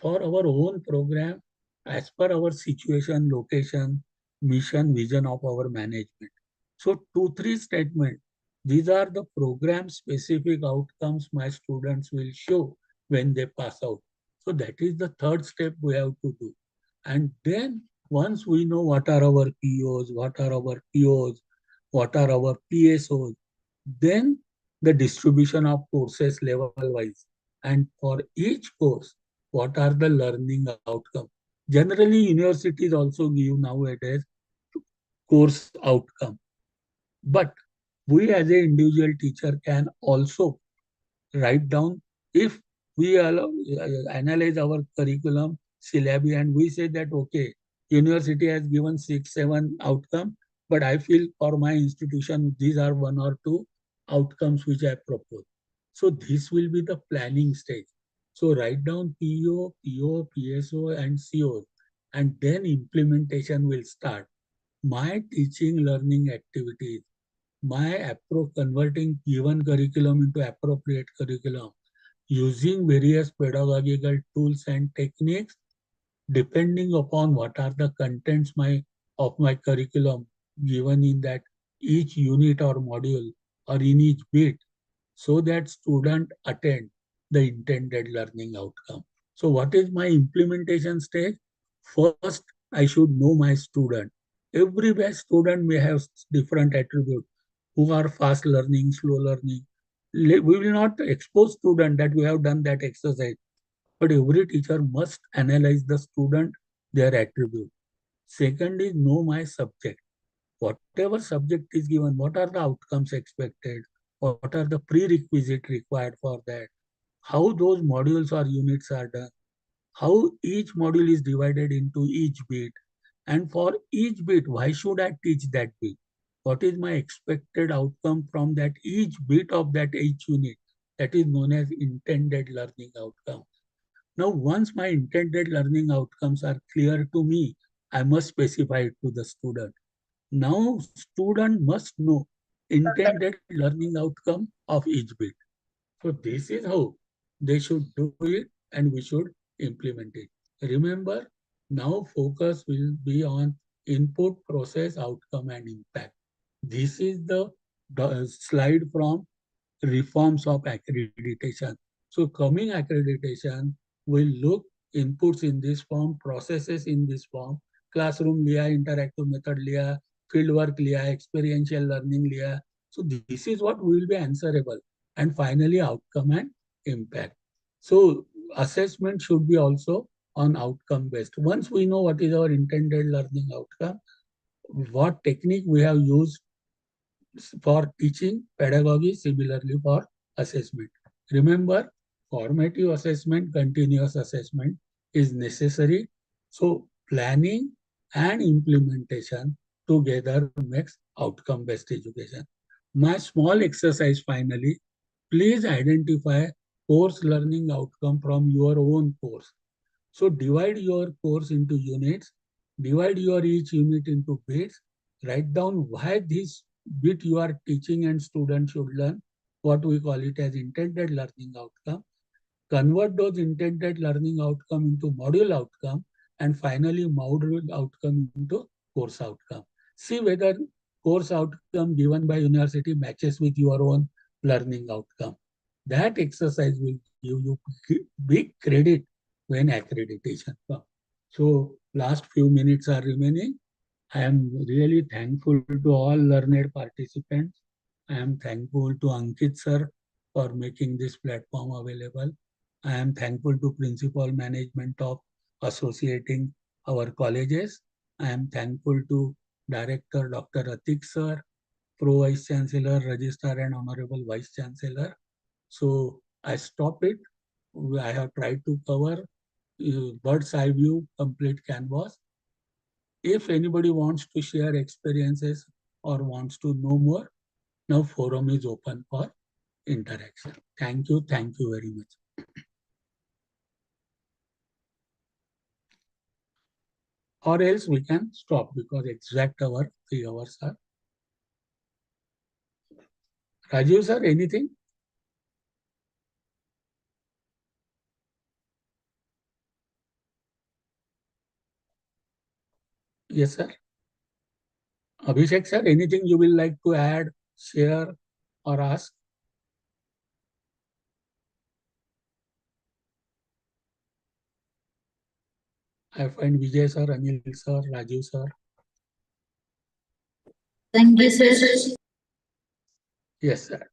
for our own program as per our situation, location, mission, vision of our management. So 2-3 statement. These are the program specific outcomes my students will show when they pass out. So that is the third step we have to do. And then once we know what are our POs, what are our POs, what are our PSOs, then the distribution of courses level wise. And for each course, what are the learning outcome. Generally, universities also give nowadays course outcome. But we as an individual teacher can also write down, if we analyze our curriculum syllabi and we say that okay, university has given 6-7 outcome, but I feel for my institution these are 1 or 2 outcomes which I propose. So this will be the planning stage. So write down PO, PSO and CO, and then implementation will start. My teaching learning activities, my converting given curriculum into appropriate curriculum, using various pedagogical tools and techniques depending upon what are the contents of my curriculum given in that each unit or module or in each bit, so that student attend the intended learning outcome. So what is my implementation stage? First, I should know my student. Every best student may have different attributes, who are fast learning, slow learning. We will not expose student that we have done that exercise, but every teacher must analyze the student, their attribute. Second is know my subject. Whatever subject is given, what are the outcomes expected? What are the prerequisites required for that? How those modules or units are done? How each module is divided into each bit? And for each bit, why should I teach that bit? What is my expected outcome from that each bit of that each unit? That is known as intended learning outcome. Now, once my intended learning outcomes are clear to me, I must specify it to the student. Now, student must know intended learning outcome of each bit. So this is how they should do it and we should implement it. Remember, now focus will be on input, process, outcome, and impact. This is the slide from reforms of accreditation. So coming accreditation will look inputs in this form, processes in this form, classroom लिया, interactive method लिया, fieldwork लिया, experiential learning लिया. So this is what will be answerable. And finally, outcome and impact. So assessment should be also on outcome based. Once we know what is our intended learning outcome, what technique we have used for teaching, pedagogy, similarly for assessment. Remember, formative assessment, continuous assessment is necessary. So planning and implementation together makes outcome-based education. My small exercise finally, please identify course learning outcome from your own course. So divide your course into units, divide your each unit into bits, write down why this bit you are teaching and students should learn, what we call it as intended learning outcome, convert those intended learning outcome into module outcome, and finally module outcome into course outcome. See whether course outcome given by university matches with your own learning outcome. That exercise will give you big credit when accreditation comes. So last few minutes are remaining. I am really thankful to all learned participants. I am thankful to Ankit sir for making this platform available. I am thankful to principal management of associating our colleges. I am thankful to Director Dr. Atik sir, Pro Vice Chancellor, Registrar and Honorable Vice Chancellor. So I stop it. I have tried to cover bird's eye view, complete canvas. If anybody wants to share experiences or wants to know more, now forum is open for interaction. Thank you. Thank you very much. Or else we can stop because exact our 3 hours are. Rajiv sir, anything? Yes, sir. Abhishek sir, anything you will like to add, share, or ask? I find Vijay sir, Anil sir, Rajiv sir. Thank you, sir. Yes, sir.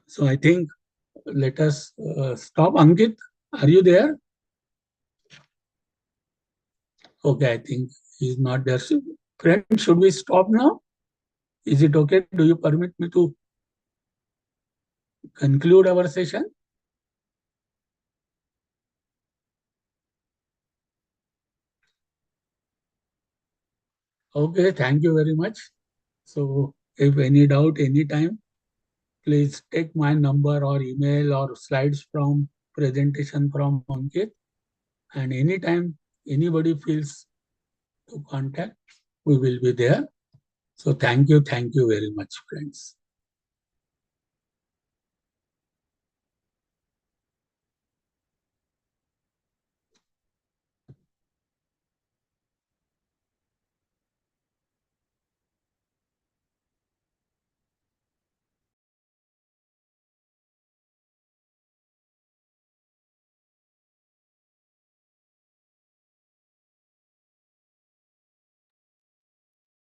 So I think let us stop. Ankit, are you there? Okay, I think he's not there. So, friends, should we stop now? Is it okay? Do you permit me to conclude our session? Okay, thank you very much. So if any doubt, anytime, please take my number or email or slides from presentation from Ankit. And anytime anybody feels to contact, we will be there. So thank you very much, friends.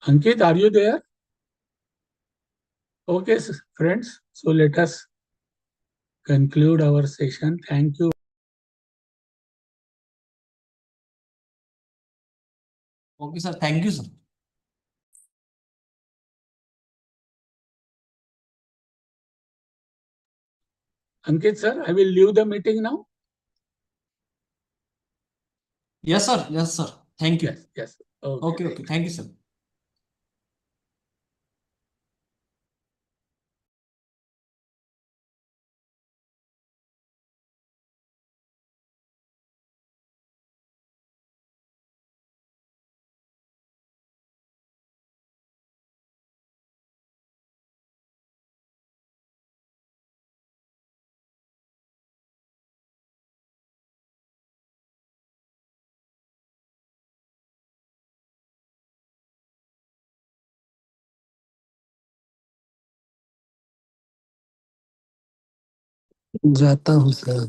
Ankit, are you there? Okay, friends. So let us conclude our session. Thank you. Okay, sir. Thank you, sir. Ankit, sir, I will leave the meeting now. Yes, sir. Yes, sir. Thank you. Yes. Okay. Okay, okay. Thank you, sir. जाता हूँ sir.